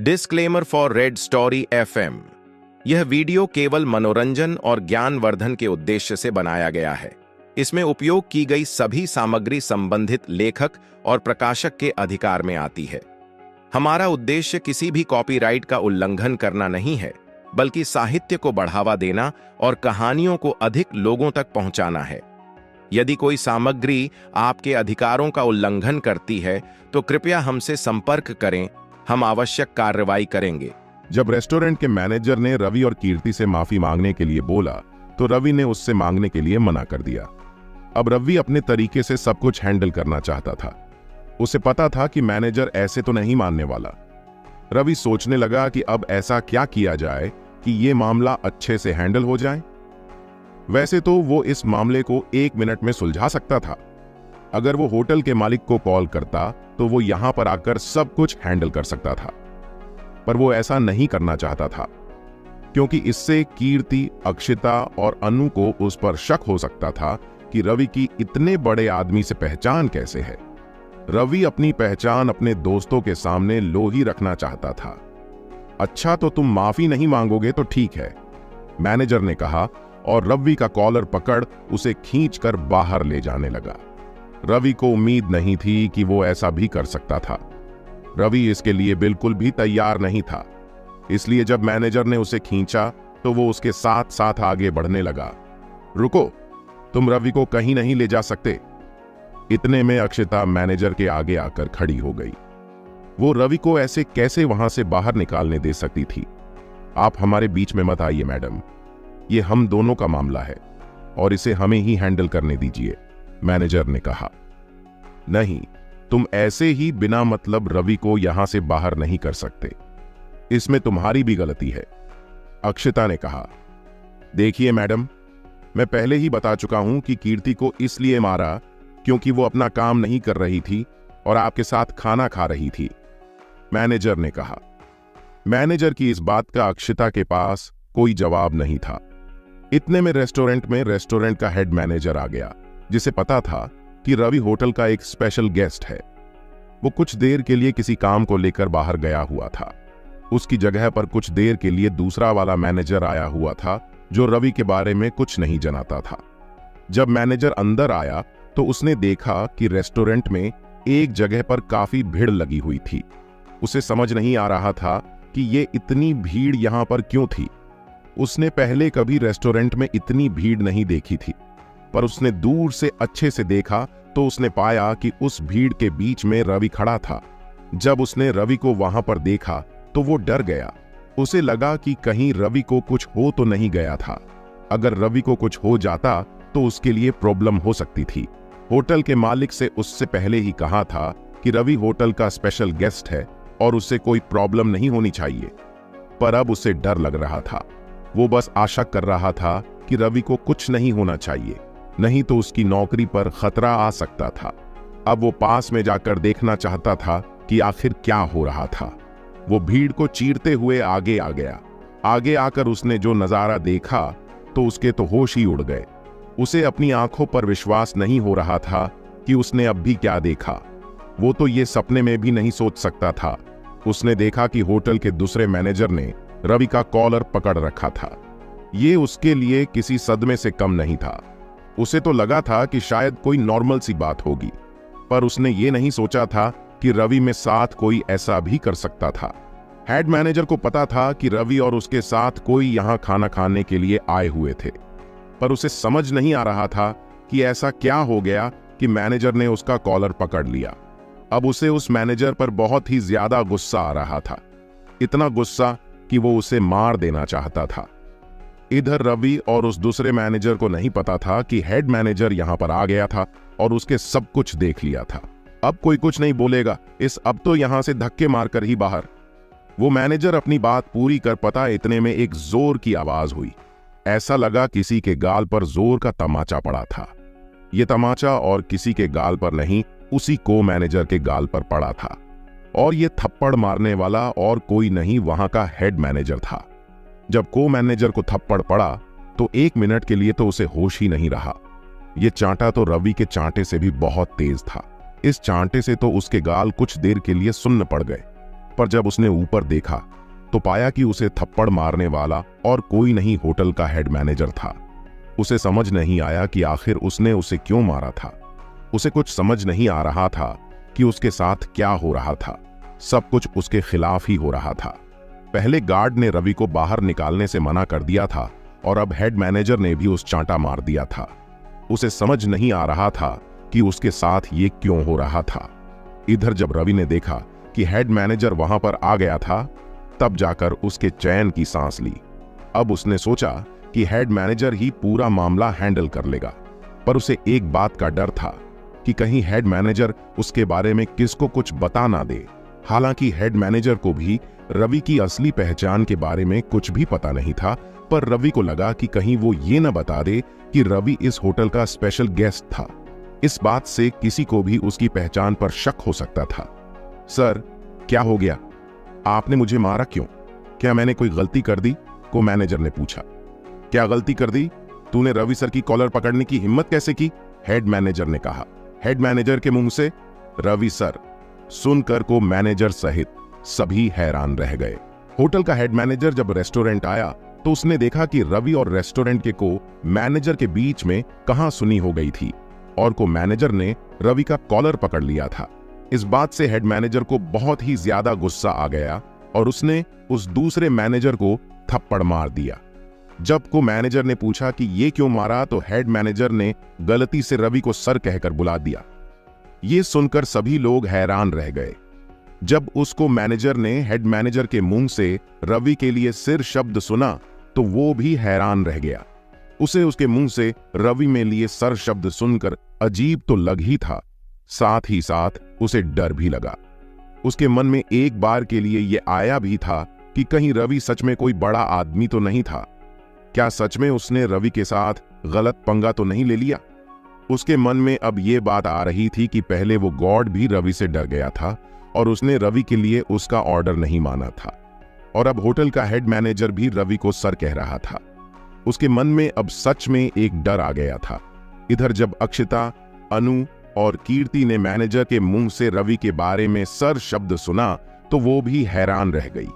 Disclaimer for red story FM. यह video केवल मनोरंजन और ज्ञानवर्धन के उद्देश्य से बनाया गया है। इसमें उपयोग की गई सभी सामग्री संबंधित लेखक और प्रकाशक के अधिकार में आती है। हमारा उद्देश्य किसी भी कॉपीराइट का उल्लंघन करना नहीं है, बल्कि साहित्य को बढ़ावा देना और कहानियों को अधिक लोगों तक पहुंचाना है। यदि कोई सामग्री आपके अधिकारों का उल्लंघन करती है, तो कृपया हमसे संपर्क करें, हम आवश्यक कार्रवाई करेंगे। जब रेस्टोरेंट के मैनेजर ने रवि और कीर्ति से माफी मांगने के लिए बोला, तो रवि ने उससे मांगने के लिए मना कर दिया। अब रवि अपने तरीके से सब कुछ हैंडल करना चाहता था। उसे पता था कि मैनेजर ऐसे तो नहीं मानने वाला। रवि सोचने लगा कि अब ऐसा क्या किया जाए कि ये मामला अच्छे से हैंडल हो जाए। वैसे तो वो इस मामले को 1 मिनट में सुलझा सकता था। अगर वो होटल के मालिक को कॉल करता तो वो यहां पर आकर सब कुछ हैंडल कर सकता था, पर वो ऐसा नहीं करना चाहता था, क्योंकि इससे कीर्ति, अक्षिता और अनु को उस पर शक हो सकता था कि रवि की इतने बड़े आदमी से पहचान कैसे है। रवि अपनी पहचान अपने दोस्तों के सामने लो ही रखना चाहता था। अच्छा, तो तुम माफी नहीं मांगोगे तो ठीक है, मैनेजर ने कहा और रवि का कॉलर पकड़ उसे खींचकर बाहर ले जाने लगा। रवि को उम्मीद नहीं थी कि वो ऐसा भी कर सकता था। रवि इसके लिए बिल्कुल भी तैयार नहीं था। इसलिए जब मैनेजर ने उसे खींचा तो वो उसके साथ साथ आगे बढ़ने लगा। रुको, तुम रवि को कहीं नहीं ले जा सकते। इतने में अक्षिता मैनेजर के आगे आकर खड़ी हो गई। वो रवि को ऐसे कैसे वहां से बाहर निकालने दे सकती थी? आप हमारे बीच में मत आइए मैडम, ये हम दोनों का मामला है और इसे हमें ही हैंडल करने दीजिए, मैनेजर ने कहा। नहीं, तुम ऐसे ही बिना मतलब रवि को यहां से बाहर नहीं कर सकते, इसमें तुम्हारी भी गलती है, अक्षिता ने कहा। देखिए मैडम, मैं पहले ही बता चुका हूं कि कीर्ति को इसलिए मारा क्योंकि वो अपना काम नहीं कर रही थी और आपके साथ खाना खा रही थी, मैनेजर ने कहा। मैनेजर की इस बात का अक्षिता के पास कोई जवाब नहीं था। इतने में रेस्टोरेंट का हेड मैनेजर आ गया, जिसे पता था कि रवि होटल का एक स्पेशल गेस्ट है। वो कुछ देर के लिए किसी काम को लेकर बाहर गया हुआ था। उसकी जगह पर कुछ देर के लिए दूसरा वाला मैनेजर आया हुआ था, जो रवि के बारे में कुछ नहीं जानता था। जब मैनेजर अंदर आया तो उसने देखा कि रेस्टोरेंट में एक जगह पर काफी भीड़ लगी हुई थी। उसे समझ नहीं आ रहा था कि ये इतनी भीड़ यहां पर क्यों थी। उसने पहले कभी रेस्टोरेंट में इतनी भीड़ नहीं देखी थी, पर उसने दूर से अच्छे से देखा तो उसने पाया कि उस भीड़ के बीच में रवि खड़ा था। जब उसने रवि को वहां पर देखा तो वो डर गया। उसे लगा कि कहीं रवि को कुछ हो तो नहीं गया था। अगर रवि को कुछ हो जाता तो उसके लिए प्रॉब्लम हो सकती थी। होटल के मालिक से उससे पहले ही कहा था कि रवि होटल का स्पेशल गेस्ट है और उससे कोई प्रॉब्लम नहीं होनी चाहिए, पर अब उसे डर लग रहा था। वो बस आशा कर रहा था कि रवि को कुछ नहीं होना चाहिए, नहीं तो उसकी नौकरी पर खतरा आ सकता था। अब वो पास में जाकर देखना चाहता था कि आखिर क्या हो रहा था। वो भीड़ को चीरते हुए आगे आ गया। आगे आकर उसने जो नजारा देखा तो उसके तो होश ही उड़ गए। उसे अपनी आंखों पर विश्वास नहीं हो रहा था कि उसने अब भी क्या देखा। वो तो ये सपने में भी नहीं सोच सकता था। उसने देखा कि होटल के दूसरे मैनेजर ने रवि का कॉलर पकड़ रखा था। ये उसके लिए किसी सदमे से कम नहीं था। उसे तो लगा था कि शायद कोई नॉर्मल सी बात होगी, पर उसने ये नहीं सोचा था कि रवि में साथ कोई ऐसा भी कर सकता था। हेड मैनेजर को पता था कि रवि और उसके साथ कोई यहां खाना खाने के लिए आए हुए थे, पर उसे समझ नहीं आ रहा था कि ऐसा क्या हो गया कि मैनेजर ने उसका कॉलर पकड़ लिया। अब उसे उस मैनेजर पर बहुत ही ज्यादा गुस्सा आ रहा था, इतना गुस्सा कि वो उसे मार देना चाहता था। इधर रवि और उस दूसरे मैनेजर को नहीं पता था कि हेड मैनेजर यहां पर आ गया था और उसके सब कुछ देख लिया था। अब कोई कुछ नहीं बोलेगा, अब तो यहां से धक्के मारकर ही बाहर। वो मैनेजर अपनी बात पूरी कर पाता, इतने में एक जोर की आवाज हुई। ऐसा लगा किसी के गाल पर जोर का तमाचा पड़ा था। ये तमाचा और किसी के गाल पर नहीं, उसी को मैनेजर के गाल पर पड़ा था, और ये थप्पड़ मारने वाला और कोई नहीं, वहां का हेड मैनेजर था। जब को मैनेजर को थप्पड़ पड़ा तो 1 मिनट के लिए तो उसे होश ही नहीं रहा। ये चांटा तो रवि के चांटे से भी बहुत तेज था। इस चांटे से तो उसके गाल कुछ देर के लिए सुन्न पड़ गए। पर जब उसने ऊपर देखा तो पाया कि उसे थप्पड़ मारने वाला और कोई नहीं होटल का हेड मैनेजर था। उसे समझ नहीं आया कि आखिर उसने उसे क्यों मारा था। उसे कुछ समझ नहीं आ रहा था कि उसके साथ क्या हो रहा था। सब कुछ उसके खिलाफ ही हो रहा था। पहले गार्ड ने रवि को बाहर निकालने से मना कर दिया था और अब हेड मैनेजर ने भी उस चांटा मार दिया था। उसे समझ नहीं आ रहा था कि उसके साथ ये क्यों हो रहा था। इधर जब रवि ने देखा कि हेड मैनेजर वहां पर आ गया था, तब जाकर उसके चैन की सांस ली। अब उसने सोचा कि हेड मैनेजर ही पूरा मामला हैंडल कर लेगा, पर उसे एक बात का डर था कि कहीं हेड मैनेजर उसके बारे में किसको कुछ बता ना दे। हालांकि हेड मैनेजर को भी रवि की असली पहचान के बारे में कुछ भी पता नहीं था, पर रवि को लगा कि कहीं वो ये न बता दे कि रवि इस होटल का स्पेशल गेस्ट था। इस बात से किसी को भी उसकी पहचान पर शक हो सकता था। सर, क्या हो गया? आपने मुझे मारा क्यों? क्या मैंने कोई गलती कर दी? को मैनेजर ने पूछा। क्या गलती कर दी? तूने रवि सर की कॉलर पकड़ने की हिम्मत कैसे की? हेड मैनेजर ने कहा। हेड मैनेजर के मुंह से रवि सर सुनकर को मैनेजर सहित सभी हैरान रह गए। होटल का हेड मैनेजर जब रेस्टोरेंट आया तो उसने देखा कि रवि और रेस्टोरेंट के को मैनेजर के बीच में कहां सुनी हो गई थी और को मैनेजर ने रवि का कॉलर पकड़ लिया था। इस बात से हेड मैनेजर को बहुत ही ज्यादा गुस्सा आ गया और उसने उस दूसरे मैनेजर को थप्पड़ मार दिया। जब को मैनेजर ने पूछा कि ये क्यों मारा, तो हेड मैनेजर ने गलती से रवि को सर कहकर बुला दिया। ये सुनकर सभी लोग हैरान रह गए। जब उसको मैनेजर ने हेड मैनेजर के मुंह से रवि के लिए सिर शब्द सुना तो वो भी हैरान रह गया। उसे उसके मुंह से रवि में लिए सर शब्द सुनकर अजीब तो लग ही था, साथ ही साथ उसे डर भी लगा। उसके मन में एक बार के लिए यह आया भी था कि कहीं रवि सच में कोई बड़ा आदमी तो नहीं था। क्या सच में उसने रवि के साथ गलत पंगा तो नहीं ले लिया? उसके मन में अब यह बात आ रही थी कि पहले वो गॉड भी रवि से डर गया था और उसने रवि के लिए उसका ऑर्डर नहीं माना था, और अब होटल का हेड मैनेजर भी रवि को सर कह रहा था। उसके मन में अब सच में एक डर आ गया था। इधर जब अक्षिता, अनु और कीर्ति ने मैनेजर के मुंह से रवि के बारे में सर शब्द सुना तो वो भी हैरान रह गई।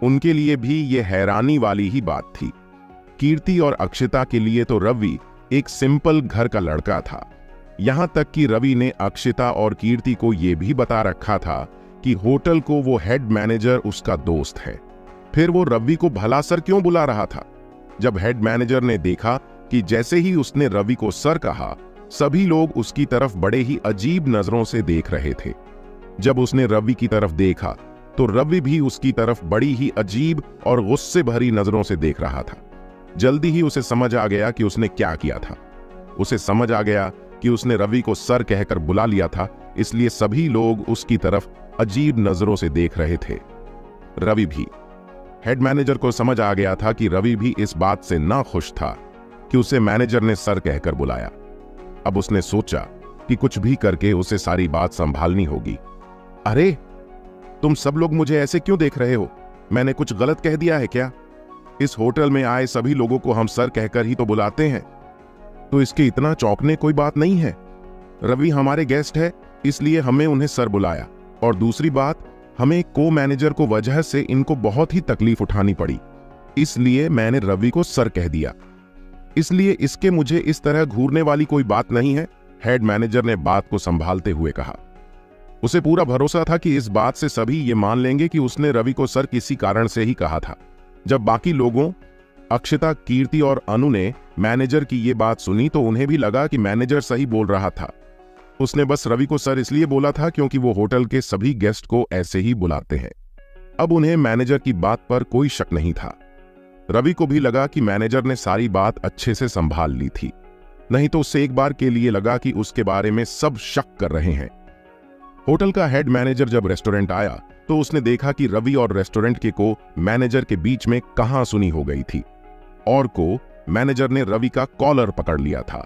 उनके लिए भी ये हैरानी वाली ही बात थी। कीर्ति और अक्षिता के लिए तो रवि एक सिंपल घर का लड़का था। यहां तक कि रवि ने अक्षिता और कीर्ति को यह भी बता रखा था कि होटल को वो हेड मैनेजर उसका दोस्त है। फिर वो रवि को भला सर क्यों बुला रहा था? जब हेड मैनेजर ने देखा कि जैसे ही उसने रवि को सर कहा, सभी लोग उसकी तरफ बड़े ही अजीब नजरों से देख रहे थे। जब उसने रवि की तरफ देखा तो रवि भी उसकी तरफ बड़ी ही अजीब और गुस्से भरी नजरों से देख रहा था। जल्दी ही उसे समझ आ गया कि उसने क्या किया था। उसे समझ आ गया कि उसने रवि को सर कहकर बुला लिया था, इसलिए सभी लोग उसकी तरफ अजीब नजरों से देख रहे थे। रवि भी। हेड मैनेजर को समझ आ गया था कि रवि भी इस बात से ना खुश था कि उसे मैनेजर ने सर कहकर बुलाया। अब उसने सोचा कि कुछ भी करके उसे सारी बात संभालनी होगी। अरे, तुम सब लोग मुझे ऐसे क्यों देख रहे हो? मैंने कुछ गलत कह दिया है क्या? इस होटल में आए सभी लोगों को हम सर कहकर ही तो बुलाते हैं, तो इसके इतना चौंकने कोई बात नहीं है। रवि हमारे गेस्ट है, इसलिए हमें उन्हें सर बुलाया, और दूसरी बात, हमें को मैनेजर को वजह से इनको बहुत ही तकलीफ उठानी पड़ी, इसलिए मैंने रवि को सर कह दिया। इसलिए इसके मुझे इस तरह घूरने वाली कोई बात नहीं है। हेड मैनेजर ने बात को संभालते हुए कहा। उसे पूरा भरोसा था कि इस बात से सभी ये मान लेंगे कि उसने रवि को सर किसी कारण से ही कहा था। जब बाकी लोगों अक्षिता, कीर्ति और अनु ने मैनेजर की ये बात सुनी तो उन्हें भी लगा कि मैनेजर सही बोल रहा था। उसने बस रवि को सर इसलिए बोला था क्योंकि वो होटल के सभी गेस्ट को ऐसे ही बुलाते हैं। अब उन्हें मैनेजर की बात पर कोई शक नहीं था। रवि को भी लगा कि मैनेजर ने सारी बात अच्छे से संभाल ली थी, नहीं तो उसे एक बार के लिए लगा कि उसके बारे में सब शक कर रहे हैं। होटल का हेड मैनेजर जब रेस्टोरेंट आया तो उसने देखा कि रवि और रेस्टोरेंट के को मैनेजर के बीच में कहां सुनी हो गई थी, और को मैनेजर ने रवि का कॉलर पकड़ लिया था।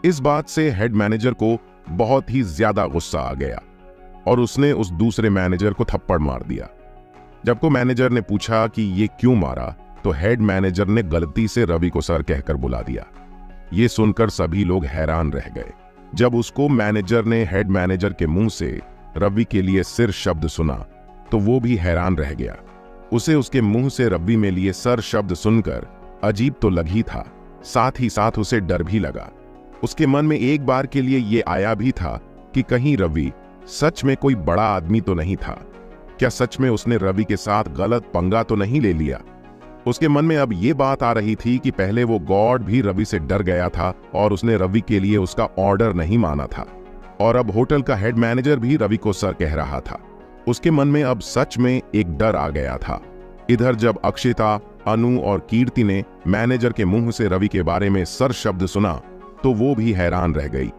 इस बात से हेड मैनेजर को बहुत ही ज्यादा गुस्सा आ गया और उसने उस दूसरे मैनेजर को थप्पड़ मार दिया। जब को मैनेजर ने पूछा कि ये क्यों मारा, तो हेड मैनेजर ने गलती से रवि को सर कहकर बुला दिया। ये सुनकर सभी लोग हैरान रह गए। जब उसको मैनेजर ने हेड मैनेजर के मुंह से रवि के लिए सिर शब्द सुना तो वो भी हैरान रह गया। उसे उसके मुंह से रवि में लिए सर शब्द सुनकर अजीब तो लग ही था, साथ ही साथ उसे डर भी लगा। उसके मन में एक बार के लिए ये आया भी था कि कहीं रवि सच में कोई बड़ा आदमी तो नहीं था। क्या सच में उसने रवि के साथ गलत पंगा तो नहीं ले लिया? उसके मन में अब ये बात आ रही थी कि पहले वो गॉड भी रवि से डर गया था और उसने रवि के लिए उसका ऑर्डर नहीं माना था, और अब होटल का हेड मैनेजर भी रवि को सर कह रहा था। उसके मन में अब सच में एक डर आ गया था। इधर जब अक्षिता, अनु और कीर्ति ने मैनेजर के मुंह से रवि के बारे में सर शब्द सुना तो वो भी हैरान रह गई।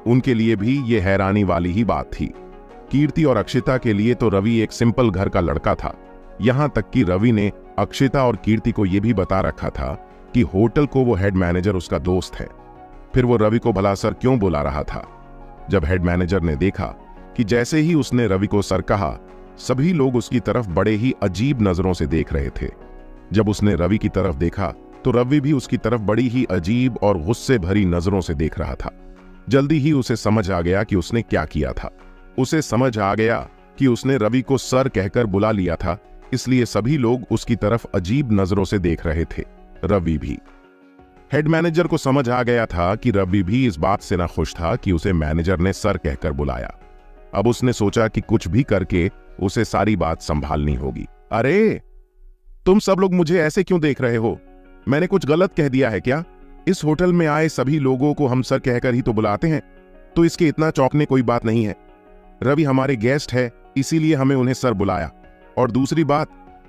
उनके लिए भी ये हैरानी वाली ही बात थी। कीर्ति और अक्षिता के लिए तो रवि एक सिंपल घर का लड़का था, यहां तक कि रवि ने अक्षिता और कीर्ति को यह भी बता रखा था कि होटल को वो हेड मैनेजर उसका दोस्त है। फिर वो रवि को भला सर क्यों बुला रहा था? जब हेड मैनेजर ने देखा कि जैसे ही उसने रवि को सर कहा, सभी लोग उसकी तरफ बड़े ही अजीब नजरों से देख रहे थे। जब उसने रवि की तरफ देखा तो रवि भी उसकी तरफ बड़ी ही अजीब और गुस्से भरी नजरों से देख रहा था। जल्दी ही उसे समझ आ गया कि उसने क्या किया था। उसे समझ आ गया कि उसने रवि को सर कहकर बुला लिया था, इसलिए सभी लोग उसकी तरफ अजीब नजरों से देख रहे थे, रवि भी। हेड मैनेजर को समझ आ गया था कि रवि भी इस बात से ना खुश था कि उसे मैनेजर ने सर कहकर बुलाया। अब उसने सोचा कि कुछ भी करके उसे सारी बात संभालनी होगी। अरे, तुम सब लोग मुझे ऐसे क्यों देख रहे हो? मैंने कुछ गलत कह दिया है क्या? इस होटल में आए सभी लोगों को हम सर कहकर ही तो बुलाते हैं, तो इसके इतना चौंकने कोई बात नहीं है। रवि हमारे गेस्ट है, इसीलिए हमें उन्हें सर बुलाया। और दूसरी बात,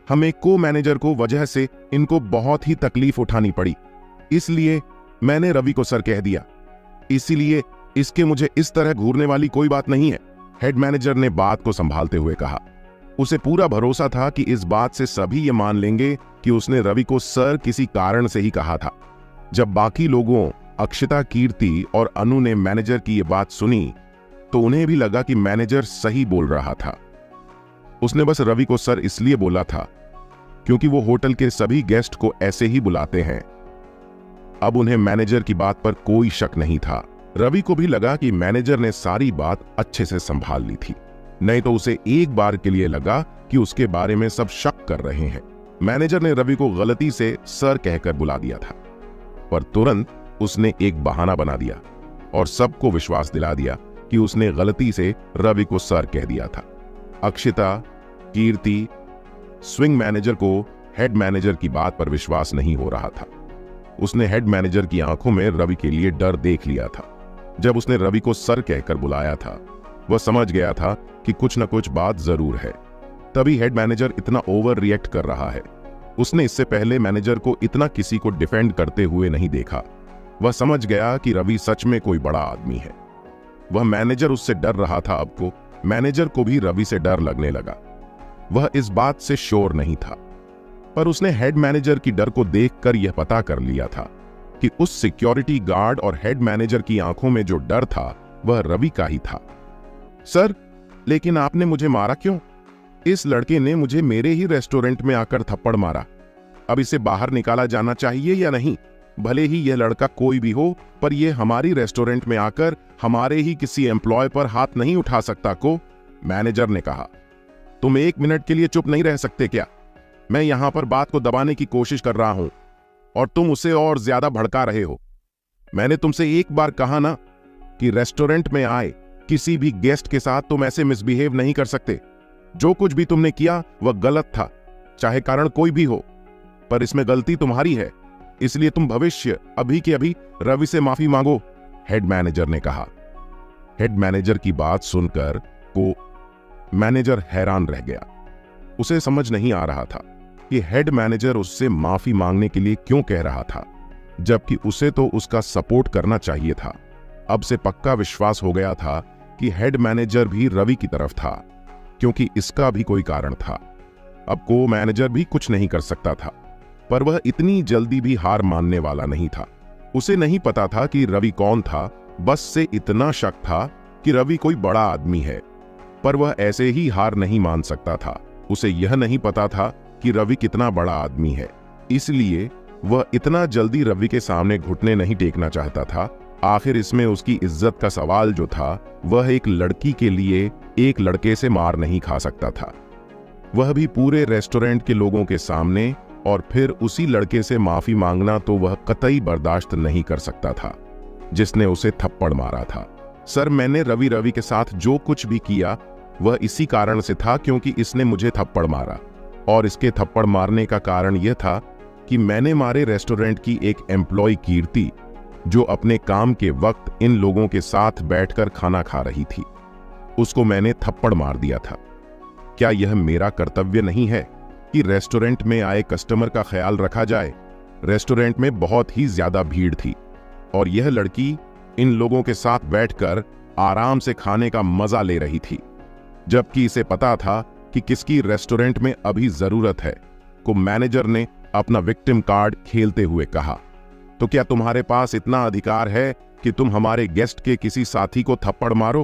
हमें को मैनेजर को वजह से इनको बहुत ही तकलीफ उठानी पड़ी, इसलिए मैंने रवि को सर कह दिया। इसीलिए इसके मुझे इस तरह घूरने वाली कोई बात नहीं है, हेड मैनेजर ने बात को संभालते हुए कहा। उसे पूरा भरोसा था कि इस बात से सभी ये मान लेंगे कि उसने रवि को सर किसी कारण से ही कहा था। जब बाकी लोगों अक्षिता, कीर्ति और अनु ने मैनेजर की ये बात सुनी तो उन्हें भी लगा कि मैनेजर सही बोल रहा था। उसने बस रवि को सर इसलिए बोला था क्योंकि वो होटल के सभी गेस्ट को ऐसे ही बुलाते हैं। अब उन्हें मैनेजर की बात पर कोई शक नहीं था। रवि को भी लगा कि मैनेजर ने सारी बात अच्छे से संभाल ली थी, नहीं तो उसे एक बार के लिए लगा कि उसके बारे में सब शक कर रहे हैं। मैनेजर ने रवि को गलती से सर कहकर बुला दिया था, पर तुरंत उसने एक बहाना बना दिया और सबको विश्वास दिला दिया कि उसने गलती से रवि को सर कह दिया था। अक्षिता, कीर्ति, स्विंग मैनेजर को हेड मैनेजर की बात पर विश्वास नहीं हो रहा था। उसने हेड मैनेजर की आंखों में रवि के लिए डर देख लिया था। जब उसने रवि को सर कहकर बुलाया था, वह समझ गया था कि कुछ न कुछ बात जरूर है, तभी हेड मैनेजर इतना ओवर रिएक्ट कर रहा है। उसने इससे पहले मैनेजर को इतना किसी को डिफेंड करते हुए नहीं देखा। वह समझ गया कि रवि सच में कोई बड़ा आदमी है। वह मैनेजर उससे डर रहा था, अब को मैनेजर को भी रवि से डर लगने लगा। वह इस बात से श्योर नहीं था, पर उसने हेड मैनेजर की डर को देखकर यह पता कर लिया था कि उस सिक्योरिटी गार्ड और हेड मैनेजर की आंखों में जो डर था वह रवि का ही था। सर, लेकिन आपने मुझे मारा क्यों? इस लड़के ने मुझे मेरे ही रेस्टोरेंट में आकर थप्पड़ मारा। अब इसे बाहर निकाला जाना चाहिए या नहीं? भले ही यह लड़का कोई भी हो, पर यह हमारी रेस्टोरेंट में आकर हमारे ही किसी एम्प्लॉय पर हाथ नहीं उठा सकता को, मैनेजर ने कहा। तुम एक मिनट के लिए चुप नहीं रह सकते क्या? मैं यहां पर बात को दबाने की कोशिश कर रहा हूं और तुम उसे और ज्यादा भड़का रहे हो। मैंने तुमसे एक बार कहा ना कि रेस्टोरेंट में आए किसी भी गेस्ट के साथ तुम ऐसे मिसबिहेव नहीं कर सकते। जो कुछ भी तुमने किया वह गलत था, चाहे कारण कोई भी हो, पर इसमें गलती तुम्हारी है, इसलिए तुम भविष्य अभी के अभी रवि से माफी मांगो, हेड मैनेजर ने कहा। हेड मैनेजर की बात सुनकर को मैनेजर हैरान रह गया। उसे समझ नहीं आ रहा था कि हेड मैनेजर उससे माफी मांगने के लिए क्यों कह रहा था, जबकि उसे तो उसका सपोर्ट करना चाहिए था। अब से पक्का विश्वास हो गया था कि हेड मैनेजर भी रवि की तरफ था, क्योंकि इसका भी कोई कारण था। अब को मैनेजर भी कुछ नहीं कर सकता था, पर वह इतनी जल्दी भी हार मानने वाला नहीं था। उसे नहीं पता था कि रवि कौन था, बस से इतना शक था कि रवि कोई बड़ा आदमी है, पर वह ऐसे ही हार नहीं मान सकता था। उसे यह नहीं पता था कि रवि कितना बड़ा आदमी है, इसलिए वह इतना जल्दी रवि के सामने घुटने नहीं टेकना चाहता था। आखिर इसमें उसकी इज्जत का सवाल जो था, वह एक लड़की के लिए एक लड़के से मार नहीं खा सकता था। वह भी पूरे रेस्टोरेंट के लोगों के सामने, और फिर उसी लड़के से माफी मांगना तो वह कतई बर्दाश्त नहीं कर सकता था जिसने उसे थप्पड़ मारा था। सर, मैंने रवि के साथ जो कुछ भी किया वह इसी कारण से था क्योंकि इसने मुझे थप्पड़ मारा, और इसके थप्पड़ मारने का कारण यह था कि मैंने हमारे रेस्टोरेंट की एक एम्प्लॉय कीर्ति, जो अपने काम के वक्त इन लोगों के साथ बैठकर खाना खा रही थी, उसको मैंने थप्पड़ मार दिया था। क्या यह मेरा कर्तव्य नहीं है कि रेस्टोरेंट में आए कस्टमर का ख्याल रखा जाए? रेस्टोरेंट में बहुत ही ज्यादा भीड़ थी और यह लड़की इन लोगों के साथ बैठकर आराम से खाने का मजा ले रही थी, जबकि इसे पता था कि किसकी रेस्टोरेंट में अभी जरूरत है। को मैनेजर ने अपना विक्टिम कार्ड खेलते हुए कहा, तो क्या तुम्हारे पास इतना अधिकार है कि तुम हमारे गेस्ट के किसी साथी को थप्पड़ मारो?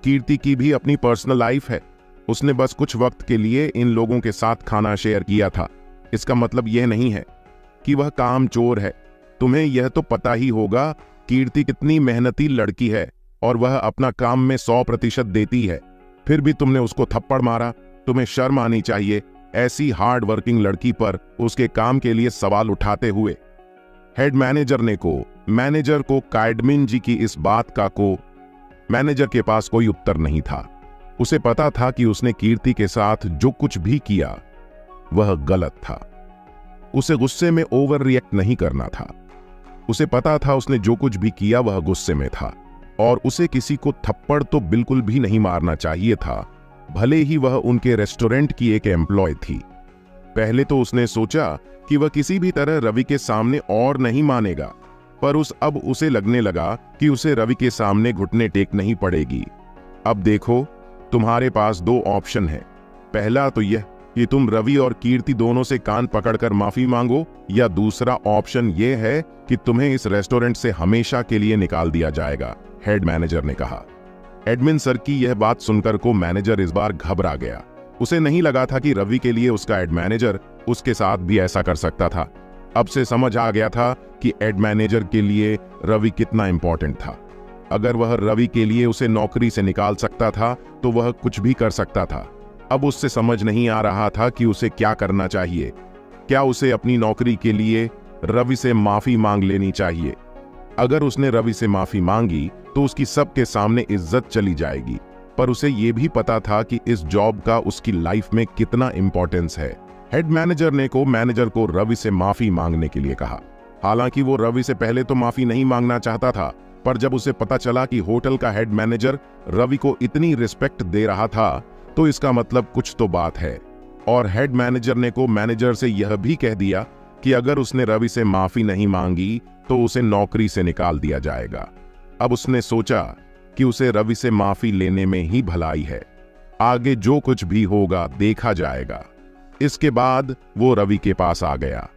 कीर्ति की भी अपनी पर्सनल लाइफ है, उसने बस कुछ वक्त के लिए इन लोगों के साथ खाना शेयर किया था। इसका मतलब यह नहीं है कि वह कामचोर है। तुम्हें यह तो पता ही होगा कीर्ति कितनी मेहनती लड़की है और वह अपना काम में 100% देती है, फिर भी तुमने उसको थप्पड़ मारा। तुम्हें शर्म आनी चाहिए ऐसी हार्ड वर्किंग लड़की पर उसके काम के लिए सवाल उठाते हुए। हेड मैनेजर को काइडमिन जी की इस बात का मैनेजर के पास कोई उत्तर नहीं था। उसे पता था कि उसने कीर्ति के साथ जो कुछ भी किया वह गलत था। उसे गुस्से में ओवर रिएक्ट नहीं करना था। उसे पता था उसने जो कुछ भी किया वह गुस्से में था और उसे किसी को थप्पड़ तो बिल्कुल भी नहीं मारना चाहिए था, भले ही वह उनके रेस्टोरेंट की एक एम्प्लॉय थी। पहले तो उसने सोचा कि वह किसी भी तरह रवि के सामने और नहीं मानेगा, पर अब उसे लगने लगा कि उसे रवि के सामने घुटने टेक नहीं पड़ेगी। अब देखो, तुम्हारे पास 2 ऑप्शन है। पहला तो यह कि तुम रवि और कीर्ति दोनों से कान पकड़कर माफी मांगो, या दूसरा ऑप्शन यह है कि तुम्हें इस रेस्टोरेंट से हमेशा के लिए निकाल दिया जाएगा, हेड मैनेजर ने कहा। एडमिन सर की यह बात सुनकर को मैनेजर इस बार घबरा गया। उसे नहीं लगा था कि रवि के लिए उसका हेड मैनेजर उसके साथ भी ऐसा कर सकता था। अब से समझ आ गया था कि हेड मैनेजर के लिए रवि कितना इंपॉर्टेंट था। अगर वह रवि के लिए उसे नौकरी से निकाल सकता था तो वह कुछ भी कर सकता था। अब उससे समझ नहीं आ रहा था कि उसे क्या करना चाहिए। क्या उसे अपनी नौकरी के लिए रवि से माफी मांग लेनी चाहिए? अगर उसने रवि से माफी मांगी तो उसकी सबके सामने इज्जत चली जाएगी, पर उसे यह भी पता था कि इस जॉब का उसकी लाइफ में कितना इंपॉर्टेंस है। हेड मैनेजर को रवि से माफी मांगने के लिए कहा। हालांकि वो रवि से पहले तो माफी नहीं मांगना चाहता था, पर जब उसे पता चला कि होटल का हेड मैनेजर रवि को इतनी रिस्पेक्ट दे रहा था तो इसका मतलब कुछ तो बात है। और हेड मैनेजर से यह भी कह दिया कि अगर उसने रवि से माफी नहीं मांगी तो उसे नौकरी से निकाल दिया जाएगा। अब उसने सोचा कि उसे रवि से माफी लेने में ही भलाई है, आगे जो कुछ भी होगा देखा जाएगा। इसके बाद वो रवि के पास आ गया।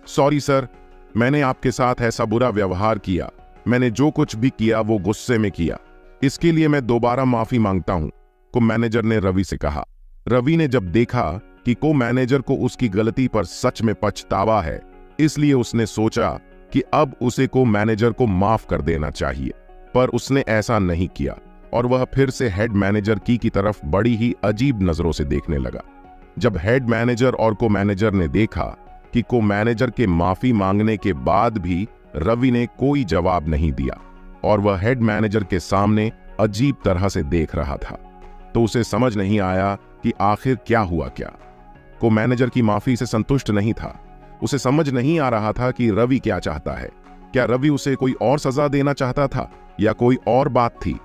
सॉरी सर, मैंने आपके साथ ऐसा बुरा व्यवहार किया। मैंने जो कुछ भी किया वो गुस्से में किया, इसके लिए मैं दोबारा माफी मांगता हूं, को मैनेजर ने रवि से कहा। रवि ने जब देखा कि को मैनेजर को उसकी गलती पर सच में पछतावा है, इसलिए उसने सोचा कि अब उसे को मैनेजर को माफ कर देना चाहिए, पर उसने ऐसा नहीं किया और वह फिर से हेड मैनेजर की तरफ बड़ी ही अजीब नजरों से देखने लगा। जब हेड मैनेजर और को मैनेजर ने देखा कि को मैनेजर के माफी मांगने के बाद भी रवि ने कोई जवाब नहीं दिया और वह हेड मैनेजर के सामने अजीब तरह से देख रहा था, तो उसे समझ नहीं आया कि आखिर क्या हुआ। क्या को मैनेजर की माफी से संतुष्ट नहीं था। उसे समझ नहीं आ रहा था कि रवि क्या चाहता है। क्या रवि उसे कोई और सजा देना चाहता था या कोई और बात थी?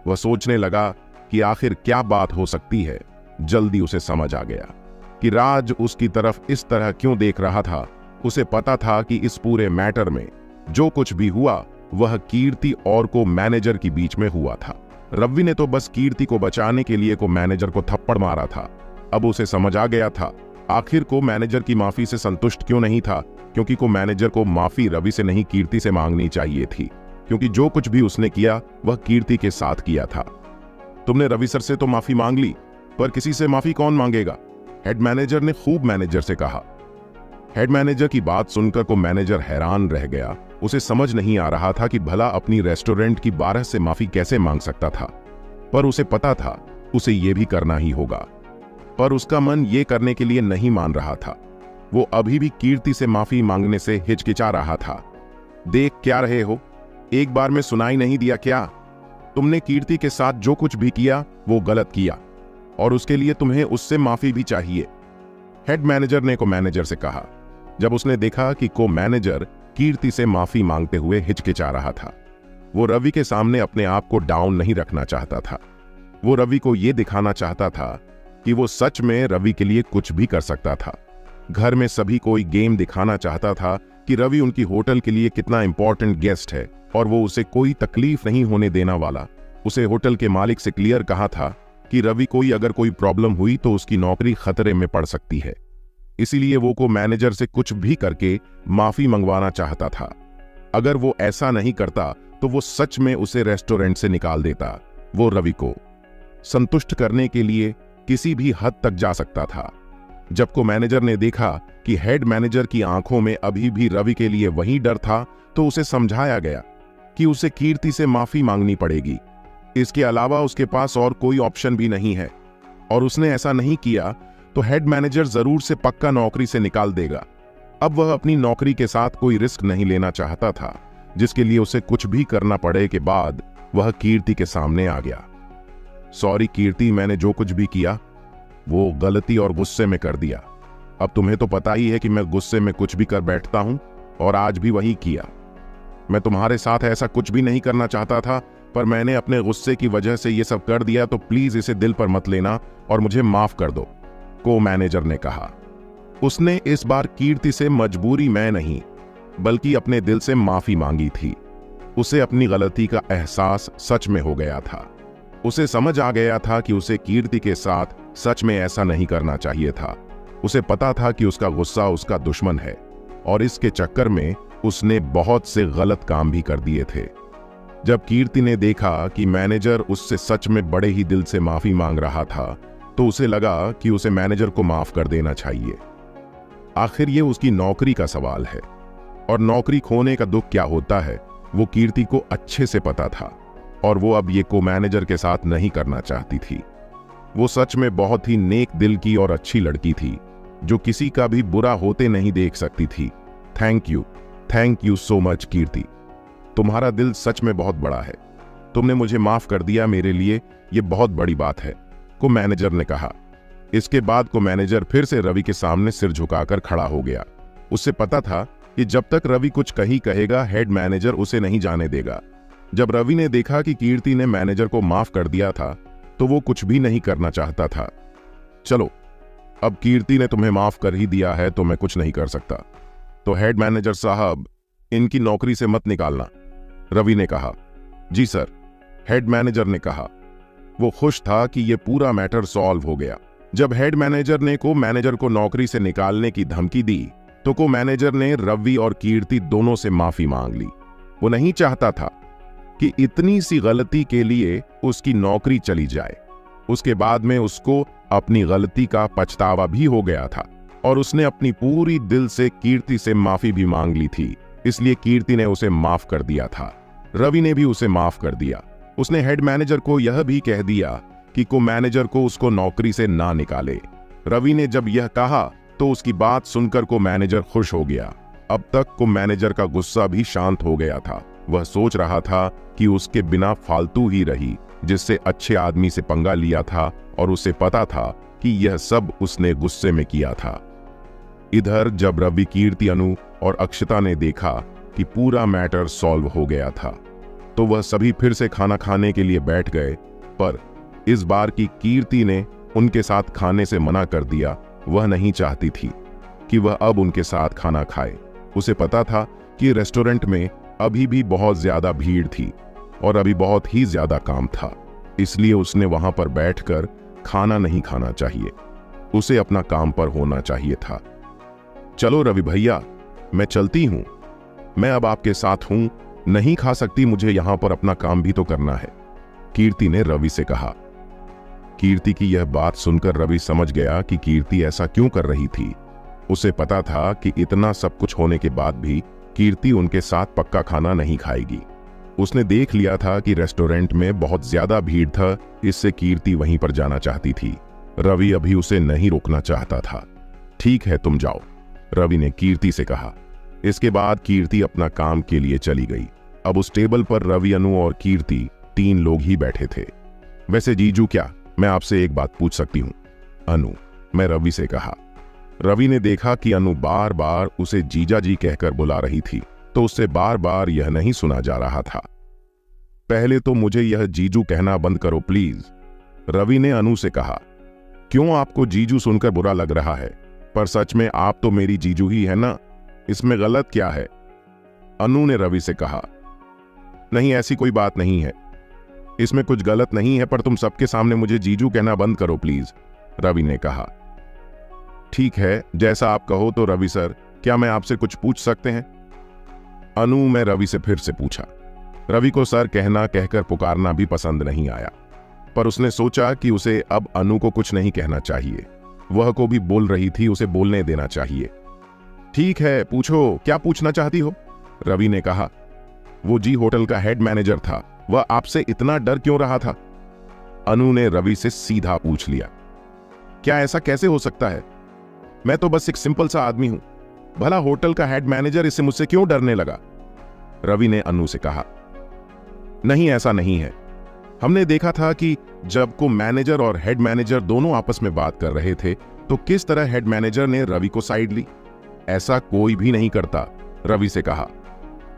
वह सोचने लगा कि आखिर क्या बात हो सकती है। जल्दी उसे समझ आ गया कि राज उसकी तरफ इस तरह क्यों देख रहा था। उसे पता था कि इस पूरे मैटर में जो कुछ भी हुआ वह कीर्ति और को मैनेजर के बीच में हुआ था। रवि ने तो बस कीर्ति को बचाने के लिए को मैनेजर को थप्पड़ मारा था। अब उसे समझ आ गया था आखिर को मैनेजर की माफी से संतुष्ट क्यों नहीं था, क्योंकि को मैनेजर को माफी रवि से नहीं कीर्ति से मांगनी चाहिए थी, क्योंकि जो कुछ भी उसने किया वह कीर्ति के साथ किया था। तुमने रवि सर से तो माफी मांग ली, पर किसी से माफी कौन मांगेगा? हेड मैनेजर ने खूब मैनेजर से कहा। हेड मैनेजर की बात सुनकर को मैनेजर हैरान रह गया। उसे समझ नहीं आ रहा था कि भला अपनी रेस्टोरेंट की 12 से माफी कैसे मांग सकता था, पर उसे पता था उसे यह भी करना ही होगा। पर उसका मन ये करने के लिए नहीं मान रहा था। वो अभी भी कीर्ति से माफी मांगने से हिचकिचा रहा था। देख क्या रहे हो, एक बार में सुनाई नहीं दिया क्या? तुमने कीर्ति के साथ जो कुछ भी किया वो गलत किया और उसके लिए तुम्हें उससे माफी भी चाहिए। हेड मैनेजर ने को मैनेजर से कहा जब उसने देखा कि को मैनेजर कीर्ति से माफी मांगते हुए हिचकिचा रहा था। वो रवि के सामने अपने आप को डाउन नहीं रखना चाहता था। वो रवि को यह दिखाना चाहता था कि वो सच में रवि के लिए कुछ भी कर सकता था। घर में सभी कोई गेम दिखाना चाहता था कि रवि उनकी होटल के लिए कितना इंपॉर्टेंट गेस्ट है और वो उसे कोई तकलीफ नहीं होने देना वाला। उसे होटल के मालिक से क्लियर कहा था कि रवि कोई अगर कोई प्रॉब्लम हुई तो उसकी नौकरी खतरे में पड़ सकती है। इसीलिए वो को मैनेजर से कुछ भी करके माफी मंगवाना चाहता था। अगर वो ऐसा नहीं करता तो वो सच में उसे रेस्टोरेंट से निकाल देता। वो रवि को संतुष्ट करने के लिए किसी भी हद तक जा सकता था। जब को मैनेजर ने देखा कि हेड मैनेजर की आंखों में अभी भी रवि के लिए वही डर था तो उसे समझाया गया कि उसे कीर्ति से माफी मांगनी पड़ेगी। इसके अलावा उसके पास और कोई ऑप्शन भी नहीं है और उसने ऐसा नहीं किया तो हेड मैनेजर जरूर से पक्का नौकरी से निकाल देगा। अब वह अपनी नौकरी के साथ कोई रिस्क नहीं लेना चाहता था, जिसके लिए उसे कुछ भी करना पड़े के बाद वह कीर्ति के सामने आ गया। सॉरी कीर्ति, मैंने जो कुछ भी किया वो गलती और गुस्से में कर दिया। अब तुम्हें तो पता ही है कि मैं गुस्से में कुछ भी कर बैठता हूं और आज भी वही किया। मैं तुम्हारे साथ ऐसा कुछ भी नहीं करना चाहता था, पर मैंने अपने गुस्से की वजह से ये सब कर दिया, तो प्लीज इसे दिल पर मत लेना और मुझे माफ कर दो, को मैनेजर ने कहा। उसने इस बार कीर्ति से मजबूरी में नहीं बल्कि अपने दिल से माफी मांगी थी। उसे अपनी गलती का एहसास सच में हो गया था। उसे समझ आ गया था कि उसे कीर्ति के साथ सच में ऐसा नहीं करना चाहिए था। उसे पता था कि उसका गुस्सा उसका दुश्मन है और इसके चक्कर में उसने बहुत से गलत काम भी कर दिए थे। जब कीर्ति ने देखा कि मैनेजर उससे सच में बड़े ही दिल से माफी मांग रहा था तो उसे लगा कि उसे मैनेजर को माफ कर देना चाहिए। आखिर ये उसकी नौकरी का सवाल है और नौकरी खोने का दुख क्या होता है वो कीर्ति को अच्छे से पता था और वो अब ये को मैनेजर के साथ नहीं करना चाहती थी। वो सच में बहुत ही नेक दिल की और अच्छी लड़की थी जो किसी का भी बुरा होते नहीं देख सकती थी। थैंक यू सो मच कीर्ति, तुम्हारा दिल सच में बहुत बड़ा है। तुमने मुझे माफ कर दिया, मेरे लिए ये बहुत बड़ी बात है, को मैनेजर ने कहा। इसके बाद को मैनेजर फिर से रवि के सामने सिर झुकाकर खड़ा हो गया। उसे पता था कि जब तक रवि कुछ कहेगा हेड मैनेजर उसे नहीं जाने देगा। जब रवि ने देखा कि कीर्ति ने मैनेजर को माफ कर दिया था तो वो कुछ भी नहीं करना चाहता था। चलो, अब कीर्ति ने तुम्हें माफ कर ही दिया है तो मैं कुछ नहीं कर सकता, तो हेड मैनेजर साहब इनकी नौकरी से मत निकालना, रवि ने कहा। जी सर, हेड मैनेजर ने कहा। वो खुश था कि ये पूरा मैटर सॉल्व हो गया। जब हेड मैनेजर ने को मैनेजर को नौकरी से निकालने की धमकी दी तो को मैनेजर ने रवि और कीर्ति दोनों से माफी मांग ली। वो नहीं चाहता था कि इतनी सी गलती के लिए उसकी नौकरी चली जाए। उसके बाद में उसको अपनी गलती का पछतावा भी हो गया था और उसने अपनी पूरी दिल से कीर्ति से माफी भी मांग ली थी। इसलिए कीर्ति ने उसे माफ कर दिया था। रवि ने भी उसे माफ कर दिया। उसने हेड मैनेजर को यह भी कह दिया कि को मैनेजर को उसको नौकरी से ना निकाले। रवि ने जब यह कहा तो उसकी बात सुनकर को मैनेजर खुश हो गया। अब तक को मैनेजर का गुस्सा भी शांत हो गया था। वह सोच रहा था कि उसके बिना फालतू ही रही, जिससे अच्छे आदमी से पंगा लिया था और उसे पता था कि यह सब उसने गुस्से में किया था। इधर जब रवि, कीर्ति, अनु और अक्षता ने देखा कि पूरा मैटर सॉल्व हो गया था तो वह सभी फिर से खाना खाने के लिए बैठ गए, पर इस बार की कीर्ति ने उनके साथ खाने से मना कर दिया। वह नहीं चाहती थी कि वह अब उनके साथ खाना खाए। उसे पता था कि रेस्टोरेंट में अभी भी बहुत ज्यादा भीड़ थी और अभी बहुत ही ज्यादा काम था, इसलिए उसने वहां पर बैठकर खाना नहीं खाना चाहिए। उसे अपना काम पर होना चाहिए था। चलो रवि भैया, मैं चलती हूं, मैं अब आपके साथ हूं, नहीं खा सकती, मुझे यहां पर अपना काम भी तो करना है, कीर्ति ने रवि से कहा। कीर्ति की यह बात सुनकर रवि समझ गया कि कीर्ति ऐसा क्यों कर रही थी। उसे पता था कि इतना सब कुछ होने के बाद भी कीर्ति उनके साथ पक्का खाना नहीं खाएगी। उसने देख लिया था कि रेस्टोरेंट में बहुत ज्यादा भीड़ था, इससे कीर्ति वहीं पर जाना चाहती थी। रवि अभी उसे नहीं रोकना चाहता था। ठीक है, तुम जाओ, रवि ने कीर्ति से कहा। इसके बाद कीर्ति अपना काम के लिए चली गई। अब उस टेबल पर रवि, अनु और कीर्ति 3 लोग ही बैठे थे। वैसे जीजू, क्या मैं आपसे एक बात पूछ सकती हूं? अनु, मैं रवि से कहा। रवि ने देखा कि अनु बार बार उसे जीजा जी कहकर बुला रही थी, तो उससे बार बार यह नहीं सुना जा रहा था। पहले तो मुझे यह जीजू कहना बंद करो प्लीज, रवि ने अनु से कहा। क्यों आपको जीजू सुनकर बुरा लग रहा है? पर सच में आप तो मेरी जीजू ही है ना, इसमें गलत क्या है? अनु ने रवि से कहा। नहीं, ऐसी कोई बात नहीं है, इसमें कुछ गलत नहीं है, पर तुम सबके सामने मुझे जीजू कहना बंद करो प्लीज, रवि ने कहा। ठीक है, जैसा आप कहो। तो रवि सर, क्या मैं आपसे कुछ पूछ सकते हैं? अनु, मैं रवि से फिर से पूछा। रवि को सर कहना कहकर पुकारना भी पसंद नहीं आया, पर उसने सोचा कि उसे अब अनु को कुछ नहीं कहना चाहिए। वह को भी बोल रही थी, उसे बोलने देना चाहिए। ठीक है, पूछो, क्या पूछना चाहती हो? रवि ने कहा। वो जी होटल का हेड मैनेजर था, वह आपसे इतना डर क्यों रहा था? अनु ने रवि से सीधा पूछ लिया। क्या ऐसा कैसे हो सकता है? मैं तो बस एक सिंपल सा आदमी हूं, भला होटल का हेड मैनेजर इससे मुझसे क्यों डरने लगा? रवि ने अनु से कहा। नहीं, ऐसा नहीं है। हमने देखा था कि जब को मैनेजर और हेड मैनेजर दोनों आपस में बात कर रहे थे, तो किस तरह हेड मैनेजर ने रवि को साइड ली। ऐसा कोई भी नहीं करता, रवि से कहा।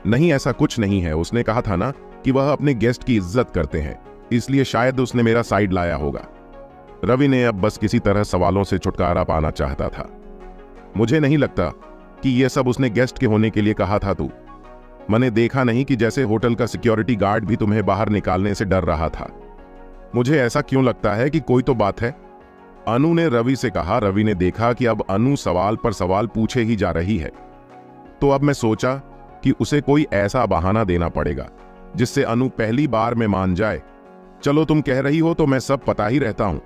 नहीं, ऐसा कुछ नहीं है, उसने कहा था ना कि वह अपने गेस्ट की इज्जत करते हैं, इसलिए शायद उसने मेरा साइड लाया होगा। रवि ने अब बस किसी तरह सवालों से छुटकारा पाना चाहता था। मुझे नहीं लगता कि यह सब उसने गेस्ट के होने के लिए कहा था। तू, मैंने देखा नहीं कि जैसे होटल का सिक्योरिटी गार्ड भी तुम्हें बाहर निकालने से डर रहा था। मुझे ऐसा क्यों लगता है कि कोई तो बात है, अनु ने रवि से कहा। रवि ने देखा कि अब अनु सवाल पर सवाल पूछे ही जा रही है, तो अब मैं सोचा कि उसे कोई ऐसा बहाना देना पड़ेगा जिससे अनु पहली बार में मान जाए। चलो, तुम कह रही हो तो मैं सब पता ही रहता हूं।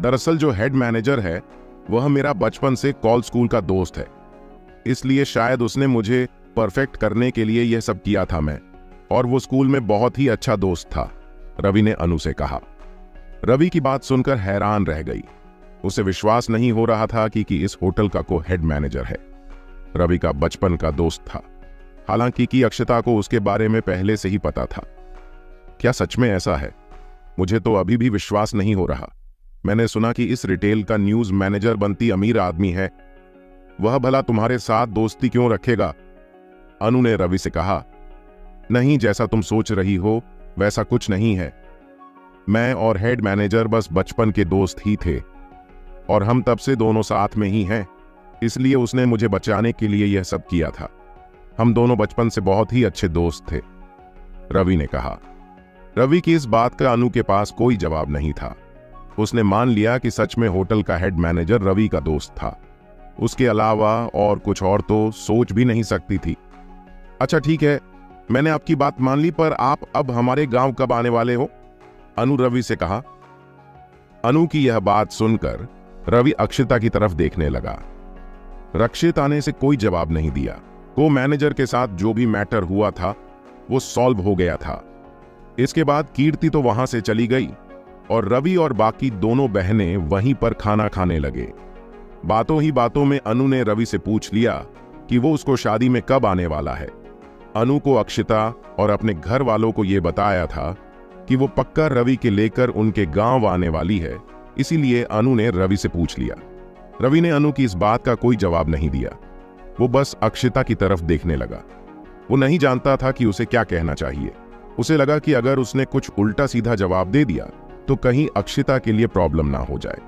दरअसल जो हेड मैनेजर है वह मेरा बचपन से कॉल स्कूल का दोस्त है, इसलिए शायद उसने मुझे परफेक्ट करने के लिए यह सब किया था। मैं और वो स्कूल में बहुत ही अच्छा दोस्त था, रवि ने अनु से कहा। रवि की बात सुनकर हैरान रह गई। उसे विश्वास नहीं हो रहा था कि इस होटल का को हेड मैनेजर है, रवि का बचपन का दोस्त था। हालांकि कि अक्षता को उसके बारे में पहले से ही पता था। क्या सच में ऐसा है? मुझे तो अभी भी विश्वास नहीं हो रहा। मैंने सुना कि इस रिटेल का न्यूज मैनेजर बनती अमीर आदमी है, वह भला तुम्हारे साथ दोस्ती क्यों रखेगा? अनु ने रवि से कहा। नहीं, जैसा तुम सोच रही हो वैसा कुछ नहीं है। मैं और हेड मैनेजर बस बचपन के दोस्त ही थे और हम तब से दोनों साथ में ही हैं, इसलिए उसने मुझे बचाने के लिए यह सब किया था। हम दोनों बचपन से बहुत ही अच्छे दोस्त थे, रवि ने कहा। रवि की इस बात का अनु के पास कोई जवाब नहीं था। उसने मान लिया कि सच में होटल का हेड मैनेजर रवि का दोस्त था। उसके अलावा और कुछ और तो सोच भी नहीं सकती थी। अच्छा ठीक है, मैंने आपकी बात मान ली, पर आप अब हमारे गांव कब आने वाले हो? अनु रवि से कहा। अनु की यह बात सुनकर रवि अक्षता की तरफ देखने लगा। रक्षिता ने से कोई जवाब नहीं दिया। को मैनेजर के साथ जो भी मैटर हुआ था वो सॉल्व हो गया था। इसके बाद कीर्ति तो वहां से चली गई और रवि और बाकी दोनों बहनें वहीं पर खाना खाने लगे। बातों ही बातों में अनु ने रवि से पूछ लिया कि वो उसको शादी में कब आने वाला है। अनु को अक्षता और अपने घर वालों को यह बताया था कि वो पक्का रवि के लेकर उनके गांव आने वाली है, इसीलिए अनु ने रवि से पूछ लिया। रवि ने अनु की इस बात का कोई जवाब नहीं दिया। वो बस अक्षता की तरफ देखने लगा। वो नहीं जानता था कि उसे क्या कहना चाहिए। उसे लगा कि अगर उसने कुछ उल्टा सीधा जवाब दे दिया तो कहीं अक्षता के लिए प्रॉब्लम ना हो जाए,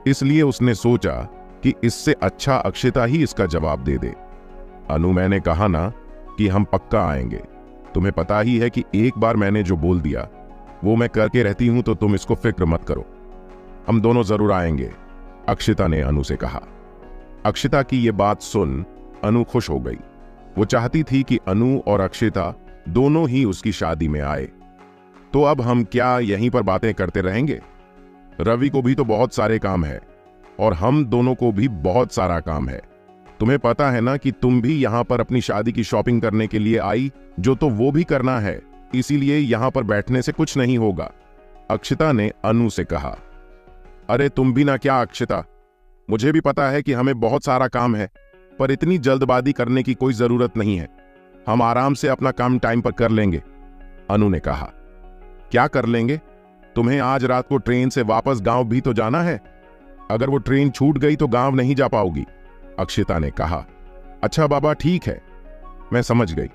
इसलिए उसने सोचा कि इससे अच्छा अक्षता ही इसका जवाब दे दे। अनु, मैंने कहा ना कि हम पक्का आएंगे। तुम्हें पता ही है कि एक बार मैंने जो बोल दिया वो मैं करके रहती हूं, तो तुम इसको फिक्र मत करो। हम दोनों जरूर आएंगे, अक्षता ने अनु से कहा। अक्षता की ये बात सुन अनु खुश हो गई। वो चाहती थी कि अनु और अक्षता दोनों ही उसकी शादी में आए। तो अब हम क्या यहीं पर बातें करते रहेंगे? रवि को भी तो बहुत सारे काम है और हम दोनों को भी बहुत सारा काम है। तुम्हें पता है ना कि तुम भी यहां पर अपनी शादी की शॉपिंग करने के लिए आई, जो तो वो भी करना है, इसीलिए यहां पर बैठने से कुछ नहीं होगा, अक्षता ने अनु से कहा। अरे तुम भी ना क्या अक्षिता, मुझे भी पता है कि हमें बहुत सारा काम है, पर इतनी जल्दबाजी करने की कोई जरूरत नहीं है। हम आराम से अपना काम टाइम पर कर लेंगे। अनु ने कहा। क्या कर लेंगे? तुम्हें आज रात को ट्रेन से वापस गांव भी तो जाना है। अगर वो ट्रेन छूट गई तो गांव नहीं जा पाओगी, अक्षिता ने कहा। अच्छा बाबा, ठीक है, मैं समझ गई।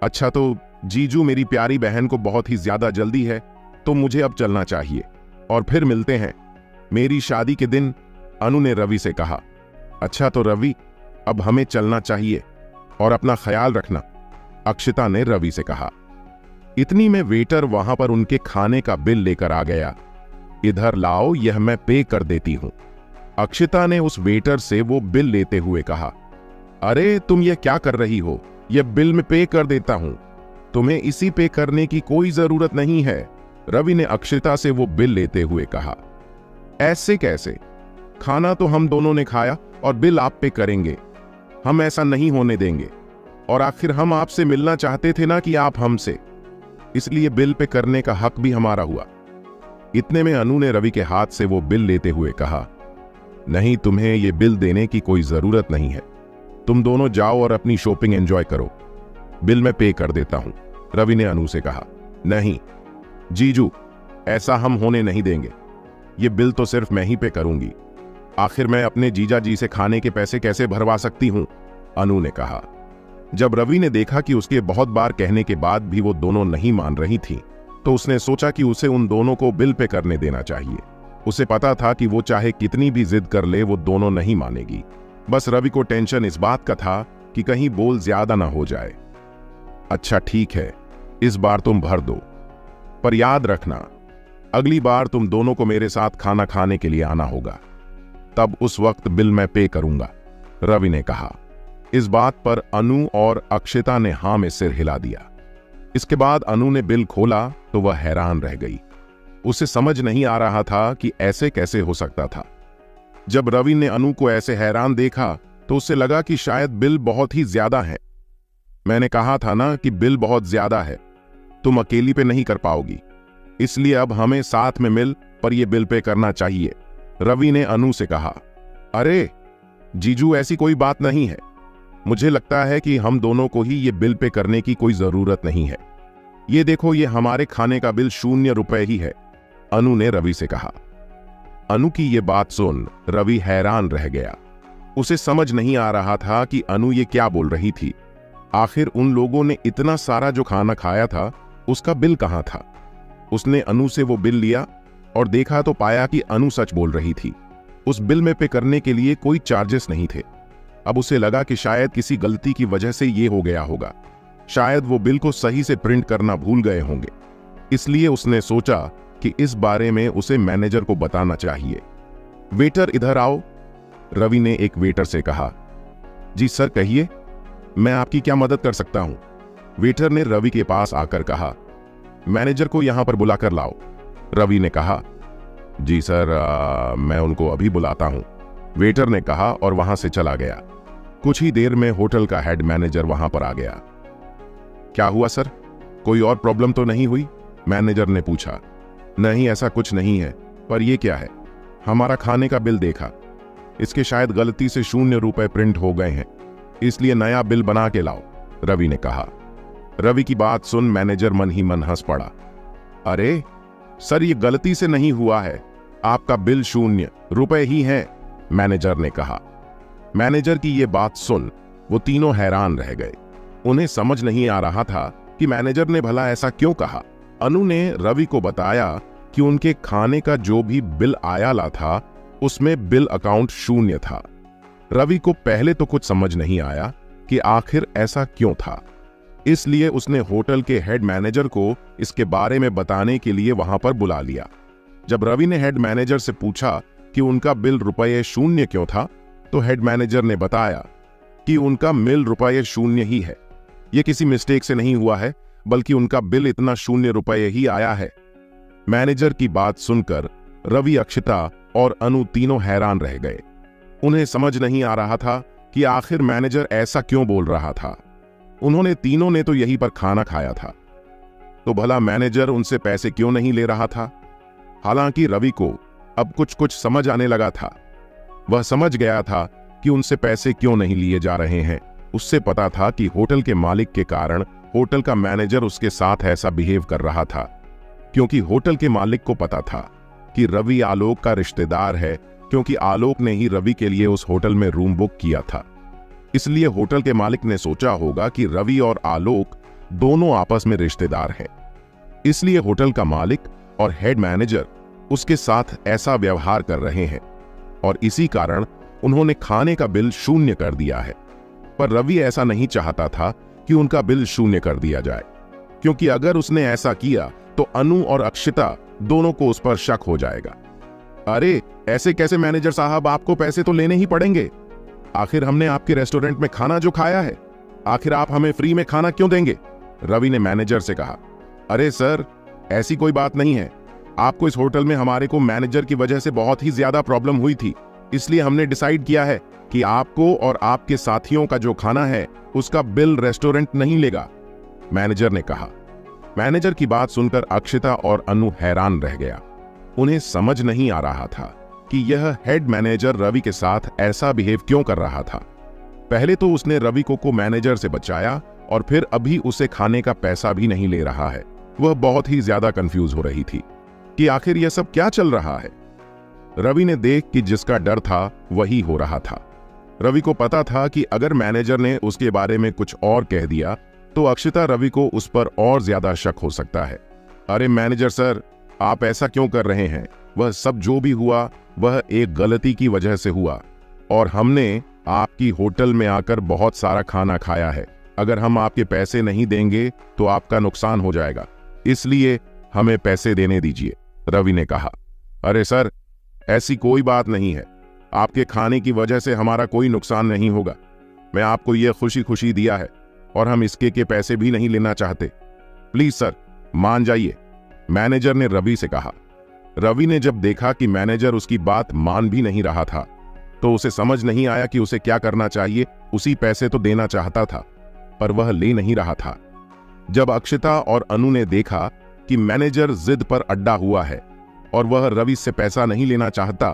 अच्छा तो जीजू, मेरी प्यारी बहन को बहुत ही ज्यादा जल्दी है, तो मुझे अब चलना चाहिए और फिर मिलते हैं मेरी शादी के दिन, अनु ने रवि से कहा। अच्छा तो रवि, अब हमें चलना चाहिए और अपना ख्याल रखना, अक्षिता ने रवि से कहा। इतनी में वेटर वहां पर उनके खाने का बिल लेकर आ गया। इधर लाओ, यह मैं पे कर देती हूं, अक्षिता ने उस वेटर से वो बिल लेते हुए कहा। अरे तुम ये क्या कर रही हो? यह बिल में पे कर देता हूं, तुम्हें इसी पे करने की कोई जरूरत नहीं है, रवि ने अक्षिता से वो बिल लेते हुए कहा। ऐसे कैसे? खाना तो हम दोनों ने खाया और बिल आप पे करेंगे। हम ऐसा नहीं होने देंगे, और आखिर हम आपसे मिलना चाहते थे ना कि आप हमसे, इसलिए बिल पे करने का हक भी हमारा हुआ। इतने में अनु ने रवि के हाथ से वो बिल लेते हुए कहा। नहीं, तुम्हें ये बिल देने की कोई जरूरत नहीं है, तुम दोनों जाओ और अपनी शॉपिंग एंजॉय करो, बिल मैं पे कर देता हूं, रवि ने अनु से कहा। नहीं जीजू, ऐसा हम होने नहीं देंगे, ये बिल तो सिर्फ मैं ही पे करूंगी, आखिर मैं अपने जीजा जी से खाने के पैसे कैसे भरवा सकती हूं, अनु ने कहा। जब रवि ने देखा कि उसके बहुत बार कहने के बाद भी वो दोनों नहीं मान रही थी, तो उसने सोचा कि उसे उन दोनों को बिल पे करने देना चाहिए। उसे पता था कि वो चाहे कितनी भी जिद कर ले, वो दोनों नहीं मानेगी। बस रवि को टेंशन इस बात का था कि कहीं बोल ज्यादा ना हो जाए। अच्छा ठीक है, इस बार तुम भर दो, पर याद रखना अगली बार तुम दोनों को मेरे साथ खाना खाने के लिए आना होगा, तब उस वक्त बिल मैं पे करूंगा, रवि ने कहा। इस बात पर अनु और अक्षिता ने हां में सिर हिला दिया। इसके बाद अनु ने बिल खोला तो वह हैरान रह गई। उसे समझ नहीं आ रहा था कि ऐसे कैसे हो सकता था। जब रवि ने अनु को ऐसे हैरान देखा तो उसे लगा कि शायद बिल बहुत ही ज्यादा है। मैंने कहा था ना कि बिल बहुत ज्यादा है, तुम अकेली पे नहीं कर पाओगी, इसलिए अब हमें साथ में मिल पर यह बिल पे करना चाहिए, रवि ने अनु से कहा। अरे जीजू, ऐसी कोई बात नहीं है, मुझे लगता है कि हम दोनों को ही ये बिल पे करने की कोई जरूरत नहीं है। ये देखो, ये हमारे खाने का बिल 0 रुपए ही है, अनु ने रवि से कहा। अनु की ये बात सुन रवि हैरान रह गया। उसे समझ नहीं आ रहा था कि अनु ये क्या बोल रही थी। आखिर उन लोगों ने इतना सारा जो खाना खाया था, उसका बिल कहां था? उसने अनु से वो बिल लिया और देखा तो पाया कि अनु सच बोल रही थी। उस बिल में पे करने के लिए कोई चार्जेस नहीं थे। अब उसे लगा कि शायद किसी गलती की वजह से ये हो गया होगा, शायद वो बिल को सही से प्रिंट करना भूल गए होंगे। इसलिए उसने सोचा कि इस बारे में उसे मैनेजर को बताना चाहिए। वेटर इधर आओ, रवि ने एक वेटर से कहा। जी सर, कहिए, मैं आपकी क्या मदद कर सकता हूं, वेटर ने रवि के पास आकर कहा। मैनेजर को यहां पर बुलाकर लाओ, रवि ने कहा। जी सर, मैं उनको अभी बुलाता हूं, वेटर ने कहा और वहां से चला गया। कुछ ही देर में होटल का हेड मैनेजर वहां पर आ गया। क्या हुआ सर, कोई और प्रॉब्लम तो नहीं हुई, मैनेजर ने पूछा। नहीं, ऐसा कुछ नहीं है, पर यह क्या है, हमारा खाने का बिल देखा, इसके शायद गलती से 0 रुपए प्रिंट हो गए हैं, इसलिए नया बिल बना के लाओ, रवि ने कहा। रवि की बात सुन मैनेजर मन ही मन हंस पड़ा। अरे सर, ये गलती से नहीं हुआ है, आपका बिल 0 रुपए ही है, मैनेजर ने कहा। मैनेजर की ये बात सुन वो तीनों हैरान रह गए। उन्हें समझ नहीं आ रहा था कि मैनेजर ने भला ऐसा क्यों कहा। अनु ने रवि को बताया कि उनके खाने का जो भी बिल आया था, उसमें बिल अकाउंट 0 था। रवि को पहले तो कुछ समझ नहीं आया कि आखिर ऐसा क्यों था, इसलिए उसने होटल के हेड मैनेजर को इसके बारे में बताने के लिए वहां पर बुला लिया। जब रवि ने हेड मैनेजर से पूछा कि उनका बिल रुपये 0 क्यों था, तो हेड मैनेजर ने बताया कि उनका बिल रुपये 0 ही है, यह किसी मिस्टेक से नहीं हुआ है, बल्कि उनका बिल इतना 0 रुपये ही आया है। मैनेजर की बात सुनकर रवि, अक्षिता और अनु तीनों हैरान रह गए। उन्हें समझ नहीं आ रहा था कि आखिर मैनेजर ऐसा क्यों बोल रहा था। उन्होंने तीनों ने तो यहीं पर खाना खाया था, तो भला मैनेजर उनसे पैसे क्यों नहीं ले रहा था। हालांकि रवि को अब कुछ कुछ समझ आने लगा था। वह समझ गया था कि उनसे पैसे क्यों नहीं लिए जा रहे हैं। उससे पता था कि होटल के मालिक के कारण होटल का मैनेजर उसके साथ ऐसा बिहेव कर रहा था, क्योंकि होटल के मालिक को पता था कि रवि आलोक का रिश्तेदार है, क्योंकि आलोक ने ही रवि के लिए उस होटल में रूम बुक किया था। इसलिए होटल के मालिक ने सोचा होगा कि रवि और आलोक दोनों आपस में रिश्तेदार हैं। इसलिए होटल का मालिक और हेड मैनेजर उसके साथ ऐसा व्यवहार कर रहे हैं, और इसी कारण उन्होंने खाने का बिल शून्य कर दिया है। पर रवि ऐसा नहीं चाहता था कि उनका बिल शून्य कर दिया जाए, क्योंकि अगर उसने ऐसा किया तो अनु और अक्षिता दोनों को उस पर शक हो जाएगा। अरे ऐसे कैसे मैनेजर साहब, आपको पैसे तो लेने ही पड़ेंगे। आखिर हमने आपके रेस्टोरेंट में खाना जो खाया है, आखिर आप हमें फ्री में खाना क्यों देंगे? रवि ने मैनेजर से कहा। अरे सर, ऐसी कोई बात नहीं है। आपको इस होटल में हमारे को मैनेजर की वजह से बहुत ही ज्यादा प्रॉब्लम हुई थी, इसलिए हमने डिसाइड किया है कि आपको और आपके साथियों का जो खाना है उसका बिल रेस्टोरेंट नहीं लेगा, मैनेजर ने कहा। मैनेजर की बात सुनकर अक्षिता और अनु हैरान रह गया। उन्हें समझ नहीं आ रहा था कि यह हेड मैनेजर रवि के साथ ऐसा बिहेव क्यों कर रहा था। पहले तो उसने रवि को मैनेजर से बचाया, और फिर अभी उसे खाने का पैसा भी नहीं ले रहा है। वह बहुत ही ज्यादा कंफ्यूज हो रही थी कि आखिर यह सब क्या चल रहा है। रवि ने देख कि जिसका डर था वही हो रहा था। रवि को पता था कि अगर मैनेजर ने उसके बारे में कुछ और कह दिया तो अक्षिता रवि को उस पर और ज्यादा शक हो सकता है। अरे मैनेजर सर, आप ऐसा क्यों कर रहे हैं? वह सब जो भी हुआ वह एक गलती की वजह से हुआ, और हमने आपकी होटल में आकर बहुत सारा खाना खाया है। अगर हम आपके पैसे नहीं देंगे तो आपका नुकसान हो जाएगा, इसलिए हमें पैसे देने दीजिए, रवि ने कहा। अरे सर, ऐसी कोई बात नहीं है। आपके खाने की वजह से हमारा कोई नुकसान नहीं होगा। मैं आपको यह खुशी खुशी दिया है, और हम इसके के पैसे भी नहीं लेना चाहते। प्लीज सर, मान जाइए, मैनेजर ने रवि से कहा। रवि ने जब देखा कि मैनेजर उसकी बात मान भी नहीं रहा था, तो उसे समझ नहीं आया कि उसे क्या करना चाहिए। उसी पैसे तो देना चाहता था, पर वह ले नहीं रहा था। जब अक्षिता और अनु ने देखा कि मैनेजर जिद पर अड्डा हुआ है और वह रवि से पैसा नहीं लेना चाहता,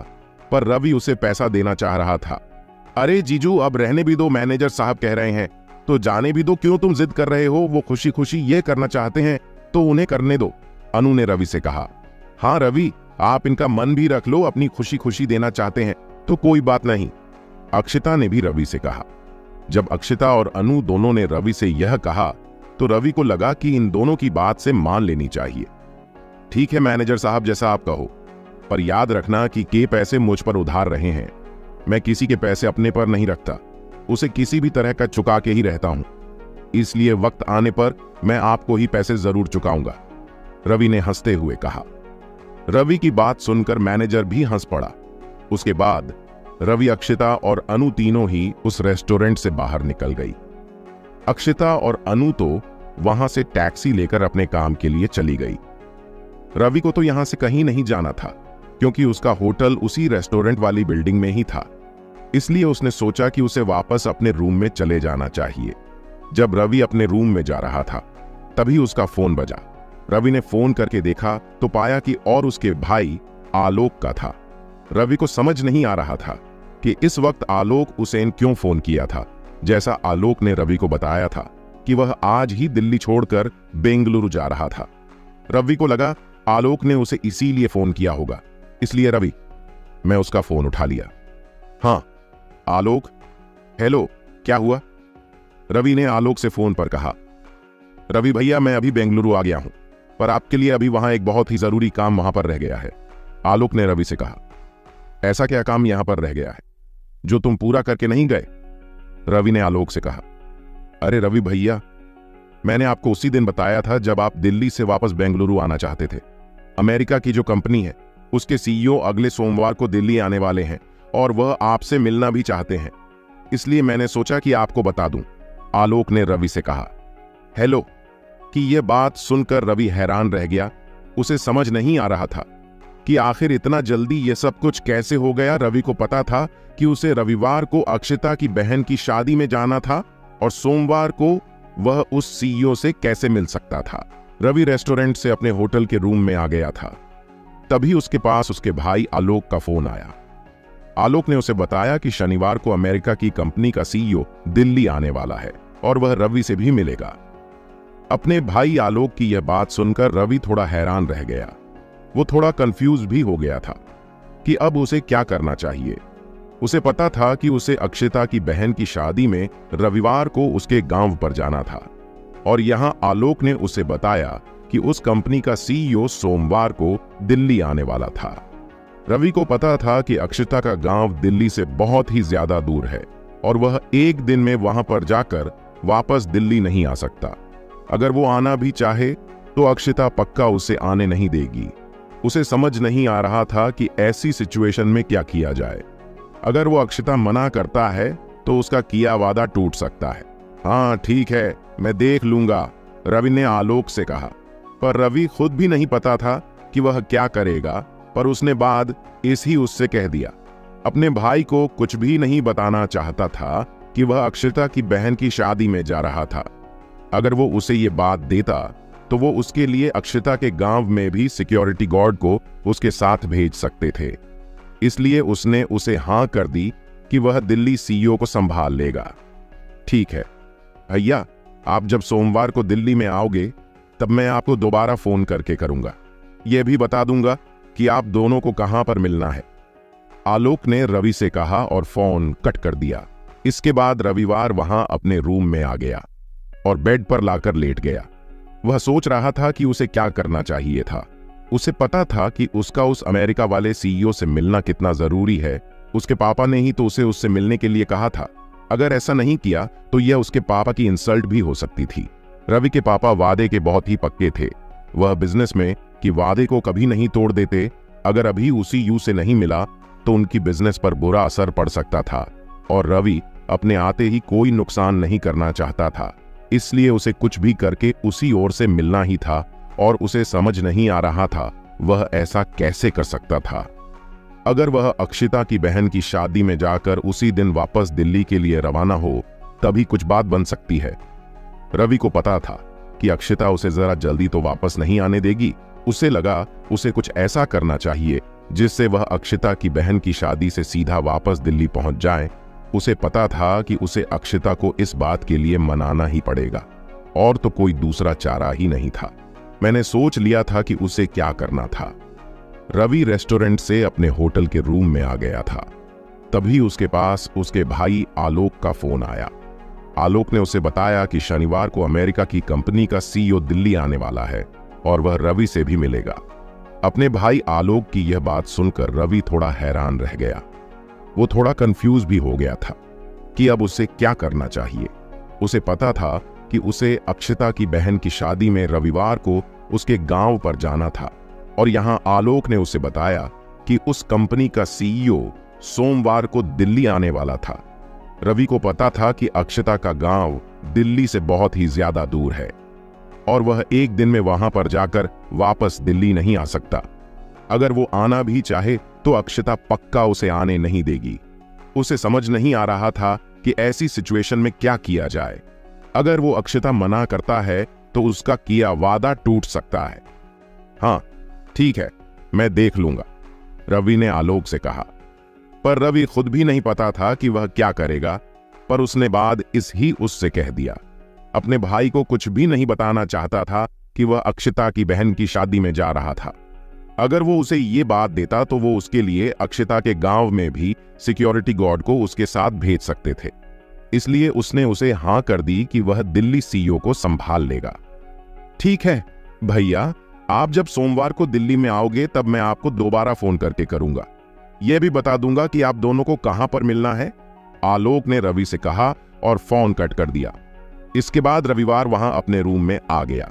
पर रवि उसे पैसा देना चाह रहा था। अरे जीजू, अब रहने भी दो, मैनेजर साहब कह रहे हैं तो जाने भी दो। क्यों तुम जिद कर रहे हो? वो खुशी खुशी ये करना चाहते हैं तो उन्हें करने दो, अनु ने रवि से कहा। हाँ रवि, आप इनका मन भी रख लो। अपनी खुशी खुशी देना चाहते हैं तो कोई बात नहीं, अक्षिता ने भी रवि से कहा। जब अक्षिता और अनु दोनों ने रवि से यह कहा तो रवि को लगा कि इन दोनों की बात से मान लेनी चाहिए। ठीक है मैनेजर साहब, जैसा आप कहो, पर याद रखना कि के पैसे मुझ पर उधार रहे हैं। मैं किसी के पैसे अपने पर नहीं रखता, उसे किसी भी तरह का चुका के ही रहता हूं। इसलिए वक्त आने पर मैं आपको ही पैसे जरूर चुकाऊंगा, रवि ने हंसते हुए कहा। रवि की बात सुनकर मैनेजर भी हंस पड़ा। उसके बाद रवि, अक्षिता और अनु तीनों ही उस रेस्टोरेंट से बाहर निकल गई। अक्षिता और अनु तो वहां से टैक्सी लेकर अपने काम के लिए चली गई। रवि को तो यहां से कहीं नहीं जाना था, क्योंकि उसका होटल उसी रेस्टोरेंट वाली बिल्डिंग में ही था। इसलिए उसने सोचा कि उसे वापस अपने रूम में चले जाना चाहिए। जब रवि अपने रूम में जा रहा था तभी उसका फोन बजा। रवि ने फोन करके देखा तो पाया कि और उसके भाई आलोक का था। रवि को समझ नहीं आ रहा था कि इस वक्त आलोक उसे क्यों फोन किया था। जैसा आलोक ने रवि को बताया था कि वह आज ही दिल्ली छोड़कर बेंगलुरु जा रहा था। रवि को लगा आलोक ने उसे इसीलिए फोन किया होगा, इसलिए रवि, मैं उसका फोन उठा लिया। हाँ आलोक, हेलो, क्या हुआ? रवि ने आलोक से फोन पर कहा। रवि भैया, मैं अभी बेंगलुरु आ गया हूं, पर आपके लिए अभी वहां एक बहुत ही जरूरी काम वहां पर रह गया है, आलोक ने रवि से कहा। ऐसा क्या काम यहां पर रह गया है जो तुम पूरा करके नहीं गए? रवि ने आलोक से कहा। अरे रवि भैया, मैंने आपको उसी दिन बताया था जब आप दिल्ली से वापस बेंगलुरु आना चाहते थे। अमेरिका की जो कंपनी है उसके सीईओ अगले सोमवार को दिल्ली आने वाले हैं और वह आपसे मिलना भी चाहते हैं, इसलिए मैंने सोचा कि आपको बता दूं, आलोक ने रवि से कहा। हेलो कि यह बात सुनकर रवि हैरान रह गया। उसे समझ नहीं आ रहा था कि आखिर इतना जल्दी यह सब कुछ कैसे हो गया। रवि को पता था कि उसे रविवार को अक्षिता की बहन की शादी में जाना था और सोमवार को वह उस सीईओ से कैसे मिल सकता था। रवि रेस्टोरेंट से अपने होटल के रूम में आ गया था। तभी उसके पास उसके भाई आलोक का फोन आया। आलोक ने उसे बताया कि शनिवार को अमेरिका की कंपनी का सीईओ दिल्ली आने वाला है और वह रवि से भी मिलेगा। अपने भाई आलोक की यह बात सुनकर रवि थोड़ा हैरान रह गया। वो थोड़ा कंफ्यूज भी हो गया था कि अब उसे क्या करना चाहिए। उसे पता था कि उसे अक्षिता की बहन की शादी में रविवार को उसके गांव पर जाना था और यहां आलोक ने उसे बताया कि उस कंपनी का सीईओ सोमवार को दिल्ली आने वाला था। रवि को पता था कि अक्षिता का गांव दिल्ली से बहुत ही ज्यादा दूर है और वह एक दिन में वहां पर जाकर वापस दिल्ली नहीं आ सकता। अगर वो आना भी चाहे तो अक्षिता पक्का उसे आने नहीं देगी। उसे समझ नहीं आ रहा था कि ऐसी सिचुएशन में क्या किया जाए। अगर वो अक्षिता मना करता है तो उसका किया वादा टूट सकता है। हाँ ठीक है, मैं देख लूंगा, रवि ने आलोक से कहा। पर रवि खुद भी नहीं पता था कि वह क्या करेगा, पर उसने बाद इस ही उससे कह दिया। अपने भाई को कुछ भी नहीं बताना चाहता था कि वह अक्षिता की बहन की शादी में जा रहा था। अगर वो उसे ये बात देता तो वो उसके लिए अक्षिता के गांव में भी सिक्योरिटी गार्ड को उसके साथ भेज सकते थे। इसलिए उसने उसे हाँ कर दी कि वह दिल्ली सीईओ को संभाल लेगा। ठीक है भैया, आप जब सोमवार को दिल्ली में आओगे तब मैं आपको दोबारा फोन करके करूंगा। यह भी बता दूंगा कि आप दोनों को कहां पर मिलना है, आलोक ने रवि से कहा और फोन कट कर दिया। इसके बाद रविवार वहां अपने रूम में आ गया और बेड पर लाकर लेट गया। वह सोच रहा था कि उसे क्या करना चाहिए था। उसे पता था कि उसका उस अमेरिका वाले सीईओ से मिलना कितना जरूरी है। उसके पापा ने ही तो उसे उससे मिलने के लिए कहा था। अगर ऐसा नहीं किया तो यह उसके पापा की इंसल्ट भी हो सकती थी। रवि के पापा वादे के बहुत ही पक्के थे। वह बिजनेस में कि वादे को कभी नहीं तोड़ देते। अगर अभी उसी यू से नहीं मिला तो उनकी बिजनेस पर बुरा असर पड़ सकता था और रवि अपने आते ही कोई नुकसान नहीं करना चाहता था। इसलिए उसे कुछ भी करके उसी ओर से मिलना ही था और उसे समझ नहीं आ रहा था वह ऐसा कैसे कर सकता था। अगर वह अक्षिता की बहन की शादी में जाकर उसी दिन वापस दिल्ली के लिए रवाना हो तभी कुछ बात बन सकती है। रवि को पता था कि अक्षिता उसे जरा जल्दी तो वापस नहीं आने देगी। उसे लगा उसे कुछ ऐसा करना चाहिए जिससे वह अक्षिता की बहन की शादी से सीधा वापस दिल्ली पहुंच जाए। उसे पता था कि उसे अक्षिता को इस बात के लिए मनाना ही पड़ेगा और तो कोई दूसरा चारा ही नहीं था। मैंने सोच लिया था कि उसे क्या करना था। रवि रेस्टोरेंट से अपने होटल के रूम में आ गया था। तभी उसके पास उसके भाई आलोक का फोन आया। आलोक ने उसे बताया कि शनिवार को अमेरिका की कंपनी का सीईओ दिल्ली आने वाला है और वह रवि से भी मिलेगा। अपने भाई आलोक की यह बात सुनकर रवि थोड़ा हैरान रह गया। वो थोड़ा कंफ्यूज भी हो गया था कि अब उसे क्या करना चाहिए। उसे पता था कि उसे अक्षिता की बहन की शादी में रविवार को उसके गांव पर जाना था और यहां आलोक ने उसे बताया कि उस कंपनी का सीईओ सोमवार को दिल्ली आने वाला था। रवि को पता था कि अक्षिता का गांव दिल्ली से बहुत ही ज्यादा दूर है और वह एक दिन में वहां पर जाकर वापस दिल्ली नहीं आ सकता। अगर वो आना भी चाहे तो अक्षिता पक्का उसे आने नहीं देगी। उसे समझ नहीं आ रहा था कि ऐसी सिचुएशन में क्या किया जाए। अगर वो अक्षिता मना करता है तो उसका किया वादा टूट सकता है। हाँ ठीक है, मैं देख लूंगा, रवि ने आलोक से कहा। पर रवि खुद भी नहीं पता था कि वह क्या करेगा, पर उसने बाद इस ही उससे कह दिया। अपने भाई को कुछ भी नहीं बताना चाहता था कि वह अक्षिता की बहन की शादी में जा रहा था। अगर वो उसे ये बात देता तो वो उसके लिए अक्षिता के गांव में भी सिक्योरिटी गार्ड को उसके साथ भेज सकते थे। इसलिए उसने उसे हाँ कर दी कि वह दिल्ली सीईओ को संभाल लेगा। ठीक है भैया, आप जब सोमवार को दिल्ली में आओगे तब मैं आपको दोबारा फोन करके करूंगा। यह भी बता दूंगा कि आप दोनों को कहां पर मिलना है, आलोक ने रवि से कहा और फोन कट कर दिया। इसके बाद रविवार वहां अपने रूम में आ गया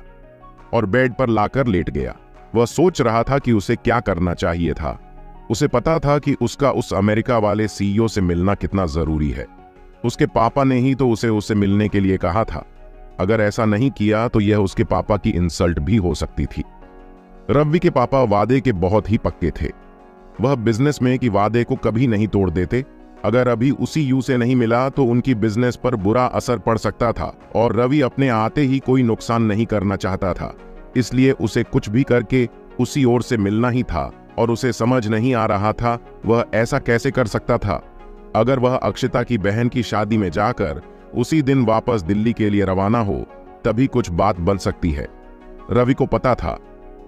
और बेड पर लाकर लेट गया। वह सोच रहा था कि उसे क्या करना चाहिए था। उसे पता था कि उसका उस अमेरिका वाले सीईओ से मिलना कितना जरूरी है। उसके पापा ने ही तो उसे मिलने के लिए कहा था। अगर ऐसा नहीं किया तो यह उसके पापा की इंसल्ट भी हो सकती थी। रवि के पापा वादे के बहुत ही पक्के थे। वह बिजनेस में कि वादे को कभी नहीं तोड़ देते। अगर अभी उसी यू से नहीं मिला तो उनकी बिजनेस पर बुरा असर पड़ सकता था और रवि अपने आते ही कोई नुकसान नहीं करना चाहता था। इसलिए उसे कुछ भी करके उसी ओर से मिलना ही था और उसे समझ नहीं आ रहा था वह ऐसा कैसे कर सकता था। अगर वह अक्षता की बहन की शादी में जाकर उसी दिन वापस दिल्ली के लिए रवाना हो तभी कुछ बात बन सकती है। रवि को पता था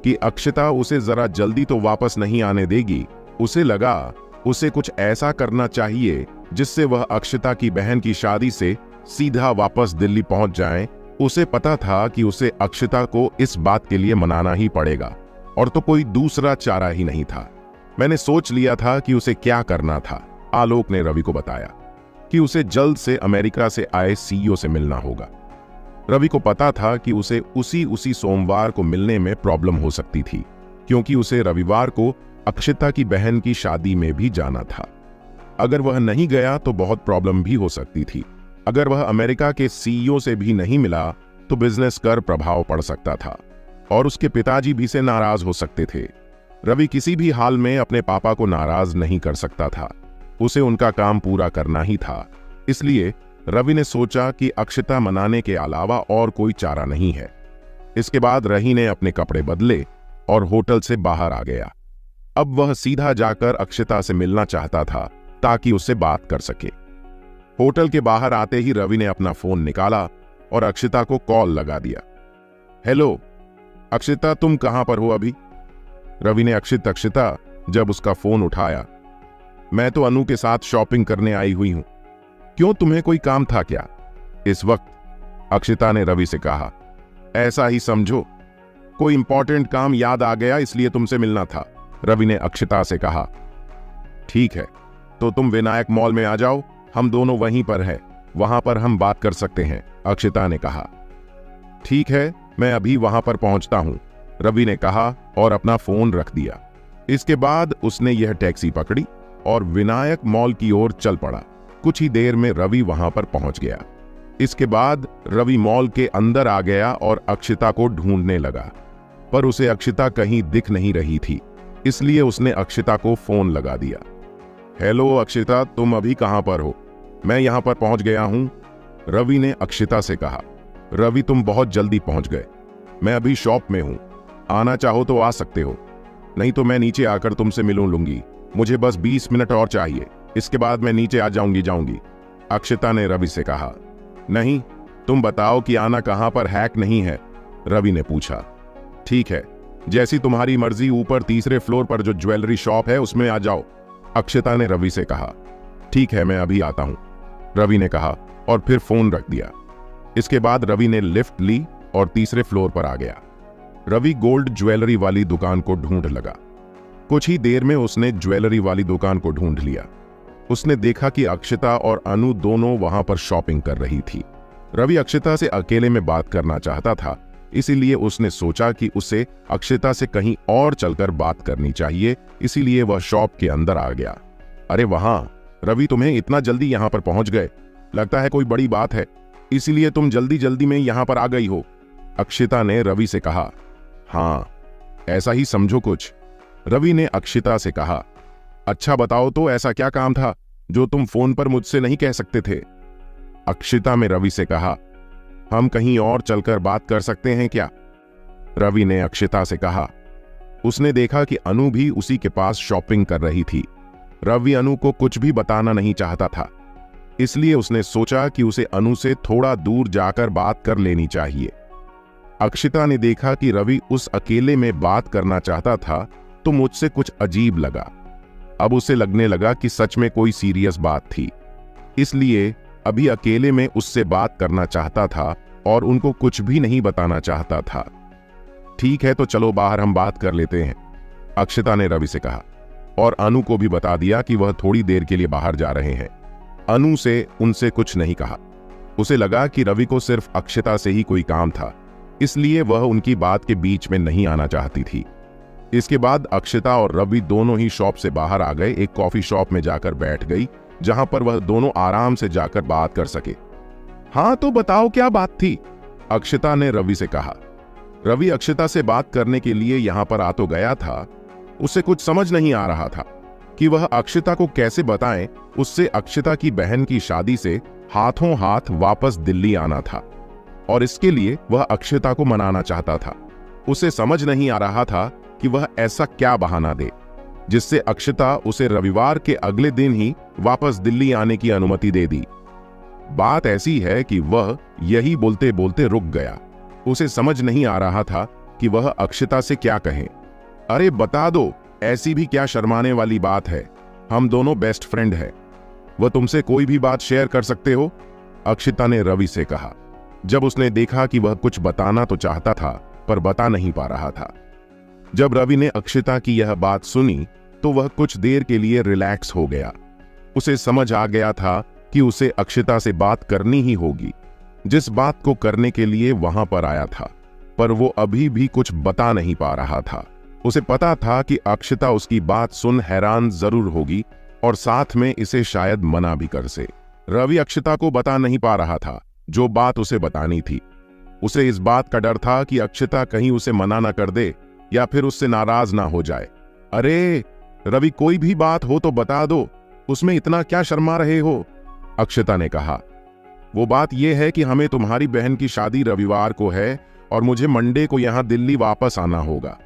कि अक्षता उसे जरा जल्दी तो वापस नहीं आने देगी। उसे लगा उसे कुछ ऐसा करना चाहिए जिससे वह अक्षता की बहन की शादी से सीधा वापस दिल्ली पहुंच जाए। उसे पता था कि उसे अक्षता को इस बात के लिए मनाना ही पड़ेगा और तो कोई दूसरा चारा ही नहीं था। मैंने सोच लिया था कि उसे क्या करना था, आलोक ने रवि को बताया कि उसे जल्द से अमेरिका से आए सीईओ से मिलना होगा। रवि को पता था कि उसे उसी सोमवार को मिलने में प्रॉब्लम हो सकती थी क्योंकि उसे रविवार को अक्षता की बहन की शादी में भी जाना था। अगर वह नहीं गया तो बहुत प्रॉब्लम भी हो सकती थी। अगर वह अमेरिका के सीईओ से भी नहीं मिला तो बिजनेस कर प्रभाव पड़ सकता था और उसके पिताजी भी से नाराज हो सकते थे। रवि किसी भी हाल में अपने पापा को नाराज नहीं कर सकता था। उसे उनका काम पूरा करना ही था। इसलिए रवि ने सोचा कि अक्षता मनाने के अलावा और कोई चारा नहीं है। इसके बाद रवि ने अपने कपड़े बदले और होटल से बाहर आ गया। अब वह सीधा जाकर अक्षता से मिलना चाहता था ताकि उससे बात कर सके। होटल के बाहर आते ही रवि ने अपना फोन निकाला और अक्षता को कॉल लगा दिया। हेलो अक्षता, तुम कहां पर हो अभी? रवि ने अक्षता जब उसका फोन उठाया, मैं तो अनु के साथ शॉपिंग करने आई हुई हूं। क्यों, तुम्हें कोई काम था क्या इस वक्त? अक्षता ने रवि से कहा। ऐसा ही समझो, कोई इंपॉर्टेंट काम याद आ गया इसलिए तुमसे मिलना था, रवि ने अक्षता से कहा। ठीक है, तो तुम विनायक मॉल में आ जाओ, हम दोनों वहीं पर हैं, वहां पर हम बात कर सकते हैं, अक्षता ने कहा। ठीक है, मैं अभी वहां पर पहुंचता हूं, रवि ने कहा और अपना फोन रख दिया। इसके बाद उसने यह टैक्सी पकड़ी और विनायक मॉल की ओर चल पड़ा। कुछ ही देर में रवि वहां पर पहुंच गया। इसके बाद रवि मॉल के अंदर आ गया और अक्षता को ढूंढने लगा, पर उसे अक्षता कहीं दिख नहीं रही थी। इसलिए उसने अक्षता को फोन लगा दिया। हेलो अक्षता, तुम अभी कहां पर हो? मैं यहां पर पहुंच गया हूं, रवि ने अक्षता से कहा। रवि, तुम बहुत जल्दी पहुंच गए। मैं अभी शॉप में हूं, आना चाहो तो आ सकते हो, नहीं तो मैं नीचे आकर तुमसे मिलूं लूंगी। मुझे बस 20 मिनट और चाहिए, इसके बाद मैं नीचे आ जाऊंगी, अक्षता ने रवि से कहा। नहीं, तुम बताओ कि आना कहां पर हैक नहीं है, रवि ने पूछा। ठीक है, जैसी तुम्हारी मर्जी, ऊपर तीसरे फ्लोर पर जो ज्वेलरी शॉप है उसमें आ जाओ, अक्षता ने रवि से कहा। ठीक है, मैं अभी आता हूं, रवि ने कहा और फिर फोन रख दिया। इसके बाद रवि ने लिफ्ट ली और तीसरे फ्लोर पर आ गया। रवि गोल्ड ज्वेलरी वाली दुकान को ढूंढ लगा। कुछ ही देर में उसने ज्वेलरी वाली दुकान को ढूंढ लिया। उसने देखा कि अक्षता और अनु दोनों वहां पर शॉपिंग कर रही थी। रवि अक्षता से अकेले में बात करना चाहता था, इसीलिए उसने सोचा कि उसे अक्षता से कहीं और चलकर बात करनी चाहिए। इसीलिए वह शॉप के अंदर आ गया। अरे वहां, रवि, तुम्हें इतना जल्दी यहां पर पहुंच गए, लगता है कोई बड़ी बात है, इसीलिए तुम जल्दी जल्दी में यहां पर आ गई हो, अक्षता ने रवि से कहा। हां, ऐसा ही समझो कुछ, रवि ने अक्षता से कहा। अच्छा बताओ तो ऐसा क्या काम था जो तुम फोन पर मुझसे नहीं कह सकते थे, अक्षता ने रवि से कहा। हम कहीं और चलकर बात कर सकते हैं क्या, रवि ने अक्षता से कहा। उसने देखा कि अनु भी उसी के पास शॉपिंग कर रही थी। रवि अनु को कुछ भी बताना नहीं चाहता था, इसलिए उसने सोचा कि उसे अनु से थोड़ा दूर जाकर बात कर लेनी चाहिए। अक्षता ने देखा कि रवि उस अकेले में बात करना चाहता था तो मुझसे कुछ अजीब लगा। अब उसे लगने लगा कि सच में कोई सीरियस बात थी, इसलिए अभी अकेले में उससे बात करना चाहता था और उनको कुछ भी नहीं बताना चाहता था। ठीक है, तो चलो बाहर हम बात कर लेते हैं, अक्षता ने रवि से कहा और अनु को भी बता दिया कि वह थोड़ी देर के लिए बाहर जा रहे हैं। अनु से उनसे कुछ नहीं कहा। उसे लगा कि रवि को सिर्फ अक्षता से ही कोई काम था, इसलिए वह उनकी बात के बीच में नहीं आना चाहती थी। इसके बाद अक्षता और रवि दोनों ही शॉप से बाहर आ गए। एक कॉफी शॉप में जाकर बैठ गई जहां पर वह दोनों आराम से जाकर बात कर सके। हाँ, तो बताओ क्या बात थी, अक्षता ने रवि से कहा। रवि अक्षता से बात करने के लिए यहां पर आ तो गया था, उसे कुछ समझ नहीं आ रहा था कि वह अक्षता को कैसे बताएं। उससे अक्षता की बहन की शादी से हाथों हाथ वापस दिल्ली आना था और इसके लिए वह अक्षता को मनाना चाहता था। उसे समझ नहीं आ रहा था कि वह ऐसा क्या बहाना दे। जिससे अक्षता उसे रविवार के अगले दिन ही वापस दिल्ली आने की अनुमति दे दी। बात ऐसी है कि वह यही बोलते बोलते रुक गया। उसे समझ नहीं आ रहा था कि वह अक्षता से क्या कहे। अरे बता दो, ऐसी भी क्या शर्माने वाली बात है, हम दोनों बेस्ट फ्रेंड हैं, वह तुमसे कोई भी बात शेयर कर सकते हो, अक्षता ने रवि से कहा। जब उसने देखा कि वह कुछ बताना तो चाहता था पर बता नहीं पा रहा था। जब रवि ने अक्षता की यह बात सुनी तो वह कुछ देर के लिए रिलैक्स हो गया। उसे समझ आ गया था कि उसे अक्षता से बात करनी ही होगी, जिस बात को करने के लिए वहां पर आया था, पर वो अभी भी कुछ बता नहीं पा रहा था। उसे पता था कि अक्षता उसकी बात सुन हैरान जरूर होगी और साथ में इसे शायद मना भी कर से। रवि अक्षता को बता नहीं पा रहा था जो बात उसे बतानी थी। उसे इस बात का डर था कि अक्षता कहीं उसे मना ना कर दे या फिर उससे नाराज ना हो जाए। अरे रवि, कोई भी बात हो तो बता दो, उसमें इतना क्या शर्मा रहे हो, अक्षता ने कहा। वो बात यह है कि हमें तुम्हारी बहन की शादी रविवार को है और मुझे मंडे को यहां दिल्ली वापस आना होगा।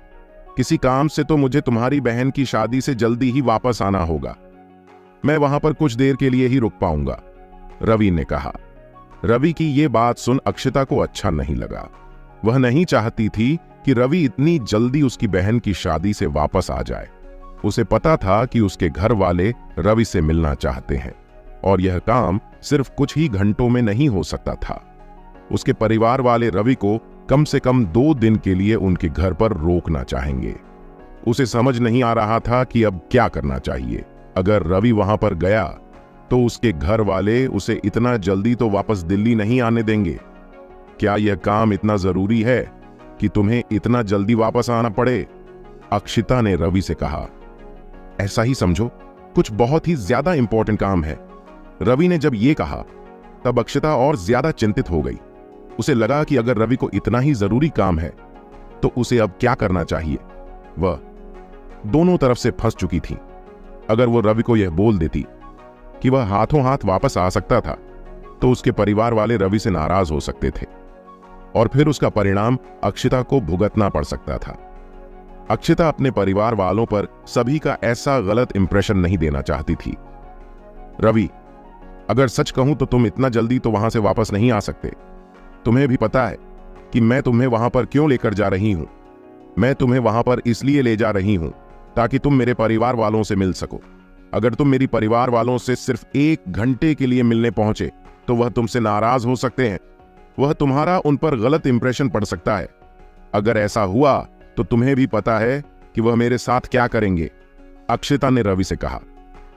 किसी काम से तो मुझे तुम्हारी बहन की शादी से जल्दी ही वापस आना होगा। मैं वहां पर कुछ देर के लिए ही रुक पाऊंगा, रवि ने कहा। रवि की ये बात सुन अक्षता को अच्छा नहीं लगा। वह नहीं चाहती थी कि रवि इतनी जल्दी उसकी बहन की शादी से वापस आ जाए। उसे पता था कि उसके घर वाले रवि से मिलना चाहते हैं और यह काम सिर्फ कुछ ही घंटों में नहीं हो सकता था। उसके परिवार वाले रवि को कम से कम 2 दिन के लिए उनके घर पर रोकना चाहेंगे। उसे समझ नहीं आ रहा था कि अब क्या करना चाहिए। अगर रवि वहां पर गया तो उसके घर वाले उसे इतना जल्दी तो वापस दिल्ली नहीं आने देंगे। क्या यह काम इतना जरूरी है कि तुम्हें इतना जल्दी वापस आना पड़े, अक्षता ने रवि से कहा। ऐसा ही समझो, कुछ बहुत ही ज्यादा इंपॉर्टेंट काम है, रवि ने जब ये कहा तब अक्षता और ज्यादा चिंतित हो गई। उसे लगा कि अगर रवि को इतना ही जरूरी काम है तो उसे अब क्या करना चाहिए। वह दोनों तरफ से फंस चुकी थी। अगर वो रवि को यह बोल देती कि वह हाथों हाथ वापस आ सकता था तो उसके परिवार वाले रवि से नाराज हो सकते थे और फिर उसका परिणाम अक्षता को भुगतना पड़ सकता था। अक्षता अपने परिवार वालों पर सभी का ऐसा गलत इंप्रेशन नहीं देना चाहती थी। रवि, अगर सच कहूं तो तुम इतना जल्दी तो वहां से वापस नहीं आ सकते। तुम्हें भी पता है कि मैं तुम्हें वहां पर क्यों लेकर जा रही हूं। मैं तुम्हें वहां पर इसलिए ले जा रही हूं ताकि तुम मेरे परिवार वालों से मिल सको। अगर तुम मेरी परिवार वालों से सिर्फ 1 घंटे के लिए मिलने पहुंचे तो वह तुमसे नाराज हो सकते हैं। वह तुम्हारा उन पर गलत इंप्रेशन पड़ सकता है। अगर ऐसा हुआ तो तुम्हें भी पता है कि वह मेरे साथ क्या करेंगे, अक्षता ने रवि से कहा।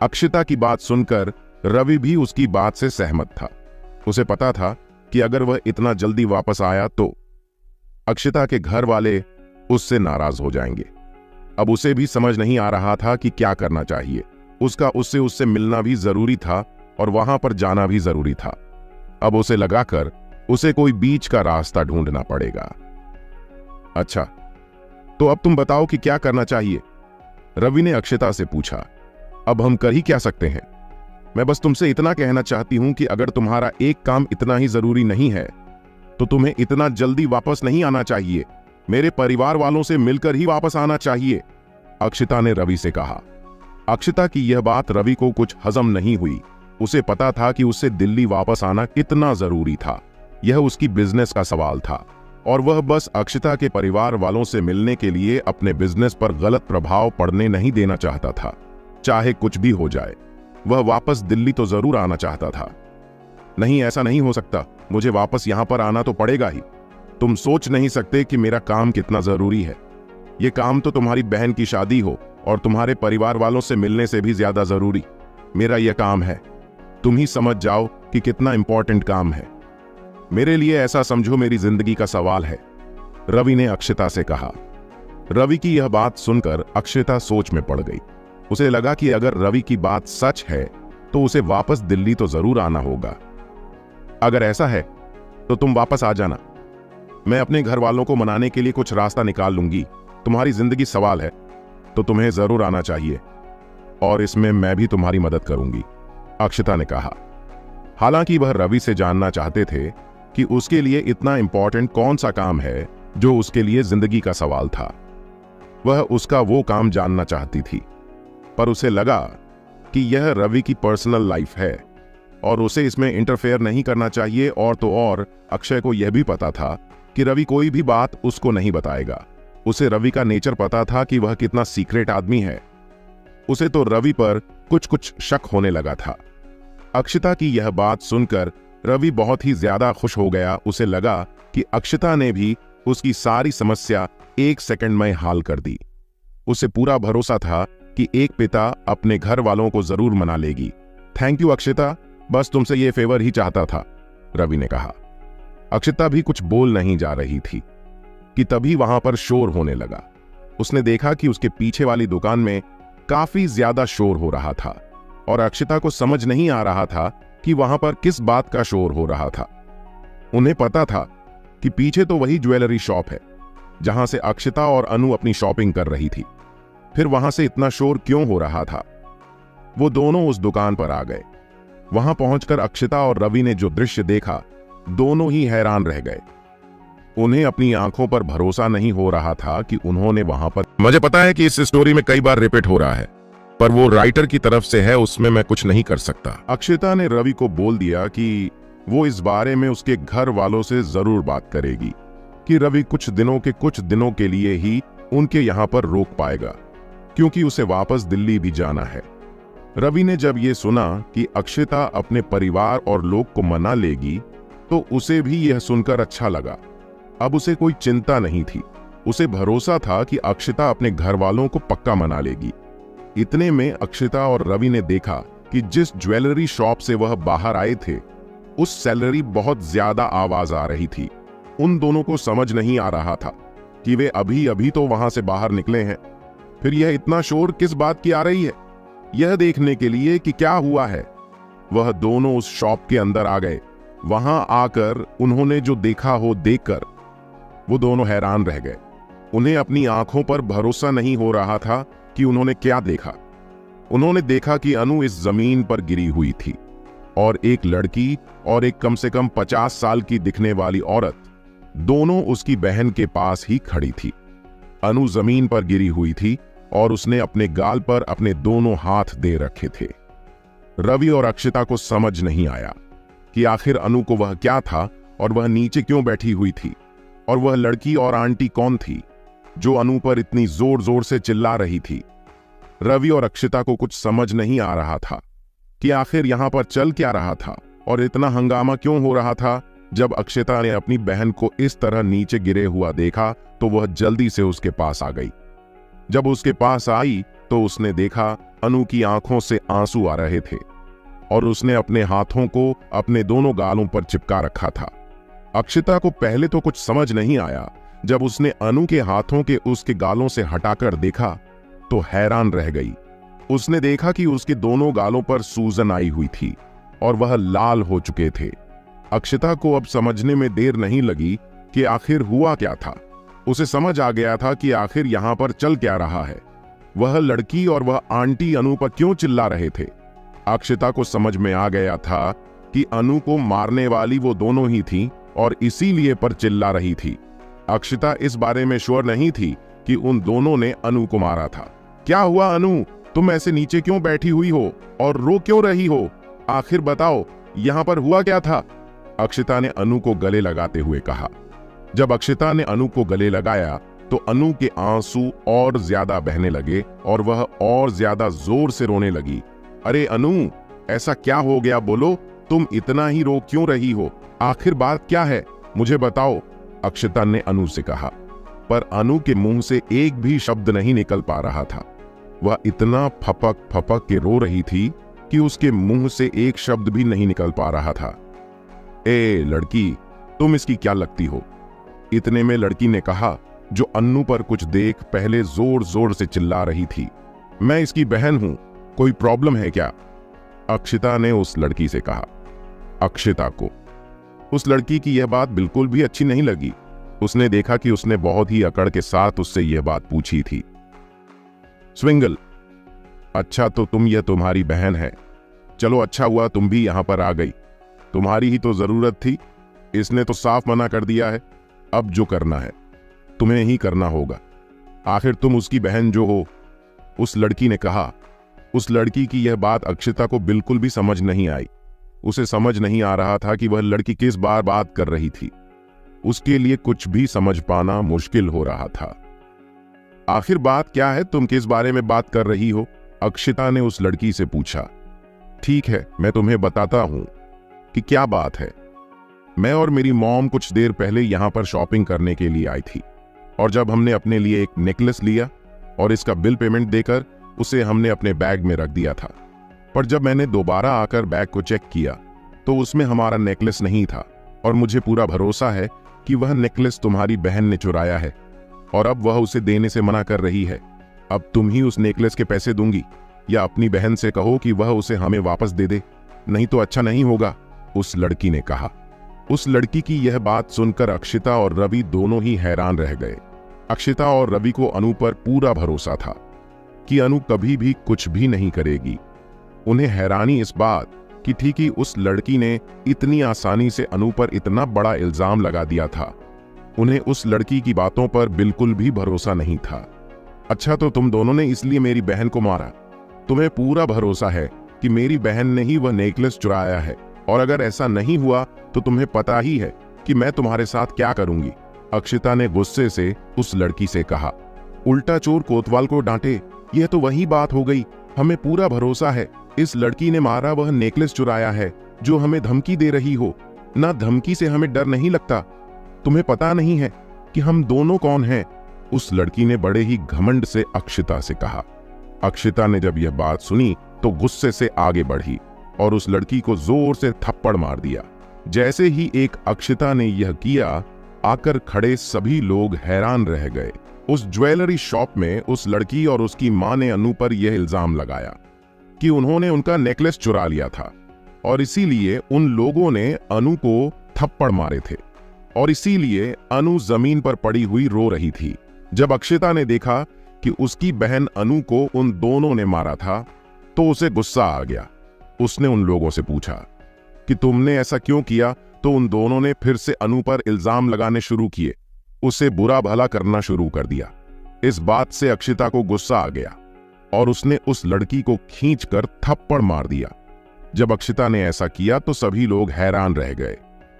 अक्षता की बात सुनकर रवि भी उसकी बात से सहमत था। उसे पता था कि अगर वह इतना जल्दी वापस आया तो अक्षता के घर वाले उससे नाराज हो जाएंगे। अब उसे भी समझ नहीं आ रहा था कि क्या करना चाहिए। उससे मिलना भी जरूरी था और वहां पर जाना भी जरूरी था। अब उसे लगाकर उसे कोई बीच का रास्ता ढूंढना पड़ेगा। अच्छा, तो अब तुम बताओ कि क्या करना चाहिए, रवि ने अक्षता से पूछा। अब हम कर ही क्या सकते हैं। मैं बस तुमसे इतना कहना चाहती हूं कि अगर तुम्हारा एक काम इतना ही जरूरी नहीं है तो तुम्हें इतना जल्दी वापस नहीं आना चाहिए। मेरे परिवार वालों से मिलकर ही वापस आना चाहिए, अक्षता ने रवि से कहा। अक्षता की यह बात रवि को कुछ हजम नहीं हुई। उसे पता था कि उससे दिल्ली वापस आना कितना जरूरी था। यह उसकी बिजनेस का सवाल था और वह बस अक्षता के परिवार वालों से मिलने के लिए अपने बिजनेस पर गलत प्रभाव पड़ने नहीं देना चाहता था। चाहे कुछ भी हो जाए, वह वापस दिल्ली तो जरूर आना चाहता था। नहीं, ऐसा नहीं हो सकता, मुझे वापस यहां पर आना तो पड़ेगा ही। तुम सोच नहीं सकते कि मेरा काम कितना जरूरी है। यह काम तो तुम्हारी बहन की शादी हो और तुम्हारे परिवार वालों से मिलने से भी ज्यादा जरूरी मेरा यह काम है। तुम ही समझ जाओ कि कितना इंपॉर्टेंट काम है। मेरे लिए ऐसा समझो मेरी जिंदगी का सवाल है, रवि ने अक्षता से कहा। रवि की यह बात सुनकर अक्षता सोच में पड़ गई। उसे लगा कि अगर रवि की बात सच है तो उसे वापस दिल्ली तो जरूर आना होगा। अगर ऐसा है तो तुम वापस आ जाना, मैं अपने घर वालों को मनाने के लिए कुछ रास्ता निकाल लूंगी। तुम्हारी जिंदगी सवाल है तो तुम्हें जरूर आना चाहिए और इसमें मैं भी तुम्हारी मदद करूंगी, अक्षता ने कहा। हालांकि वह रवि से जानना चाहते थे कि उसके लिए इतना इंपॉर्टेंट कौन सा काम है जो उसके लिए जिंदगी का सवाल था। वह उसका वो काम जानना चाहती थी पर उसे लगा कि यह रवि की पर्सनल लाइफ है और उसे इसमें इंटरफेयर नहीं करना चाहिए। और तो और अक्षय को यह भी पता था कि रवि कोई भी बात उसको नहीं बताएगा। उसे रवि का नेचर पता था कि वह कितना सीक्रेट आदमी है। उसे तो रवि पर कुछ शक होने लगा था। अक्षिता की यह बात सुनकर रवि बहुत ही ज्यादा खुश हो गया। उसे लगा कि अक्षिता ने भी उसकी सारी समस्या 1 सेकंड में हल कर दी। उसे पूरा भरोसा था कि एक पिता अपने घर वालों को जरूर मना लेगी। थैंक यू अक्षिता, बस तुमसे ये फेवर ही चाहता था, रवि ने कहा। अक्षिता भी कुछ बोल नहीं जा रही थी कि तभी वहां पर शोर होने लगा। उसने देखा कि उसके पीछे वाली दुकान में काफी ज्यादा शोर हो रहा था और अक्षिता को समझ नहीं आ रहा था कि वहां पर किस बात का शोर हो रहा था। उन्हें पता था कि पीछे तो वही ज्वेलरी शॉप है जहां से अक्षिता और अनु अपनी शॉपिंग कर रही थी। फिर वहां से इतना शोर क्यों हो रहा था? वो दोनों उस दुकान पर आ गए। वहां पहुंचकर अक्षिता और रवि ने जो दृश्य देखा, दोनों ही हैरान रह गए। उन्हें अपनी आंखों पर भरोसा नहीं हो रहा था कि उन्होंने वहां पर। मुझे पता है कि इस स्टोरी में कई बार रिपीट हो रहा है, पर वो राइटर की तरफ से है, उसमें मैं कुछ नहीं कर सकता। अक्षिता ने रवि को बोल दिया कि वो इस बारे में उसके घर वालों से जरूर बात करेगी कि रवि कुछ दिनों के लिए ही उनके यहां पर रोक पाएगा, क्योंकि उसे वापस दिल्ली भी जाना है। रवि ने जब ये सुना कि अक्षिता अपने परिवार और लोग को मना लेगी, तो उसे भी यह सुनकर अच्छा लगा। अब उसे कोई चिंता नहीं थी। उसे भरोसा था कि अक्षिता अपने घर वालों को पक्का मना लेगी। इतने में अक्षिता और रवि ने देखा कि जिस ज्वेलरी शॉप से वह बाहर आए थे, उस सेलरी बहुत ज्यादा आवाज आ रही थी। उन दोनों को समझ नहीं आ रहा था कि वे अभी अभी तो वहां से बाहर निकले हैं, फिर यह इतना शोर किस बात की आ रही है। यह देखने के लिए कि क्या हुआ है, वह दोनों उस शॉप के अंदर आ गए। वहां आकर उन्होंने जो देखा हो देखकर वो दोनों हैरान रह गए। उन्हें अपनी आंखों पर भरोसा नहीं हो रहा था कि उन्होंने क्या देखा। उन्होंने देखा कि अनु इस जमीन पर गिरी हुई थी और एक लड़की और एक कम से कम 50 साल की दिखने वाली औरत दोनों उसकी बहन के पास ही खड़ी थी। अनु जमीन पर गिरी हुई थी और उसने अपने गाल पर अपने दोनों हाथ दे रखे थे। रवि और अक्षिता को समझ नहीं आया कि आखिर अनु को वह क्या था और वह नीचे क्यों बैठी हुई थी, और वह लड़की और आंटी कौन थी जो अनु पर इतनी जोर जोर से चिल्ला रही थी। रवि और अक्षिता को कुछ समझ नहीं आ रहा था कि आखिर यहां पर चल क्या रहा था और इतना हंगामा क्यों हो रहा था। जब अक्षिता ने अपनी बहन को इस तरह नीचे गिरे हुआ देखा तो वह जल्दी से उसके पास आ गई। जब उसके पास आई तो उसने देखा अनु की आंखों से आंसू आ रहे थे और उसने अपने हाथों को अपने दोनों गालों पर चिपका रखा था। अक्षिता को पहले तो कुछ समझ नहीं आया। जब उसने अनु के हाथों के उसके गालों से हटाकर देखा तो हैरान रह गई। उसने देखा कि उसके दोनों गालों पर सूजन आई हुई थी और वह लाल हो चुके थे। अक्षिता को अब समझने में देर नहीं लगी कि आखिर हुआ क्या था। उसे समझ आ गया था कि आखिर यहां पर चल क्या रहा है। वह लड़की और वह आंटी अनु पर क्यों चिल्ला रहे थे। अक्षिता को समझ में आ गया था कि अनु को मारने वाली वो दोनों ही थीं और इसीलिए पर चिल्ला रही थी। अक्षिता इस बारे में श्योर नहीं थी कि उन दोनों ने अनु को मारा था। क्या हुआ अनु, तुम ऐसे नीचे क्यों बैठी हुई हो और रो क्यों रही हो? आखिर बताओ यहां पर हुआ क्या था? अक्षिता ने अनु को गले लगाते हुए कहा। जब अक्षिता ने अनु को गले लगाया तो अनु के आंसू और ज्यादा बहने लगे और वह और ज्यादा जोर से रोने लगी। अरे अनु, ऐसा क्या हो गया, बोलो, तुम इतना ही रो क्यों रही हो? आखिर बात क्या है, मुझे बताओ, अक्षिता ने अनु से कहा। पर अनु के मुंह से एक भी शब्द नहीं निकल पा रहा था। वह इतना फपक फपक के रो रही थी कि उसके मुंह से एक शब्द भी नहीं निकल पा रहा था। ए लड़की, तुम इसकी क्या लगती हो? इतने में लड़की ने कहा, जो अन्नू पर कुछ देख पहले जोर जोर से चिल्ला रही थी। मैं इसकी बहन हूं, कोई प्रॉब्लम है क्या? अक्षिता ने उस लड़की से कहा। अक्षिता को उस लड़की की यह बात बिल्कुल भी अच्छी नहीं लगी। उसने देखा कि उसने बहुत ही अकड़ के साथ उससे यह बात पूछी थी। स्विंगल, अच्छा तो यह तुम्हारी बहन है। चलो अच्छा हुआ तुम भी यहां पर आ गई, तुम्हारी ही तो जरूरत थी। इसने तो साफ मना कर दिया है। अब जो करना है तुम्हें ही करना होगा, आखिर तुम उसकी बहन जो हो। उस लड़की ने कहा। उस लड़की की यह बात अक्षता को बिल्कुल भी समझ नहीं आई। उसे समझ नहीं आ रहा था कि वह लड़की किस बार बात कर रही थी। उसके लिए कुछ भी समझ पाना मुश्किल हो रहा था। आखिर बात क्या है, तुम किस बारे में बात कर रही हो? अक्षता ने उस लड़की से पूछा। ठीक है, मैं तुम्हें बताता हूं कि क्या बात है। मैं और मेरी मॉम कुछ देर पहले यहां पर शॉपिंग करने के लिए आई थी, और जब हमने अपने लिए एक नेकलेस लिया और इसका बिल पेमेंट देकर उसे हमने अपने बैग में रख दिया था, पर जब मैंने दोबारा आकर बैग को चेक किया तो उसमें हमारा नेकलेस नहीं था, और मुझे पूरा भरोसा है कि वह नेकलेस तुम्हारी बहन ने चुराया है और अब वह उसे देने से मना कर रही है। अब तुम ही उस नेकलेस के पैसे दूंगी या अपनी बहन से कहो कि वह उसे हमें वापस दे दे, नहीं तो अच्छा नहीं होगा, उस लड़की ने कहा। उस लड़की की यह बात सुनकर अक्षता और रवि दोनों ही हैरान रह गए। अक्षता और रवि को अनु पर पूरा भरोसा था कि अनु कभी भी कुछ भी नहीं करेगी। उन्हें हैरानी इस बात कि ठीक ही उस लड़की ने इतनी आसानी से अनु पर इतना बड़ा इल्जाम लगा दिया था। उन्हें उस लड़की की बातों पर बिल्कुल भी भरोसा नहीं था। अच्छा, तो तुम दोनों ने इसलिए मेरी बहन को मारा? तुम्हें पूरा भरोसा है कि मेरी बहन ने ही वह नेकलेस चुराया है, और अगर ऐसा नहीं हुआ तो तुम्हें पता ही है कि मैं तुम्हारे साथ क्या करूंगी, अक्षता ने गुस्से से उस लड़की से कहा। उल्टा चोर कोतवाल को डांटे, यह तो वही बात हो गई। हमें पूरा भरोसा है इस लड़की ने मारा वह नेकलेस चुराया है जो हमें धमकी दे रही हो। ना धमकी से हमें डर नहीं लगता। तुम्हें पता नहीं है कि हम दोनों कौन हैं? उस लड़की ने बड़े ही घमंड से अक्षता से कहा। अक्षता ने जब यह बात सुनी तो गुस्से से आगे बढ़ी और उस लड़की को जोर से थप्पड़ मार दिया। जैसे ही एक अक्षता ने यह किया, आकर खड़े सभी लोग हैरान रह गए। उस ज्वेलरी शॉप में उस लड़की और उसकी मां ने अनु पर यह इल्जाम लगाया कि उन्होंने उनका नेकलेस चुरा लिया था, और इसीलिए उन लोगों ने अनु को थप्पड़ मारे थे, और इसीलिए अनु जमीन पर पड़ी हुई रो रही थी। जब अक्षता ने देखा कि उसकी बहन अनु को उन दोनों ने मारा था तो उसे गुस्सा आ गया। उसने उन लोगों से पूछा कि तुमने ऐसा क्यों किया? तो उन दोनों ने फिर से अनु पर इल्जाम लगाने शुरू किए, उसे बुरा भला करना शुरू कर दिया। इस बात से अक्षता को गुस्सा आ गया और उसने उस लड़की को खींचकर थप्पड़ मार दिया। जब अक्षता ने ऐसा किया तो सभी लोग हैरान रह गए।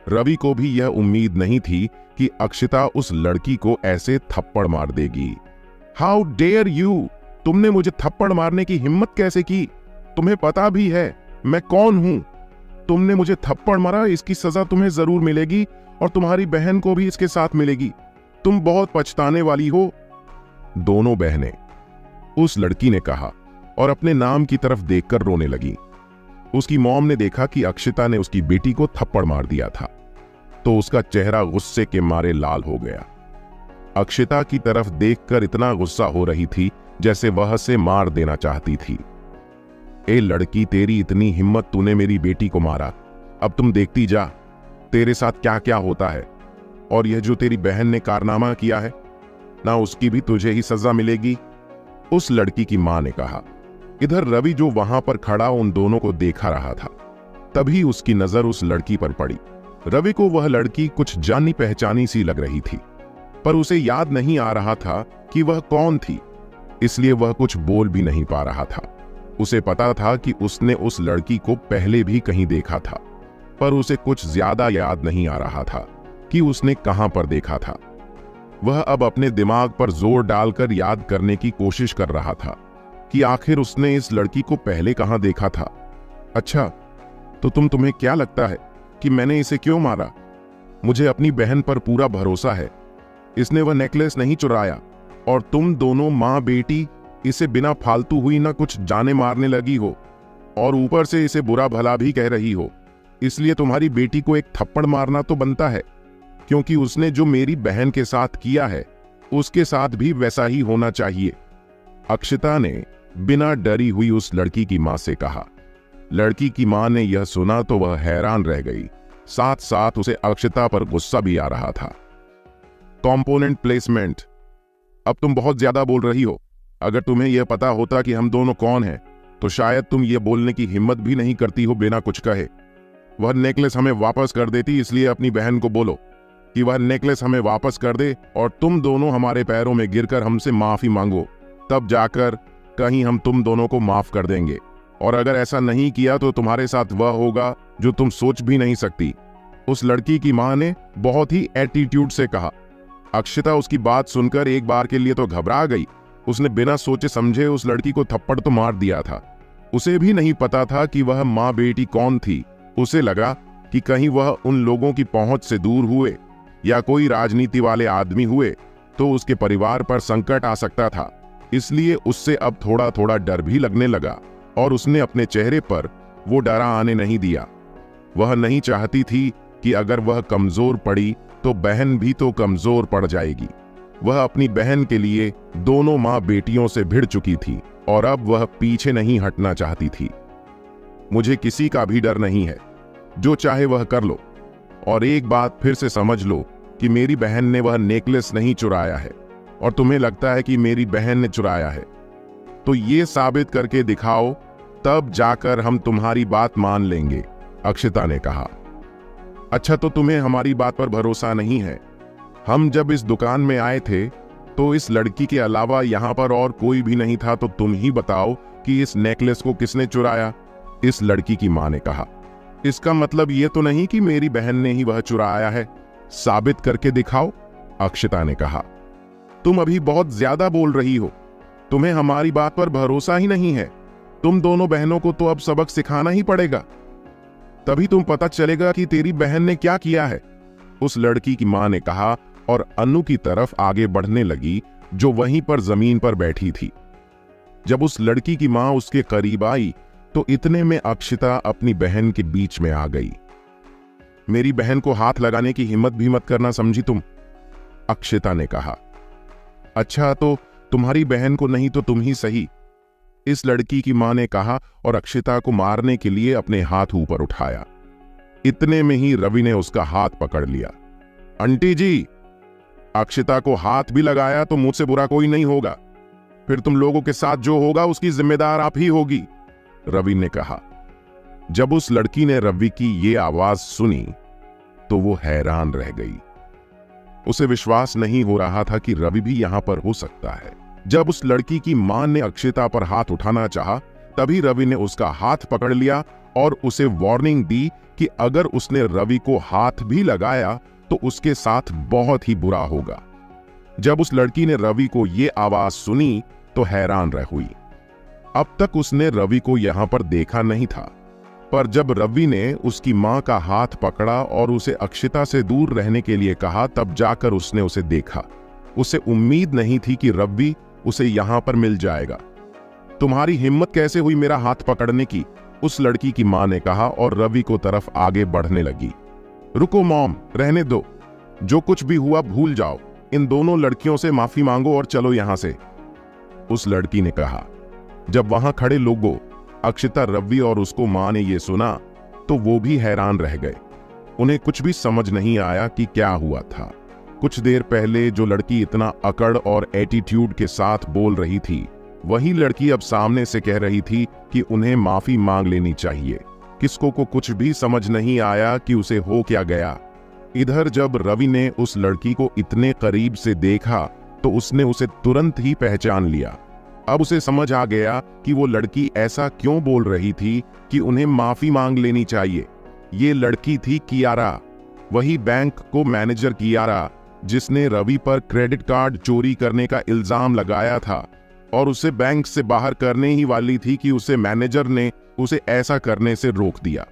रवि को भी यह उम्मीद नहीं थी कि अक्षता उस लड़की को ऐसे थप्पड़ मार देगी। How dare you! तुमने मुझे थप्पड़ मारने की हिम्मत कैसे की? तुम्हें पता भी है मैं कौन हूं? तुमने मुझे थप्पड़ मारा, इसकी सजा तुम्हें जरूर मिलेगी और तुम्हारी बहन को भी इसके साथ मिलेगी। तुम बहुत पछताने वाली हो। दोनों बहनें, उस लड़की ने कहा और अपने नाम की तरफ देखकर रोने लगी। उसकी मॉम ने देखा कि अक्षता ने उसकी बेटी को थप्पड़ मार दिया था तो उसका चेहरा गुस्से के मारे लाल हो गया। अक्षता की तरफ देखकर इतना गुस्सा हो रही थी जैसे वह से मार देना चाहती थी। ए लड़की, तेरी इतनी हिम्मत, तूने मेरी बेटी को मारा। अब तुम देखती जा तेरे साथ क्या क्या होता है। और यह जो तेरी बहन ने कारनामा किया है ना, उसकी भी तुझे ही सजा मिलेगी, उस लड़की की मां ने कहा। इधर रवि जो वहां पर खड़ा उन दोनों को देखा रहा था, तभी उसकी नजर उस लड़की पर पड़ी। रवि को वह लड़की कुछ जानी पहचानी सी लग रही थी, पर उसे याद नहीं आ रहा था कि वह कौन थी, इसलिए वह कुछ बोल भी नहीं पा रहा था। उसे पता था कि उसने उस लड़की को पहले भी कहीं देखा था, पर उसे कुछ ज्यादा याद नहीं आ रहा था कि उसने कहां पर देखा था। वह अब अपने दिमाग पर जोर डालकर याद करने की कोशिश कर रहा था कि आखिर उसने इस लड़की को पहले कहां देखा था। अच्छा, तो तुम्हें क्या लगता है कि मैंने इसे क्यों मारा? मुझे अपनी बहन पर पूरा भरोसा है, इसने वह नेकलेस नहीं चुराया, और तुम दोनों मां बेटी इसे बिना फालतू हुई ना कुछ जाने मारने लगी हो, और ऊपर से इसे बुरा भला भी कह रही हो। इसलिए तुम्हारी बेटी को एक थप्पड़ मारना तो बनता है, क्योंकि उसने जो मेरी बहन के साथ किया है उसके साथ भी वैसा ही होना चाहिए, अक्षता ने बिना डरी हुई उस लड़की की मां से कहा। लड़की की मां ने यह सुना तो वह हैरान रह गई, साथ साथ उसे अक्षता पर गुस्सा भी आ रहा था। कंपोनेंट प्लेसमेंट, अब तुम बहुत ज्यादा बोल रही हो। अगर तुम्हें यह पता होता कि हम दोनों कौन हैं, तो शायद तुम यह बोलने की हिम्मत भी नहीं करती हो बिना कुछ कहे। वह नेकलेस हमें वापस कर देती, इसलिए अपनी बहन को बोलो कि वह नेकलेस हमें वापस कर दे, और तुम दोनों हमारे पैरों में गिरकर हमसे माफी मांगो, तब जाकर कहीं हम तुम दोनों को माफ कर देंगे, और अगर ऐसा नहीं किया तो तुम्हारे साथ वह होगा जो तुम सोच भी नहीं सकती। उस लड़की की मां ने बहुत ही एटीट्यूड से कहा। अक्षता उसकी बात सुनकर एक बार के लिए तो घबरा गई। उसने बिना सोचे समझे उस लड़की को थप्पड़ तो मार दिया था। उसे भी नहीं पता था कि वह माँ बेटी कौन थी। उसे लगा कि कहीं वह उन लोगों की पहुंच से दूर हुए या कोई राजनीति वाले आदमी हुए तो उसके परिवार पर संकट आ सकता था। इसलिए उससे अब थोड़ा थोड़ा डर भी लगने लगा और उसने अपने चेहरे पर वो डरा आने नहीं दिया। वह नहीं चाहती थी कि अगर वह कमजोर पड़ी तो बहन भी तो कमजोर पड़ जाएगी। वह अपनी बहन के लिए दोनों माँ बेटियों से भिड़ चुकी थी और अब वह पीछे नहीं हटना चाहती थी। मुझे किसी का भी डर नहीं है, जो चाहे वह कर लो। और एक बात फिर से समझ लो कि मेरी बहन ने वह नेकलेस नहीं चुराया है और तुम्हें लगता है कि मेरी बहन ने चुराया है, तो ये साबित करके दिखाओ, तब जाकर हम तुम्हारी बात मान लेंगे, अक्षता ने कहा। अच्छा, तो तुम्हें हमारी बात पर भरोसा नहीं है? हम जब इस दुकान में आए थे तो इस लड़की के अलावा यहाँ पर और कोई भी नहीं था, तो तुम ही बताओ कि इस नेकलेस को किसने चुराया? इस लड़की की मां ने कहा। इसका मतलब ये तो नहीं कि मेरी बहन ने ही वह चुराया है, साबित करके दिखाओ, अक्षता ने कहा। तुम अभी बहुत ज्यादा बोल रही हो, तुम्हें हमारी बात पर भरोसा ही नहीं है। तुम दोनों बहनों को तो अब सबक सिखाना ही पड़ेगा, तभी तुम पता चलेगा कि तेरी बहन ने क्या किया है, उस लड़की की मां ने कहा और अनु की तरफ आगे बढ़ने लगी, जो वहीं पर जमीन पर बैठी थी। जब उस लड़की की मां उसके करीब आई तो इतने में अक्षता अपनी बहन के बीच में आ गई। मेरी बहन को हाथ लगाने की हिम्मत भी मत करना, समझी तुम, अक्षता ने कहा। अच्छा, तो तुम्हारी बहन को नहीं तो तुम ही सही, इस लड़की की मां ने कहा और अक्षता को मारने के लिए अपने हाथ ऊपर उठाया। इतने में ही रवि ने उसका हाथ पकड़ लिया। आंटी जी, अक्षता को हाथ भी लगाया तो मुझसे बुरा कोई नहीं होगा, फिर तुम लोगों के साथ जो होगा उसकी जिम्मेदार आप ही होगी, रवि ने कहा। जब उस लड़की ने रवि की ये आवाज सुनी तो वो हैरान रह गई। उसे विश्वास नहीं हो रहा था कि रवि भी यहां पर हो सकता है। जब उस लड़की की मां ने अक्षता पर हाथ उठाना चाहा, तभी रवि ने उसका हाथ पकड़ लिया और उसे वार्निंग दी कि अगर उसने रवि को हाथ भी लगाया तो उसके साथ बहुत ही बुरा होगा। जब उस लड़की ने रवि को ये आवाज सुनी तो हैरान रह हुई। अब तक उसने रवि को यहां पर देखा नहीं था, पर जब रवि ने उसकी मां का हाथ पकड़ा और उसे अक्षता से दूर रहने के लिए कहा, तब जाकर उसने उसे देखा। उसे उम्मीद नहीं थी कि रवि उसे यहां पर मिल जाएगा। तुम्हारी हिम्मत कैसे हुई मेरा हाथ पकड़ने की, उस लड़की की मां ने कहा और रवि को तरफ आगे बढ़ने लगी। रुको मॉम, रहने दो, जो कुछ भी हुआ भूल जाओ, इन दोनों लड़कियों से माफी मांगो और चलो यहां से, उस लड़की ने कहा। जब वहां खड़े लोगों अक्षता, रवि और उसको मां ने यह सुना तो वो भी हैरान रह गए। उन्हें कुछ भी समझ नहीं आया कि क्या हुआ था। कुछ देर पहले जो लड़की इतना अकड़ और एटीट्यूड के साथ बोल रही थी, वही लड़की अब सामने से कह रही थी कि उन्हें माफी मांग लेनी चाहिए। किसको को कुछ भी समझ नहीं आया कि उसे हो क्या गया। इधर जब रवि ने उस लड़की को इतने करीब से देखा तो उसने उसे तुरंत ही पहचान लिया। अब उसे समझ आ गया कि वो लड़की ऐसा क्यों बोल रही थी कि उन्हें माफी मांग लेनी चाहिए। ये लड़की थी कियारा, वही बैंक को मैनेजर कियारा जिसने रवि पर क्रेडिट कार्ड चोरी करने का इल्जाम लगाया था और उसे बैंक से बाहर करने ही वाली थी कि उसे मैनेजर ने उसे ऐसा करने से रोक दिया।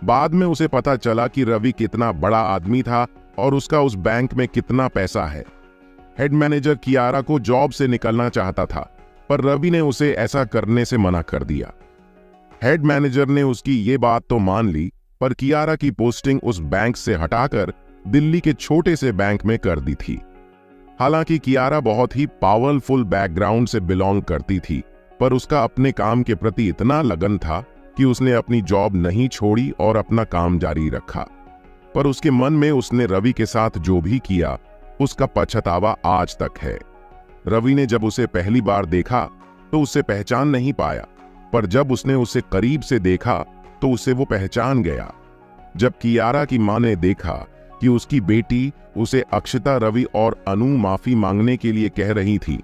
बाद में उसे पता चला कि रवि कितना बड़ा आदमी था और उसका उस बैंक में कितना पैसा है। हेड मैनेजर कियारा को जॉब से निकलना चाहता था, पर रवि ने उसे ऐसा करने से मना कर दिया। हेड मैनेजर ने उसकी ये बात तो मान ली, पर कियारा की पोस्टिंग उस बैंक से हटाकर दिल्ली के छोटे से बैंक में कर दी थी। हालांकि कियारा बहुत ही पावरफुल बैकग्राउंड से बिलोंग करती थी, पर उसका अपने काम के प्रति इतना लगन था कि उसने अपनी जॉब नहीं छोड़ी और अपना काम जारी रखा। पर उसके मन में उसने रवि के साथ जो भी किया उसका पछतावा आज तक है। रवि ने जब उसे पहली बार देखा तो उसे पहचान नहीं पाया, पर जब उसने उसे करीब से देखा तो उसे वो पहचान गया। जब कियारा की मां ने देखा कि उसकी बेटी उसे अक्षता, रवि और अनु माफी मांगने के लिए कह रही थी,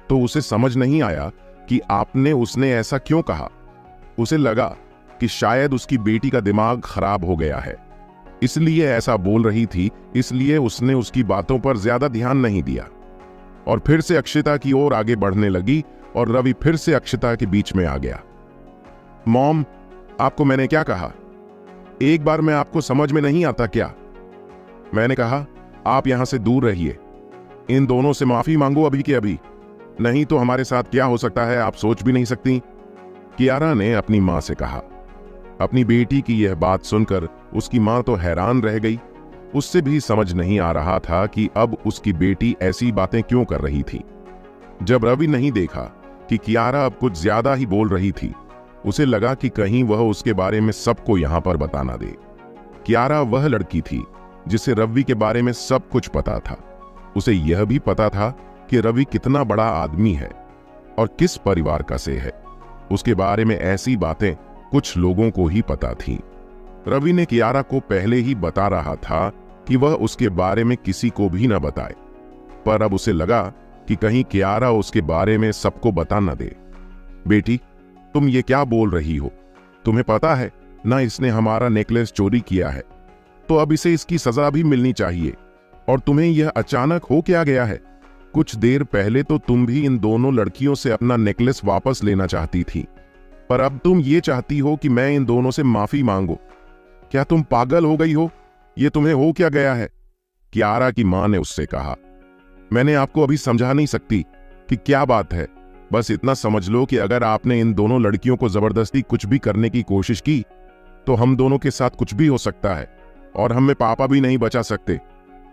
तो उसे समझ नहीं आया कि आपने उसने ऐसा क्यों कहा। उसे लगा कि शायद उसकी बेटी का दिमाग खराब हो गया है, इसलिए ऐसा बोल रही थी, इसलिए उसने उसकी बातों पर ज्यादा ध्यान नहीं दिया और फिर से अक्षिता की ओर आगे बढ़ने लगी और रवि फिर से अक्षिता के बीच में आ गया। मॉम, आपको मैंने क्या कहा? एक बार में आपको समझ में नहीं आता क्या? मैंने कहा आप यहां से दूर रहिए, इन दोनों से माफी मांगो अभी के अभी, नहीं तो हमारे साथ क्या हो सकता है आप सोच भी नहीं सकती, कियारा ने अपनी मां से कहा। अपनी बेटी की यह बात सुनकर उसकी मां तो हैरान रह गई। उससे भी समझ नहीं आ रहा था कि अब उसकी बेटी ऐसी बातें क्यों कर रही थी। जब रवि नहीं देखा कि कियारा अब कुछ ज्यादा ही बोल रही थी, उसे लगा कि कहीं वह उसके बारे में सबको यहां पर बताना दे। कियारा वह लड़की थी जिसे रवि के बारे में सब कुछ पता था। उसे यह भी पता था कि रवि कितना बड़ा आदमी है और किस परिवार का से है। उसके बारे में ऐसी बातें कुछ लोगों को ही पता थी। रवि ने कियारा को पहले ही बता रहा था कि वह उसके बारे में किसी को भी न बताए, पर अब उसे लगा कि कहीं कियारा उसके बारे में सबको बता न दे। बेटी, तुम ये क्या बोल रही हो? तुम्हें पता है ना इसने हमारा नेकलेस चोरी किया है, तो अब इसे इसकी सजा भी मिलनी चाहिए। और तुम्हें यह अचानक हो क्या गया है? कुछ देर पहले तो तुम भी इन दोनों लड़कियों से अपना नेकलेस वापस लेना चाहती थी, पर अब तुम ये चाहती हो कि मैं इन दोनों से माफी मांगू। क्या तुम पागल हो गई हो? ये तुम्हें हो क्या गया है? कियारा की मां ने उससे कहा। मैंने आपको अभी समझा नहीं सकती कि क्या बात है, बस इतना समझ लो कि अगर आपने इन दोनों लड़कियों को जबरदस्ती कुछ भी करने की कोशिश की तो हम दोनों के साथ कुछ भी हो सकता है और हमें पापा भी नहीं बचा सकते।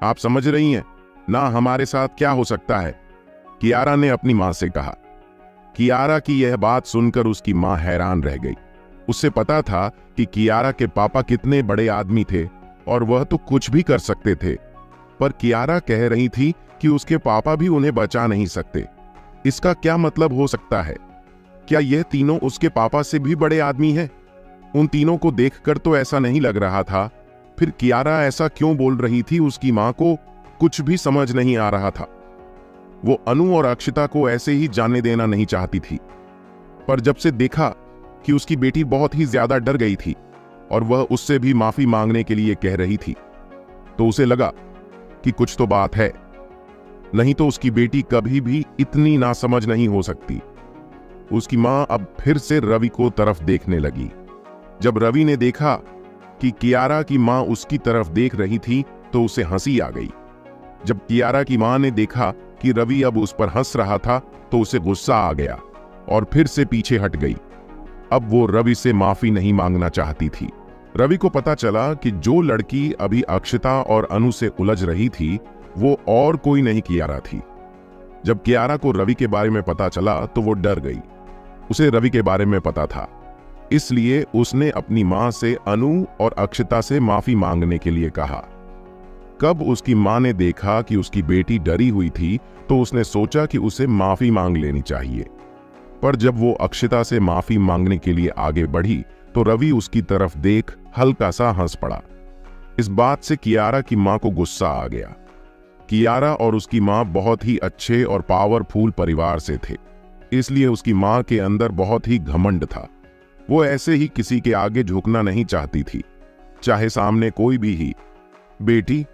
आप समझ रही हैं ना हमारे साथ क्या हो सकता है? कियारा ने अपनी मां से कहा। कियारा की यह बात सुनकर उसकी मां हैरान रह गई। उसे पता था कि कियारा के पापा कितने बड़े आदमी थे और वह तो कुछ भी कर सकते थे, पर कियारा कह रही थी कि उसके पापा भी उन्हें बचा नहीं सकते। इसका क्या मतलब हो सकता है? क्या यह तीनों उसके पापा से भी बड़े आदमी हैं? उन तीनों को देखकर तो ऐसा नहीं लग रहा था। फिर कियारा ऐसा क्यों बोल रही थी? उसकी मां को कुछ भी समझ नहीं आ रहा था। वो अनु और अक्षिता को ऐसे ही जाने देना नहीं चाहती थी, पर जब से देखा कि उसकी बेटी बहुत ही ज्यादा डर गई थी और वह उससे भी माफी मांगने के लिए कह रही थी, तो उसे लगा कि कुछ तो बात है, नहीं तो उसकी बेटी कभी भी इतनी नासमझ नहीं हो सकती। उसकी मां अब फिर से रवि को तरफ देखने लगी। जब रवि ने देखा कि कियारा की मां उसकी तरफ देख रही थी तो उसे हंसी आ गई। जब कियारा की मां ने देखा कि रवि अब उस पर हंस रहा था तो उसे गुस्सा आ गया और फिर से पीछे हट गई। अब वो रवि से माफी नहीं मांगना चाहती थी। रवि को पता चला कि जो लड़की अभी अक्षिता और अनु से उलझ रही थी वो और कोई नहीं कियारा थी। जब कियारा को रवि के बारे में पता चला तो वो डर गई। उसे रवि के बारे में पता था, इसलिए उसने अपनी मां से अनु और अक्षिता से माफी मांगने के लिए कहा। कब उसकी मां ने देखा कि उसकी बेटी डरी हुई थी तो उसने सोचा कि उसे माफी मांग लेनी चाहिए, पर जब वो अक्षिता से माफी मांगने के लिए आगे बढ़ी तो रवि उसकी तरफ देख हल्का सा हंस पड़ा। इस बात से कियारा की मां को गुस्सा आ गया। कियारा और उसकी मां बहुत ही अच्छे और पावरफुल परिवार से थे, इसलिए उसकी मां के अंदर बहुत ही घमंड था। वो ऐसे ही किसी के आगे झुकना नहीं चाहती थी, चाहे सामने कोई भी ही। बेटी,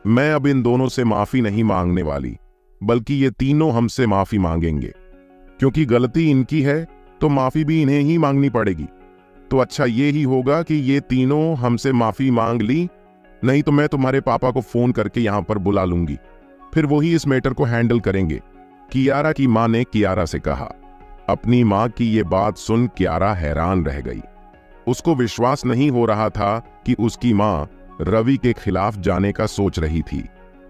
मैं अब इन दोनों से माफी नहीं मांगने वाली, बल्कि ये तीनों हमसे माफी मांगेंगे, क्योंकि गलती इनकी है तो माफी भी इन्हें ही मांगनी पड़ेगी। तो अच्छा ये ही होगा कि ये तीनों हमसे माफी मांग ली, नहीं तो मैं तुम्हारे पापा को फोन करके यहां पर बुला लूंगी, फिर वही इस मैटर को हैंडल करेंगे, कियारा की मां ने कियारा से कहा। अपनी मां की ये बात सुन कियारा हैरान रह गई। उसको विश्वास नहीं हो रहा था कि उसकी मां रवि के खिलाफ जाने का सोच रही थी।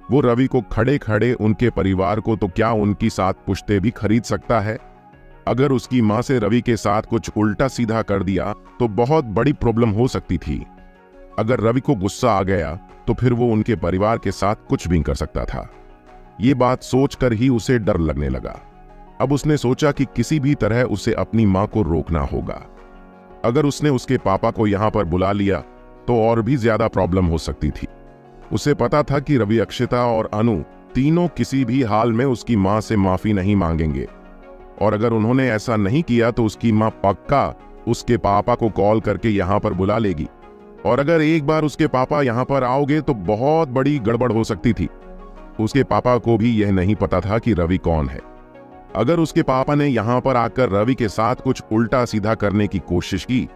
वो रवि को खड़े खड़े उनके परिवार को तो क्या उनकी साथ पुश्ते भी खरीद सकता है। अगर उसकी मां से रवि के साथ कुछ उल्टा सीधा कर दिया तो बहुत बड़ी प्रॉब्लम हो सकती थी। अगर रवि को गुस्सा आ गया तो फिर वो उनके परिवार के साथ कुछ भी कर सकता था। ये बात सोचकर ही उसे डर लगने लगा। अब उसने सोचा कि किसी भी तरह उसे अपनी मां को रोकना होगा। अगर उसने उसके पापा को यहां पर बुला लिया तो और भी ज्यादा प्रॉब्लम हो सकती थी। उसे पता था कि रवि, अक्षिता और अनु तीनों किसी भी हाल में उसकी मां से माफी नहीं मांगेंगे और अगर उन्होंने ऐसा नहीं किया तो उसकी माँ पक्का उसके पापा को कॉल करके यहाँ पर बुला लेगी, और अगर एक बार उसके पापा यहाँ पर आओगे तो बहुत बड़ी गड़बड़ हो सकती थी। उसके पापा को भी यह नहीं पता था कि रवि कौन है। अगर उसके पापा ने यहाँ पर आकर रवि के साथ कुछ उल्टा सीधा करने की कोशिश की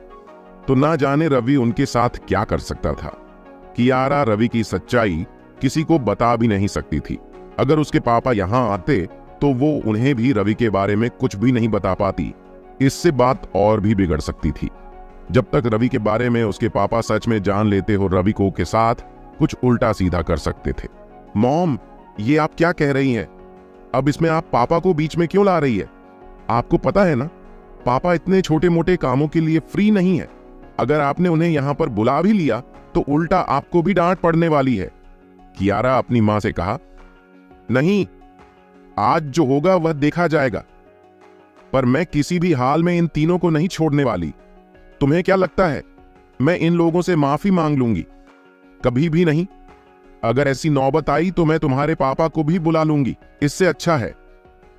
तो ना जाने रवि उनके साथ क्या कर सकता था। कियारा रवि की सच्चाई किसी को बता भी नहीं सकती थी। अगर उसके पापा यहाँ आते तो वो उन्हें भी रवि के बारे में कुछ भी नहीं बता पाती। इससे बात और भी बिगड़ सकती थी। जब तक रवि के बारे में उसके पापा सच में जान लेते हो रवि को के साथ कुछ उल्टा सीधा कर सकते थे। मॉम, ये आप क्या कह रही हैं? अब इसमें आप पापा को बीच में क्यों ला रही है? आपको पता है ना, पापा इतने छोटे मोटे कामों के लिए फ्री नहीं है। अगर आपने उन्हें यहाँ पर बुला भी लिया तो उल्टा आपको भी डांट पड़ने वाली है। कियारा अपनी मां से कहा, नहीं, आज जो होगा वह देखा जाएगा, पर मैं किसी भी हाल में इन तीनों को नहीं छोड़ने वाली। तुम्हें क्या लगता है मैं इन लोगों से माफी मांग लूंगी? कभी भी नहीं। अगर ऐसी नौबत आई तो मैं तुम्हारे पापा को भी बुला लूंगी। इससे अच्छा है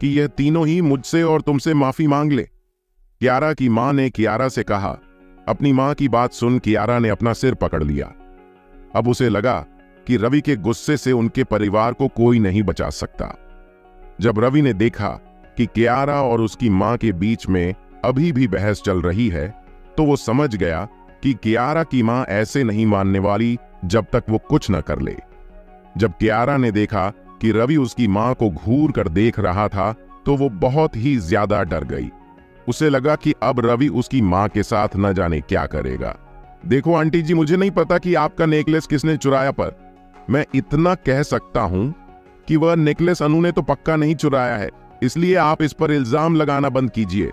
कि यह तीनों ही मुझसे और तुमसे माफी मांग ले। कियारा की मां ने कियारा से कहा। अपनी मां की बात सुन कियारा ने अपना सिर पकड़ लिया। अब उसे लगा कि रवि के गुस्से से उनके परिवार को कोई नहीं बचा सकता। जब रवि ने देखा कि कियारा और उसकी मां के बीच में अभी भी बहस चल रही है तो वो समझ गया कि कियारा की मां ऐसे नहीं मानने वाली जब तक वो कुछ न कर ले। जब कियारा ने देखा कि रवि उसकी मां को घूर कर देख रहा था तो वो बहुत ही ज्यादा डर गई। उसे लगा कि अब रवि उसकी मां के साथ न जाने क्या करेगा। देखो आंटी जी, मुझे नहीं पता कि आपका नेकलेस किसने चुराया, पर मैं इतना कह सकता हूं कि वह नेकलेस अनु ने तो पक्का नहीं चुराया है। इसलिए आप इस पर इल्जाम लगाना बंद कीजिए।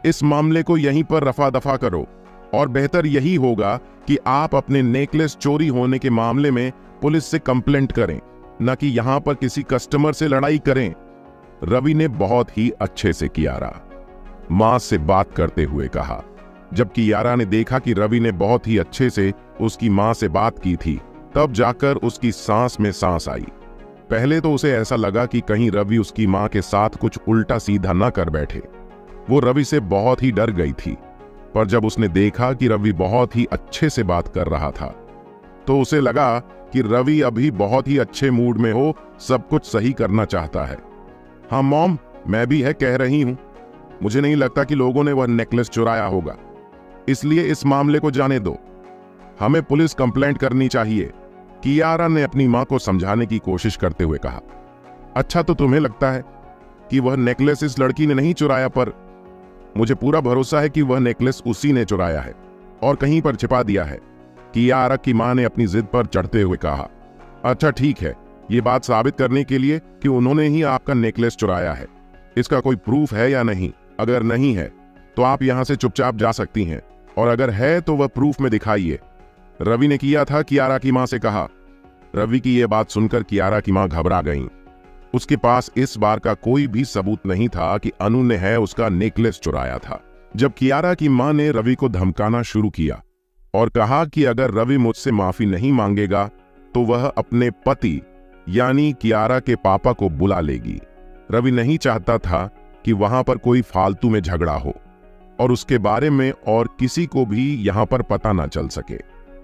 इस मामले को यहीं पर रफा दफा करो, और बेहतर यही होगा कि आप अपने नेकलेस चोरी होने के मामले में पुलिस से कंप्लेंट करें, न कि यहां पर किसी कस्टमर से लड़ाई करें। रवि ने बहुत ही अच्छे से कियारा मां से बात करते हुए कहा। जब कियारा ने देखा कि रवि ने बहुत ही अच्छे से उसकी मां से बात की थी, तब जाकर उसकी सांस में सांस आई। पहले तो उसे ऐसा लगा कि कहीं रवि उसकी मां के साथ कुछ उल्टा सीधा न कर बैठे। वो रवि से बहुत ही डर गई थी, पर जब उसने देखा कि रवि बहुत ही अच्छे से बात कर रहा था तो उसे लगा कि रवि अभी बहुत ही अच्छे मूड में हो, सब कुछ सही करना चाहता है। हाँ मॉम, मैं भी है कह रही हूं, मुझे नहीं लगता कि लोगों ने वह नेकलेस चुराया होगा, इसलिए इस मामले को जाने दो। हमें पुलिस कंप्लेंट करनी चाहिए, कियारा ने अपनी मां को समझाने की कोशिश करते हुए कहा। अच्छा, तो तुम्हें लगता है कि वह नेकलेस इस लड़की ने नहीं चुराया, पर मुझे पूरा भरोसा है कि वह नेकलेस उसी ने चुराया है और कहीं पर छिपा दिया है, कियारा की मां ने अपनी जिद पर चढ़ते हुए कहा। अच्छा ठीक है, ये बात साबित करने के लिए कि उन्होंने ही आपका नेकलेस चुराया है, इसका कोई प्रूफ है या नहीं? अगर नहीं है तो आप यहां से चुपचाप जा सकती हैं, और अगर है तो वह प्रूफ में दिखाइए। रवि ने किया था, कियारा की मां से कहा। रवि की यह बात सुनकर कियारा की मां घबरा गईं। उसके पास इस बार का कोई भी सबूत नहीं था कि अनु ने है उसका नेकलेस चुराया था। जब कियारा की मां ने रवि को धमकाना शुरू किया और कहा कि अगर रवि मुझसे माफी नहीं मांगेगा तो वह अपने पति यानी कियारा के पापा को बुला लेगी। रवि नहीं चाहता था कि वहां पर कोई फालतू में झगड़ा हो और उसके बारे में और किसी को भी यहां पर पता ना चल सके।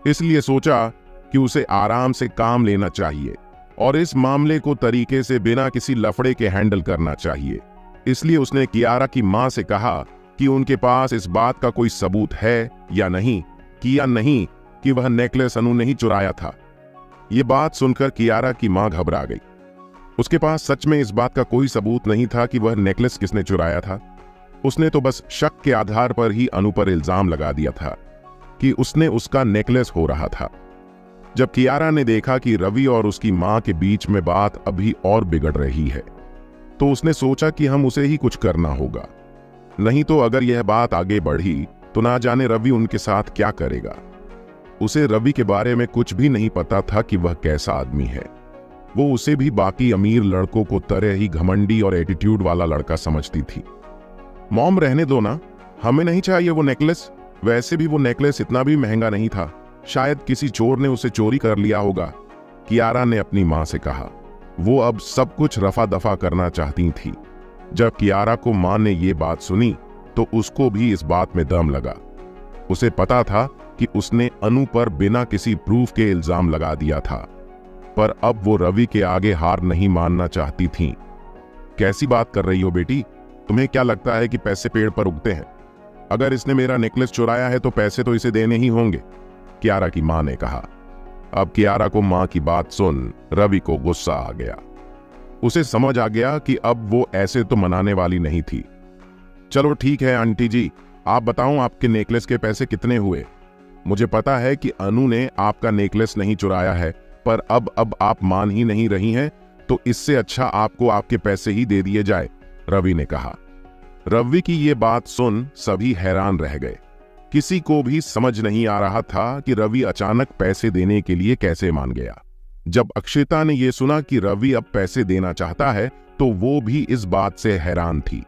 इसलिए सोचा कि उसे आराम से काम लेना चाहिए और इस मामले को तरीके से बिना किसी लफड़े के हैंडल करना चाहिए। इसलिए उसने कियारा की मां से कहा कि उनके पास इस बात का कोई सबूत है या नहीं कि वह नेकलेस अनु ने ही चुराया था। यह बात सुनकर कियारा की मां घबरा गई। उसके पास सच में इस बात का कोई सबूत नहीं था कि वह नेकलेस किसने चुराया था। उसने तो बस शक के आधार पर ही अनु पर इल्जाम लगा दिया था कि उसने उसका नेकलेस हो रहा था। जब कियारा ने देखा कि रवि और उसकी मां के बीच में बात अभी और बिगड़ रही है तो उसने सोचा कि हम उसे ही कुछ करना होगा, नहीं तो अगर यह बात आगे बढ़ी तो ना जाने रवि उनके साथ क्या करेगा। उसे रवि के बारे में कुछ भी नहीं पता था कि वह कैसा आदमी है। वो उसे भी बाकी अमीर लड़कों को तरह ही घमंडी और एटीट्यूड वाला लड़का समझती थी। मॉम रहने दो ना, हमें नहीं चाहिए वो नेकलेस। वैसे भी वो नेकलेस इतना भी महंगा नहीं था, शायद किसी चोर ने उसे चोरी कर लिया होगा, कियारा ने अपनी मां से कहा। वो अब सब कुछ रफा दफा करना चाहती थी। जब कियारा को मां ने ये बात सुनी तो उसको भी इस बात में दम लगा। उसे पता था कि उसने अनु पर बिना किसी प्रूफ के इल्जाम लगा दिया था, पर अब वो रवि के आगे हार नहीं मानना चाहती थीं। कैसी बात कर रही हो बेटी? तुम्हें क्या लगता है कि पैसे पेड़ पर उगते हैं? अगर इसने मेरा नेकलेस चुराया है तो पैसे तो इसे देने ही होंगे, कियारा की मां ने कहा। अब कियारा को मां की बात सुन रवि को गुस्सा आ गया। उसे समझ आ गया कि अब वो ऐसे तो मनाने वाली नहीं थी। चलो ठीक है आंटी जी, आप बताओ आपके नेकलेस के पैसे कितने हुए? मुझे पता है कि अनु ने आपका नेकलेस नहीं चुराया है, पर अब आप मान ही नहीं रही हैं, तो इससे अच्छा आपको आपके पैसे ही दे दिए जाए, रवि ने कहा। रवि की ये बात सुन सभी हैरान रह गए। किसी को भी समझ नहीं आ रहा था कि रवि अचानक पैसे देने के लिए कैसे मान गया। जब अक्षिता ने यह सुना कि रवि अब पैसे देना चाहता है तो वो भी इस बात से हैरान थी,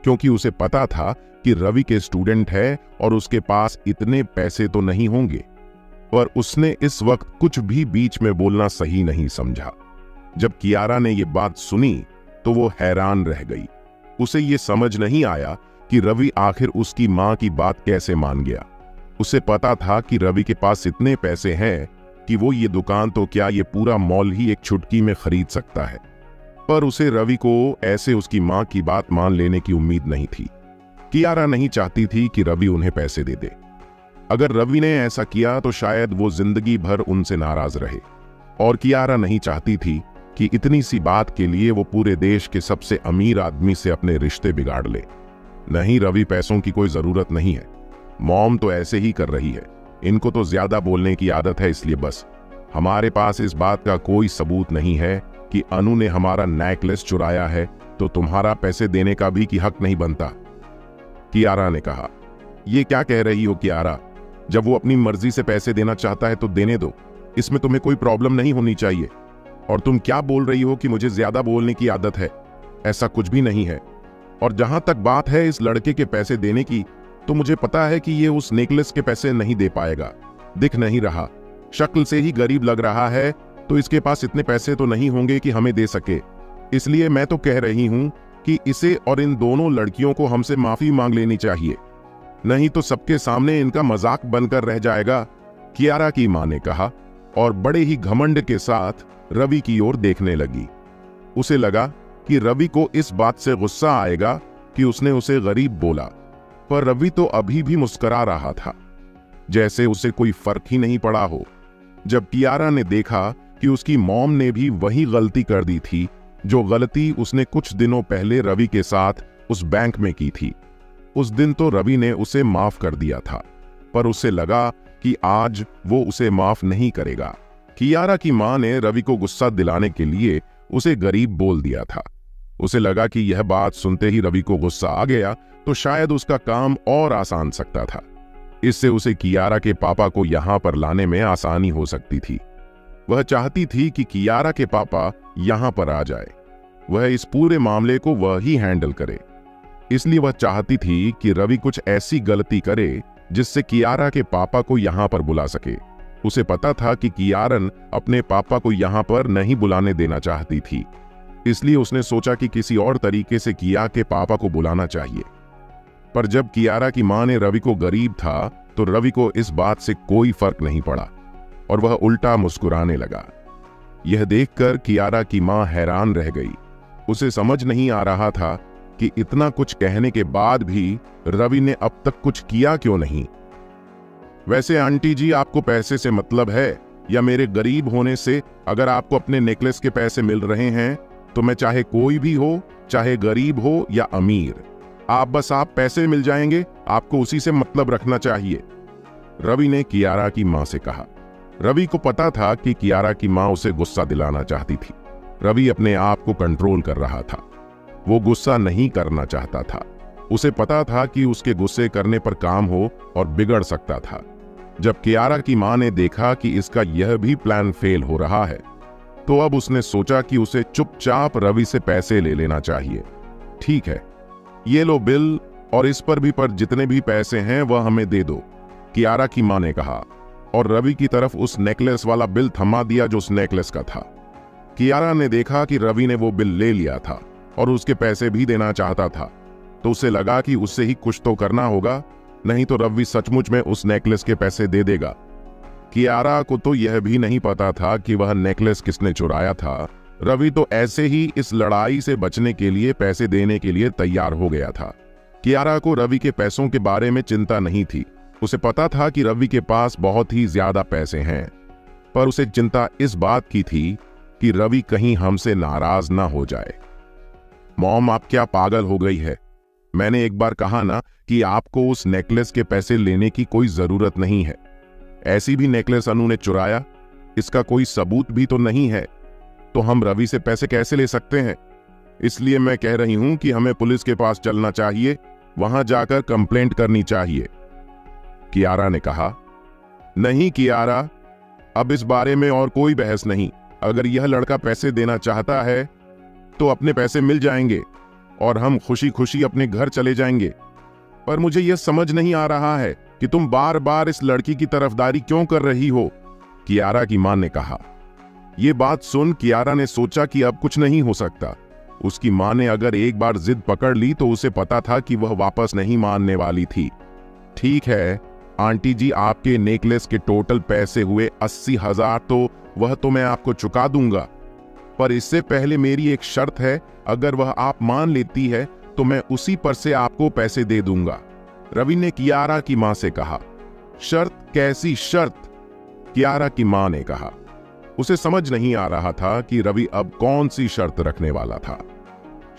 क्योंकि उसे पता था कि रवि के स्टूडेंट है और उसके पास इतने पैसे तो नहीं होंगे। पर उसने इस वक्त कुछ भी बीच में बोलना सही नहीं समझा। जब कियारा ने यह बात सुनी तो वो हैरान रह गई। उसे ये समझ नहीं आया कि रवि आखिर उसकी मां की बात कैसे मान गया। उसे पता था कि रवि के पास इतने पैसे हैं कि वो ये दुकान तो क्या ये पूरा मॉल ही एक चुटकी में खरीद सकता है, पर उसे रवि को ऐसे उसकी मां की बात मान लेने की उम्मीद नहीं थी। कियारा नहीं चाहती थी कि रवि उन्हें पैसे दे दे। अगर रवि ने ऐसा किया तो शायद वो जिंदगी भर उनसे नाराज रहे, और कियारा नहीं चाहती थी कि इतनी सी बात के लिए वो पूरे देश के सबसे अमीर आदमी से अपने रिश्ते बिगाड़ ले। नहीं, रवि पैसों की कोई जरूरत नहीं है, मॉम तो ऐसे ही कर रही है, इनको तो ज्यादा बोलने की आदत है, इसलिए बस। हमारे पास इस बात का कोई सबूत नहीं है कि अनु ने हमारा नेकलेस चुराया है, तो तुम्हारा पैसे देने का भी की हक नहीं बनता, कियारा ने कहा। ये क्या कह रही हो कियारा? जब वो अपनी मर्जी से पैसे देना चाहता है तो देने दो, इसमें तुम्हें कोई प्रॉब्लम नहीं होनी चाहिए। और तुम क्या बोल रही हो कि मुझे ज्यादा बोलने की आदत है? ऐसा कुछ भी नहीं है। और जहां तक बात है इस लड़के के पैसे देने की, तो मुझे पता है कि ये उस नेकलेस के पैसे नहीं दे पाएगा। दिख नहीं रहा, शक्ल से ही गरीब लग रहा है, तो इसके पास इतने पैसे तो नहीं होंगे कि हमें दे सके। इसलिए मैं तो कह रही हूं कि इसे और इन दोनों लड़कियों को हमसे माफी मांग लेनी चाहिए, नहीं तो सबके सामने इनका मजाक बनकर रह जाएगा, कियारा की मां ने कहा, और बड़े ही घमंड के साथ रवि की ओर देखने लगी। उसे लगा कि रवि को इस बात से गुस्सा आएगा कि उसने उसे गरीब बोला, पर रवि तो अभी भी मुस्कुरा रहा था, जैसे उसे कोई फर्क ही नहीं पड़ा हो। जब कियारा ने देखा कि उसकी मॉम ने भी वही गलती कर दी थी जो गलती उसने कुछ दिनों पहले रवि के साथ उस बैंक में की थी, उस दिन तो रवि ने उसे माफ कर दिया था, पर उसे लगा कि आज वो उसे माफ नहीं करेगा। कियारा की मां ने रवि को गुस्सा दिलाने के लिए उसे गरीब बोल दिया था। उसे लगा कि यह बात सुनते ही रवि को गुस्सा आ गया तो शायद उसका काम और आसान सकता था। इससे उसे कियारा के पापा को यहां पर लाने में आसानी हो सकती थी। वह चाहती थी कि कियारा के पापा यहां पर आ जाए, वह इस पूरे मामले को वह ही हैंडल करे। इसलिए वह चाहती थी कि रवि कुछ ऐसी गलती करे जिससे कियारा के पापा को यहां पर बुला सके। उसे पता था कि कियारन अपने पापा को यहां पर नहीं बुलाने देना चाहती थी, इसलिए उसने सोचा कि किसी और तरीके से किया के पापा को बुलाना चाहिए। पर जब कियारा की मां ने रवि को गरीब था तो रवि को इस बात से कोई फर्क नहीं पड़ा और वह उल्टा मुस्कुराने लगा। यह देखकर कियारा की मां हैरान रह गई। उसे समझ नहीं आ रहा था कि इतना कुछ कहने के बाद भी रवि ने अब तक कुछ किया क्यों नहीं। वैसे आंटी जी, आपको पैसे से मतलब है या मेरे गरीब होने से? अगर आपको अपने नेकलेस के पैसे मिल रहे हैं तो मैं चाहे कोई भी हो, चाहे गरीब हो या अमीर, आप पैसे मिल जाएंगे, आपको उसी से मतलब रखना चाहिए, रवि ने कियारा की मां से कहा। रवि को पता था कि कियारा की मां उसे गुस्सा दिलाना चाहती थी। रवि अपने आप को कंट्रोल कर रहा था, वो गुस्सा नहीं करना चाहता था। उसे पता था कि उसके गुस्से करने पर काम हो और बिगड़ सकता था। जब कियारा की मां ने देखा कि इसका यह भी प्लान फेल हो रहा है तो अब उसने सोचा कि उसे चुपचाप रवि से पैसे ले लेना चाहिए। ठीक है, ये लो बिल, और इस पर भी पर जितने भी पैसे हैं वह हमें दे दो, कियारा की मां ने कहा, और रवि की तरफ उस नेकलेस वाला बिल थमा दिया जो उस नेकलेस का था। कियारा ने देखा कि रवि ने वो बिल ले लिया था और उसके पैसे भी देना चाहता था, तो उसे लगा कि उससे ही कुछ तो करना होगा, नहीं तो रवि सचमुच में उस नेकलेस के पैसे दे देगा। कियारा को तो यह भी नहीं पता था कि वह नेकलेस किसने चुराया था। रवि तो ऐसे ही इस लड़ाई से बचने के लिए पैसे देने के लिए तैयार हो गया था। कियारा को रवि के पैसों के बारे में चिंता नहीं थी। उसे पता था कि रवि के पास बहुत ही ज्यादा पैसे हैं, पर उसे चिंता इस बात की थी कि रवि कहीं हमसे नाराज ना हो जाए। मॉम, आप क्या पागल हो गई है? मैंने एक बार कहा ना कि आपको उस नेकलेस के पैसे लेने की कोई जरूरत नहीं है। ऐसी भी नेकलेस अनु ने चुराया, इसका कोई सबूत भी तो नहीं है, तो हम रवि से पैसे कैसे ले सकते हैं? इसलिए मैं कह रही हूं कि हमें पुलिस के पास चलना चाहिए, वहां जाकर कंप्लेंट करनी चाहिए, कियारा ने कहा। नहीं कियारा, अब इस बारे में और कोई बहस नहीं। अगर यह लड़का पैसे देना चाहता है तो अपने पैसे मिल जाएंगे और हम खुशी खुशी अपने घर चले जाएंगे। पर मुझे यह समझ नहीं आ रहा है कि तुम बार बार इस लड़की की तरफदारी क्यों कर रही हो, कियारा की मां ने कहा। यह बात सुन कियारा ने सोचा कि अब कुछ नहीं हो सकता। उसकी मां ने अगर एक बार जिद पकड़ ली तो उसे पता था कि वह वापस नहीं मानने वाली थी। ठीक है आंटी जी, आपके नेकलेस के टोटल पैसे हुए 80,000, तो वह तो मैं आपको चुका दूंगा, पर इससे पहले मेरी एक शर्त है। अगर वह आप मान लेती है तो मैं उसी पर से आपको पैसे दे दूंगा, रवि ने कियारा की मां से कहा। शर्त? कैसी शर्त? कियारा की मां ने कहा। उसे समझ नहीं आ रहा था कि रवि अब कौन सी शर्त रखने वाला था।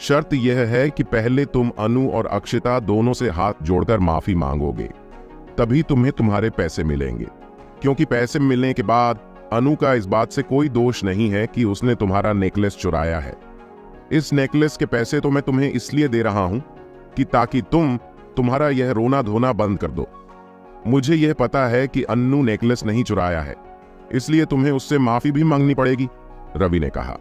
शर्त यह है कि पहले तुम अनु और अक्षिता दोनों से हाथ जोड़कर माफी मांगोगे, तभी तुम्हें तुम्हारे पैसे मिलेंगे। क्योंकि पैसे मिलने के बाद अनु का इस बात से कोई दोष नहीं है कि उसने तुम्हारा नेकलेस चुराया है। इस नेकलेस के पैसे तो मैं तुम्हें इसलिए दे रहा हूं कि ताकि तुम्हारा यह रोना धोना बंद कर दो। मुझे यह पता है कि अन्नू नेकलेस नहीं चुराया है, इसलिए तुम्हें उससे माफी भी मांगनी पड़ेगी, रवि ने कहा।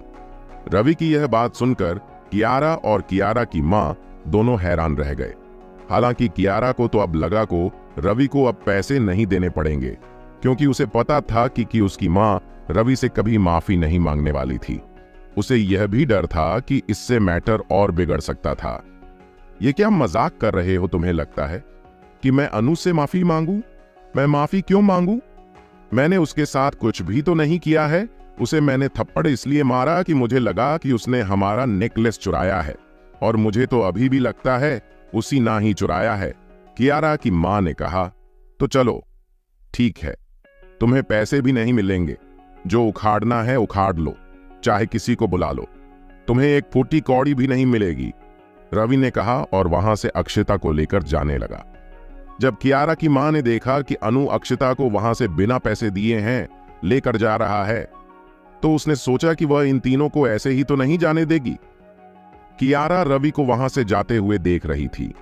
रवि की यह बात सुनकर कियारा और कियारा की मां दोनों हैरान रह गए। हालांकि कियारा को तो अब लगा को रवि को अब पैसे नहीं देने पड़ेंगे, क्योंकि उसे पता था कि उसकी मां रवि से कभी माफी नहीं मांगने वाली थी। उसे यह भी डर था कि इससे मैटर और बिगड़ सकता था। ये क्या मजाक कर रहे हो? तुम्हें लगता है कि मैं अनु से माफी मांगू? मैं माफी क्यों मांगू? मैंने उसके साथ कुछ भी तो नहीं किया है। उसे मैंने थप्पड़ इसलिए मारा कि मुझे लगा कि उसने हमारा नेकलेस चुराया है, और मुझे तो अभी भी लगता है उसी ना ही चुराया है, कियारा की मां ने कहा। तो चलो ठीक है, तुम्हें पैसे भी नहीं मिलेंगे, जो उखाड़ना है उखाड़ लो, चाहे किसी को बुला लो, तुम्हें एक फूटी कौड़ी भी नहीं मिलेगी, रवि ने कहा और वहां से अक्षिता को लेकर जाने लगा। जब कियारा की मां ने देखा कि अनु अक्षिता को वहां से बिना पैसे दिए हैं लेकर जा रहा है, तो उसने सोचा कि वह इन तीनों को ऐसे ही तो नहीं जाने देगी। कियारा रवि को वहां से जाते हुए देख रही थी।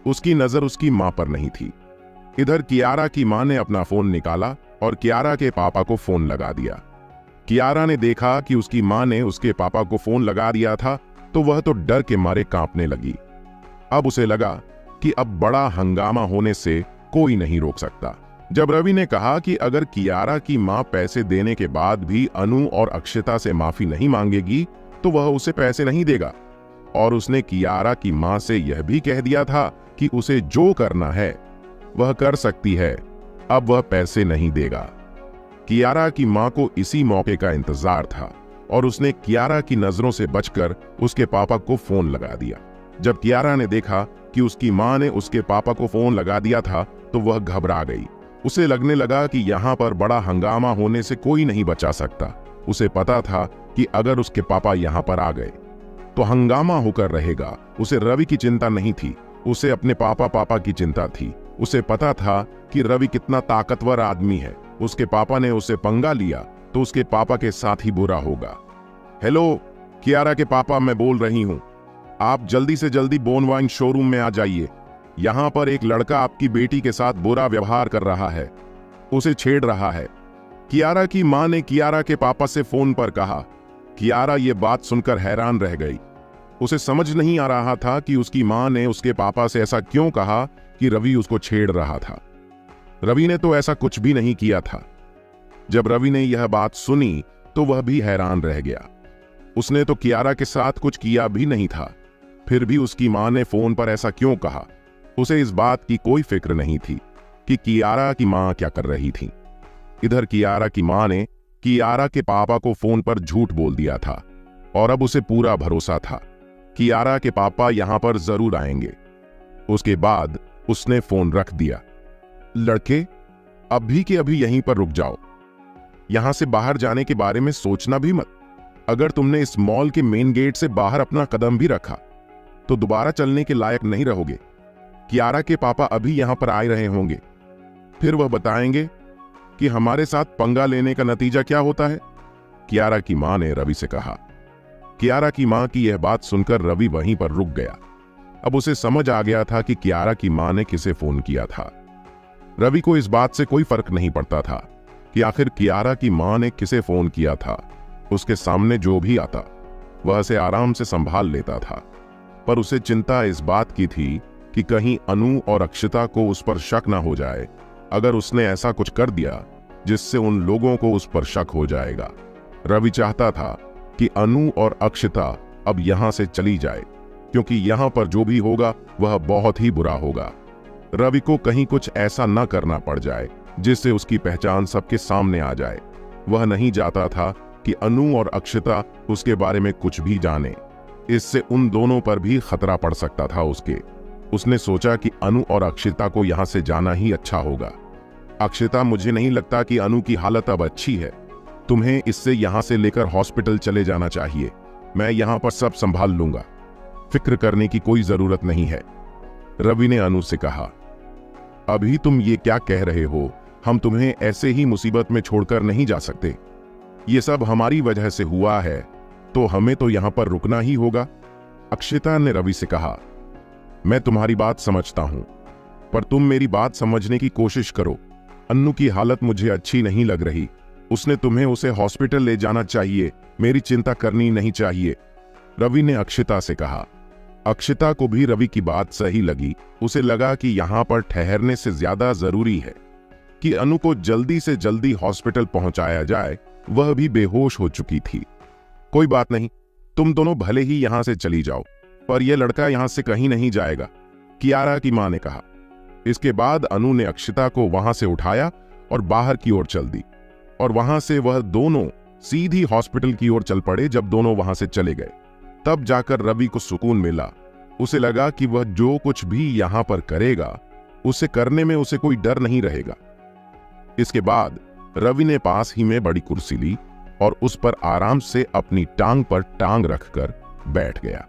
उसकी नजर उसकी मां पर नहीं थी। इधर कियारा की मां ने अपना फोन निकाला और कियारा के पापा को फोन लगा दिया। कियारा ने देखा कि उसकी मां ने उसके पापा को फोन लगा दिया था, तो वह तो डर के मारे कांपने लगी। अब उसे लगा कि अब बड़ा हंगामा होने से कोई नहीं रोक सकता। जब रवि ने कहा कि अगर कियारा की मां पैसे देने के बाद भी अनु और अक्षिता से माफी नहीं मांगेगी तो वह उसे पैसे नहीं देगा, और उसने कियारा की मां से यह भी कह दिया था कि उसे जो करना है वह कर सकती है, अब वह पैसे नहीं देगा। कियारा की मां को इसी मौके का इंतजार था और उसने कियारा की नजरों से बचकर उसके पापा को फोन लगा दिया। जब कियारा ने देखा कि उसकी मां ने उसके पापा को फोन लगा दिया था तो वह घबरा गई। उसे लगने लगा कि यहाँ पर बड़ा हंगामा होने से कोई नहीं बचा सकता। उसे पता था कि अगर उसके पापा यहाँ पर आ गए तो हंगामा होकर रहेगा। उसे रवि की चिंता नहीं थी, उसे अपने पापा की चिंता थी। उसे पता था कि रवि कितना ताकतवर आदमी है। उसके पापा ने उसे पंगा लिया तो उसके पापा के साथ ही बुरा होगा। हेलो कियारा के पापा, मैं बोल रही हूँ, आप जल्दी से जल्दी बोनवाइन शोरूम में आ जाइए। यहाँ पर एक लड़का आपकी बेटी के साथ बुरा व्यवहार कर रहा है, उसे छेड़ रहा है, कियारा की मां ने कियारा के पापा से फोन पर कहा। कियारा ये बात सुनकर हैरान रह गई। उसे समझ नहीं आ रहा था कि उसकी मां ने उसके पापा से ऐसा क्यों कहा कि रवि उसको छेड़ रहा था। रवि ने तो ऐसा कुछ भी नहीं किया था। जब रवि ने यह बात सुनी तो वह भी हैरान रह गया। उसने तो कियारा के साथ कुछ किया भी नहीं था। फिर भी उसकी मां ने फोन पर ऐसा क्यों कहा? उसे इस बात की कोई फिक्र नहीं थी कि कियारा की मां क्या कर रही थी। इधर कियारा की मां ने कियारा के पापा को फोन पर झूठ बोल दिया था और अब उसे पूरा भरोसा था कियारा के पापा यहां पर जरूर आएंगे। उसके बाद उसने फोन रख दिया। लड़के, अभी के अभी यहीं पर रुक जाओ। यहां से बाहर जाने के बारे में सोचना भी मत। अगर तुमने इस मॉल के मेन गेट से बाहर अपना कदम भी रखा तो दोबारा चलने के लायक नहीं रहोगे। कियारा के पापा अभी यहां पर आ रहे होंगे, फिर वह बताएंगे कि हमारे साथ पंगा लेने का नतीजा क्या होता है। कियारा की मां ने रवि से कहा। कियारा की मां की यह बात सुनकर रवि वहीं पर रुक गया। अब उसे समझ आ गया था कि कियारा की मां ने किसे फोन किया था। रवि को इस बात से कोई फर्क नहीं पड़ता था कि आखिर कियारा की मां ने किसे फोन किया था। उसके सामने जो भी आता वह उसे आराम से संभाल लेता था, पर उसे चिंता इस बात की थी कि कहीं अनु और अक्षिता को उस पर शक ना हो जाए। अगर उसने ऐसा कुछ कर दिया जिससे उन लोगों को उस पर शक हो जाएगा। रवि चाहता था कि अनु और अक्षिता अब यहां से चली जाए, क्योंकि यहां पर जो भी होगा वह बहुत ही बुरा होगा। रवि को कहीं कुछ ऐसा न करना पड़ जाए जिससे उसकी पहचान सबके सामने आ जाए। वह नहीं चाहता था कि अनु और अक्षिता उसके बारे में कुछ भी जाने। इससे उन दोनों पर भी खतरा पड़ सकता था उसने सोचा कि अनु और अक्षिता को यहां से जाना ही अच्छा होगा। अक्षिता, मुझे नहीं लगता कि अनु की हालत अब अच्छी है। तुम्हें इससे यहां से लेकर हॉस्पिटल चले जाना चाहिए। मैं यहां पर सब संभाल लूंगा, फिक्र करने की कोई जरूरत नहीं है, रवि ने अनु से कहा। अभी तुम ये क्या कह रहे हो? हम तुम्हें ऐसे ही मुसीबत में छोड़कर नहीं जा सकते। ये सब हमारी वजह से हुआ है, तो हमें तो यहां पर रुकना ही होगा, अक्षिता ने रवि से कहा। मैं तुम्हारी बात समझता हूं, पर तुम मेरी बात समझने की कोशिश करो। अन्नू की हालत मुझे अच्छी नहीं लग रही। उसने तुम्हें उसे हॉस्पिटल ले जाना चाहिए, मेरी चिंता करनी नहीं चाहिए, रवि ने अक्षिता से कहा। अक्षिता को भी रवि की बात सही लगी। उसे लगा कि यहां पर ठहरने से ज्यादा जरूरी है कि अनु को जल्दी से जल्दी हॉस्पिटल पहुंचाया जाए। वह भी बेहोश हो चुकी थी। कोई बात नहीं, तुम दोनों भले ही यहां से चली जाओ, पर यह लड़का यहां से कहीं नहीं जाएगा, कियारा की मां ने कहा। इसके बाद अनु ने अक्षिता को वहां से उठाया और बाहर की ओर चल दी, और वहां से वह दोनों सीधी हॉस्पिटल की ओर चल पड़े। जब दोनों वहां से चले गए तब जाकर रवि को सुकून मिला। उसे लगा कि वह जो कुछ भी यहां पर करेगा उसे करने में उसे कोई डर नहीं रहेगा। इसके बाद रवि ने पास ही में बड़ी कुर्सी ली और उस पर आराम से अपनी टांग पर टांग रखकर बैठ गया।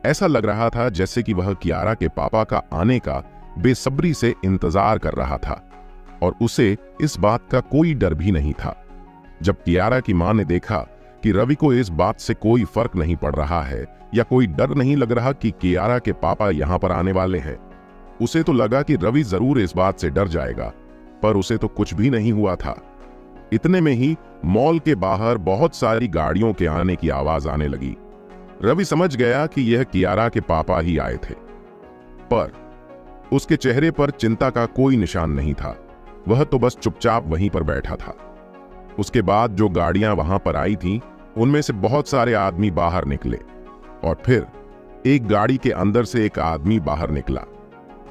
ऐसा लग रहा था जैसे कि वह कियारा के पापा का आने का बेसब्री से इंतजार कर रहा था, और उसे इस बात का कोई डर भी नहीं था। जब कियारा की मां ने देखा कि रवि को इस बात से कोई फर्क नहीं पड़ रहा है या कोई डर नहीं लग रहा कि कियारा के पापा यहां पर आने वाले हैं, उसे तो लगा कि रवि जरूर इस बात से डर जाएगा, पर उसे तो कुछ भी नहीं हुआ था। इतने में ही मॉल के बाहर बहुत सारी गाड़ियों के आने की आवाज आने लगी। रवि समझ गया कि यह कियारा के पापा ही आए थे, पर उसके चेहरे पर चिंता का कोई निशान नहीं था। वह तो बस चुपचाप वहीं पर बैठा था। उसके बाद जो गाड़ियां वहां पर आई थीं, उनमें से बहुत सारे आदमी बाहर निकले, और फिर एक गाड़ी के अंदर से एक आदमी बाहर निकला।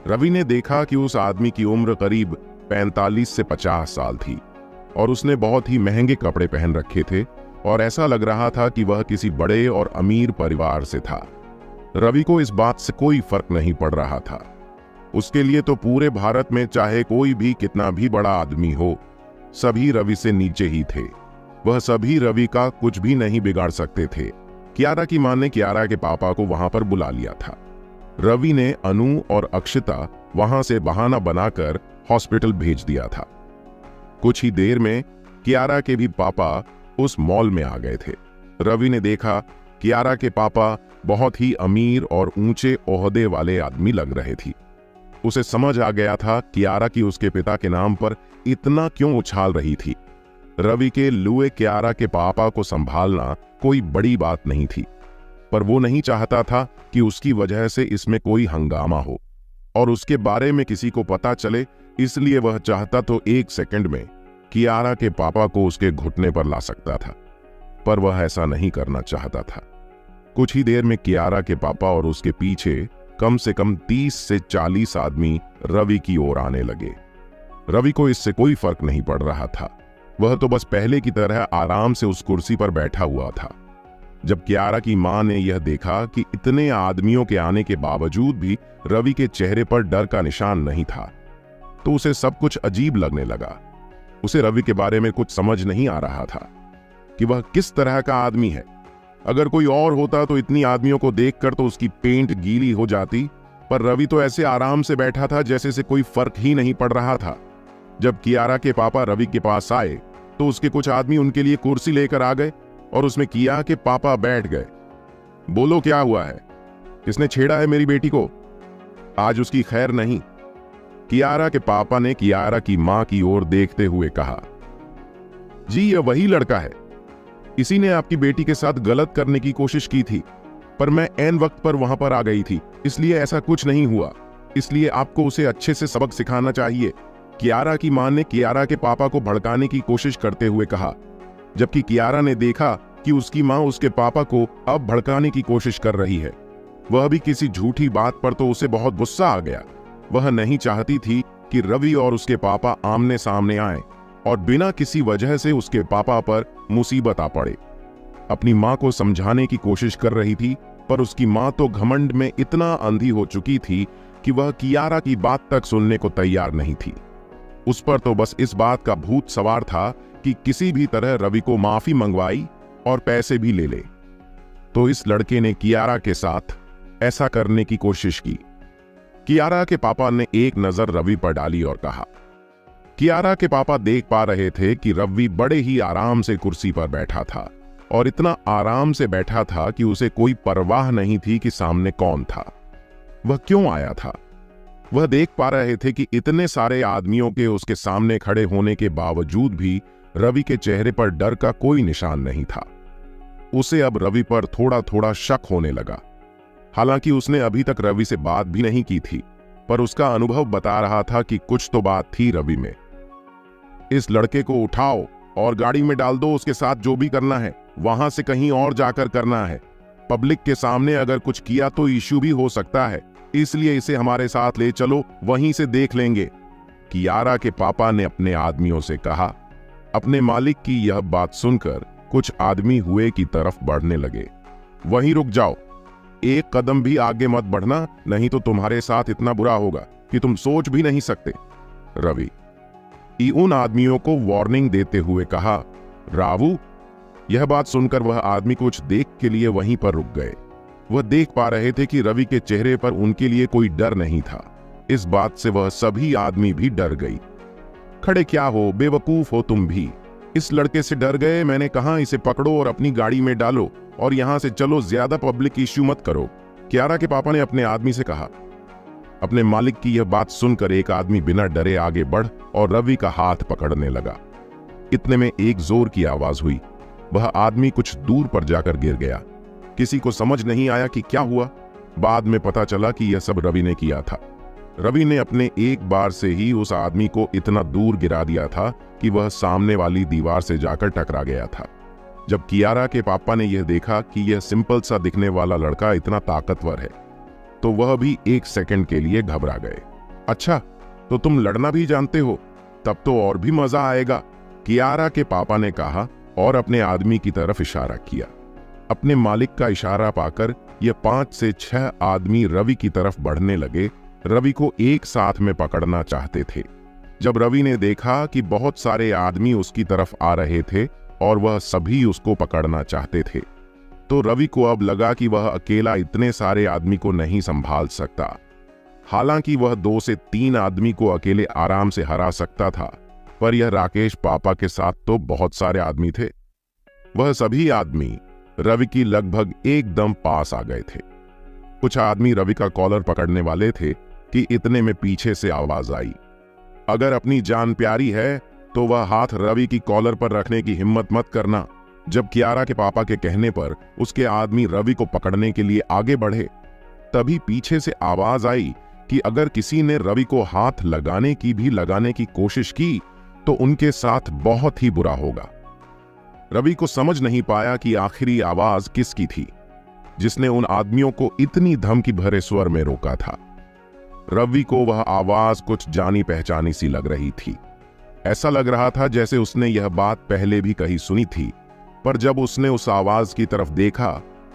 रवि ने देखा कि उस आदमी की उम्र करीब 45 से 50 साल थी, और उसने बहुत ही महंगे कपड़े पहन रखे थे, और ऐसा लग रहा था कि वह किसी बड़े और अमीर परिवार से था। रवि को इस बात से कोई फर्क नहीं पड़ रहा था। उसके लिए तो पूरे भारत में चाहे कोई भी कितना भी बड़ा आदमी हो, सभी रवि से नीचे ही थे। वह सभी रवि का कुछ भी नहीं बिगाड़ सकते थे। कियारा की मां ने कियारा के पापा को वहां पर बुला लिया था। रवि ने अनु और अक्षिता वहां से बहाना बनाकर हॉस्पिटल भेज दिया था। कुछ ही देर में कियारा के भी पापा उस मॉल में आ गए थे। रवि ने देखा कियारा के पापा बहुत ही अमीर और ऊंचे ओहदे वाले आदमी लग रहे थे। उसे समझ आ गया था कियारा की उसके पिता के नाम पर इतना क्यों उछाल रही थी। रवि के लुए कियारा के पापा को संभालना कोई बड़ी बात नहीं थी, पर वो नहीं चाहता था कि उसकी वजह से इसमें कोई हंगामा हो और उसके बारे में किसी को पता चले। इसलिए वह चाहता तो 1 सेकंड में कियारा के पापा को उसके घुटने पर ला सकता था, पर वह ऐसा नहीं करना चाहता था। कुछ ही देर में कियारा के पापा और उसके पीछे कम से कम 30 से 40 आदमी रवि की ओर आने लगे। रवि को इससे कोई फर्क नहीं पड़ रहा था। वह तो बस पहले की तरह आराम से उस कुर्सी पर बैठा हुआ था। जब कियारा की मां ने यह देखा कि इतने आदमियों के आने के बावजूद भी रवि के चेहरे पर डर का निशान नहीं था, तो उसे सब कुछ अजीब लगने लगा। उसे रवि के बारे में कुछ समझ नहीं आ रहा था कि वह किस तरह का आदमी है। अगर कोई और होता तो इतनी आदमियों को देखकर तो उसकी पेंट गीली हो जाती, पर रवि तो ऐसे आराम से बैठा था जैसे से कोई फर्क ही नहीं पड़ रहा था। जब कियारा के पापा रवि के पास आए तो उसके कुछ आदमी उनके लिए कुर्सी लेकर आ गए और उसमें किया कि पापा बैठ गए। बोलो क्या हुआ है? किसने छेड़ा है मेरी बेटी को? आज उसकी खैर नहीं। कियारा के पापा ने कियारा की मां की ओर देखते हुए कहा, जी यह वही लड़का है। इसी ने आपकी बेटी के साथ गलत करने की कोशिश की थी, पर मैं ऐन वक्त पर वहां पर आ गई थी, इसलिए ऐसा कुछ नहीं हुआ। इसलिए आपको उसे अच्छे से सबक सिखाना चाहिए। कियारा की मां ने कियारा के पापा को भड़काने की कोशिश करते हुए कहा, जबकि कियारा ने देखा कि उसकी मां उसके पापा को अब भड़काने की कोशिश कर रही है। वह भी किसी झूठी बात पर, तो उसे बहुत गुस्सा आ गया। वह नहीं चाहती थी कि रवि और उसके पापा आमने सामने आए और बिना किसी वजह से उसके पापा पर मुसीबत आ पड़े। अपनी मां को समझाने की कोशिश कर रही थी, पर उसकी मां तो घमंड में इतना अंधी हो चुकी थी कि वह कियारा की बात तक सुनने को तैयार नहीं थी। उस पर तो बस इस बात का भूत सवार था कि किसी भी तरह रवि को माफी मंगवाई और पैसे भी ले ले। तो इस लड़के ने कियारा के साथ ऐसा करने की कोशिश की। कियारा के पापा ने एक नजर रवि पर डाली और कहा। कियारा के पापा देख पा रहे थे कि रवि बड़े ही आराम से कुर्सी पर बैठा था और इतना आराम से बैठा था कि उसे कोई परवाह नहीं थी कि सामने कौन था, वह क्यों आया था। वह देख पा रहे थे कि इतने सारे आदमियों के उसके सामने खड़े होने के बावजूद भी रवि के चेहरे पर डर का कोई निशान नहीं था। उसे अब रवि पर थोड़ा थोड़ा शक होने लगा। हालांकि उसने अभी तक रवि से बात भी नहीं की थी, पर उसका अनुभव बता रहा था कि कुछ तो बात थी रवि में। इस लड़के को उठाओ और गाड़ी में डाल दो। उसके साथ जो भी करना है वहां से कहीं और जाकर करना है। पब्लिक के सामने अगर कुछ किया तो इश्यू भी हो सकता है, इसलिए इसे हमारे साथ ले चलो, वहीं से देख लेंगे। कियारा के पापा ने अपने आदमियों से कहा। अपने मालिक की यह बात सुनकर कुछ आदमी हुए की तरफ बढ़ने लगे। वहीं रुक जाओ, एक कदम भी आगे मत बढ़ना, नहीं तो तुम्हारे साथ इतना बुरा होगा कि तुम सोच भी नहीं सकते। रवि उन आदमियों को वार्निंग देते हुए कहा। रावू, यह बात सुनकर वह आदमी कुछ देख के लिए वहीं पर रुक गए। वह देख पा रहे थे कि रवि के चेहरे पर उनके लिए कोई डर नहीं था। इस बात से वह सभी आदमी भी डर गई। खड़े क्या हो, बेवकूफ हो तुम भी। इस लड़के से डर गए? मैंने कहा इसे पकड़ो और अपनी गाड़ी में डालो और यहां से चलो, ज्यादा पब्लिक इश्यू मत करो, कियारा के पापा ने अपने आदमी से कहा। अपने मालिक की यह बात सुनकर एक आदमी बिना डरे आगे बढ़ और रवि का हाथ पकड़ने लगा। इतने में एक जोर की आवाज हुई। वह आदमी कुछ दूर पर जाकर गिर गया। किसी को समझ नहीं आया कि क्या हुआ। बाद में पता चला कि यह सब रवि ने किया था। रवि ने अपने एक बार से ही उस आदमी को इतना दूर गिरा दिया था कि वह सामने वाली दीवार से जाकर टकरा गया था। जब कियारा के पापा ने यह देखा कि यह सिंपल सा दिखने वाला लड़का इतना ताकतवर है, तो वह भी एक सेकंड के लिए घबरा गए। अच्छा, तो तुम लड़ना भी जानते हो? तब तो और भी मजा आएगा, कियारा के पापा ने कहा और अपने आदमी की तरफ इशारा किया। अपने मालिक का इशारा पाकर यह 5 से 6 आदमी रवि की तरफ बढ़ने लगे। रवि को एक साथ में पकड़ना चाहते थे। जब रवि ने देखा कि बहुत सारे आदमी उसकी तरफ आ रहे थे और वह सभी उसको पकड़ना चाहते थे, तो रवि को अब लगा कि वह अकेला इतने सारे आदमी को नहीं संभाल सकता। हालांकि वह 2 से 3 आदमी को अकेले आराम से हरा सकता था, पर यह राकेश पापा के साथ तो बहुत सारे आदमी थे। वह सभी आदमी रवि की लगभग एकदम पास आ गए थे। कुछ आदमी रवि का कॉलर पकड़ने वाले थे कि इतने में पीछे से आवाज आई, अगर अपनी जान प्यारी है तो वह हाथ रवि की कॉलर पर रखने की हिम्मत मत करना। जब कियारा के पापा के कहने पर उसके आदमी रवि को पकड़ने के लिए आगे बढ़े, तभी पीछे से आवाज आई कि अगर किसी ने रवि को हाथ लगाने की कोशिश की तो उनके साथ बहुत ही बुरा होगा। रवि को समझ नहीं पाया कि आखिरी आवाज किसकी थी। जिसने उन आदमियों को इतनी धमकी भरे स्वर में रोका था। रवि को वह आवाज कुछ जानी पहचानी सी लग रही थी। ऐसा लग रहा था जैसे उसने यह बात पहले भी कहीं सुनी थी, पर जब उसने उस आवाज की तरफ देखा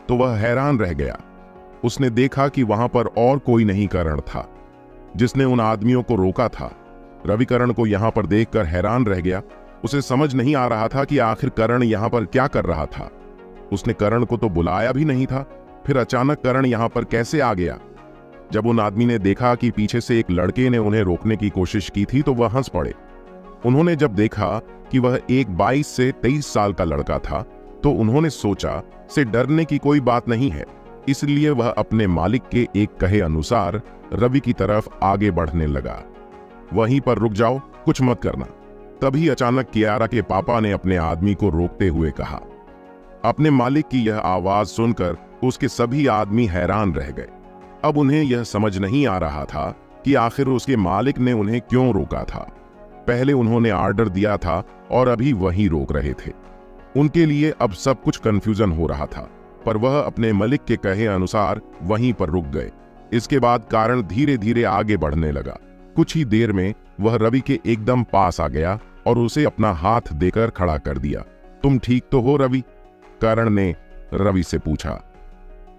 तो वह हैरान रह गया। उसने देखा कि वहां पर और कोई नहीं करण था, जिसने उन आदमियों को रोका था। रवि करण को यहां पर देखकर हैरान रह गया। उसे समझ नहीं आ रहा था कि आखिर करण यहां पर क्या कर रहा था। उसने करण को तो बुलाया भी नहीं था, फिर अचानक करण यहां पर कैसे आ गया? जब उन आदमी ने देखा कि पीछे से एक लड़के ने उन्हें रोकने की कोशिश की थी तो वह हंस पड़े। उन्होंने जब देखा कि वह एक 22 से 23 साल का लड़का था तो उन्होंने सोचा से डरने की कोई बात नहीं है, इसलिए वह अपने मालिक के एक कहे अनुसार रवि की तरफ आगे बढ़ने लगा। वहीं पर रुक जाओ, कुछ मत करना। तभी अचानक कियारा के पापा ने अपने आदमी को रोकते हुए कहा। अपने मालिक की यह आवाज सुनकर उसके सभी आदमी हैरान रह गए। अब उन्हें यह समझ नहीं आ रहा था कि आखिर उसके मालिक ने उन्हें क्यों रोका था। पहले उन्होंने ऑर्डर दिया था और अभी वही रोक रहे थे। उनके लिए अब सब कुछ कंफ्यूजन हो रहा था, पर वह अपने मालिक के कहे अनुसार वहीं पर रुक गए। इसके बाद कारण धीरे धीरे आगे बढ़ने लगा। कुछ ही देर में वह रवि के एकदम पास आ गया और उसे अपना हाथ देकर खड़ा कर दिया। तुम ठीक तो हो रवि? कारण ने रवि से पूछा।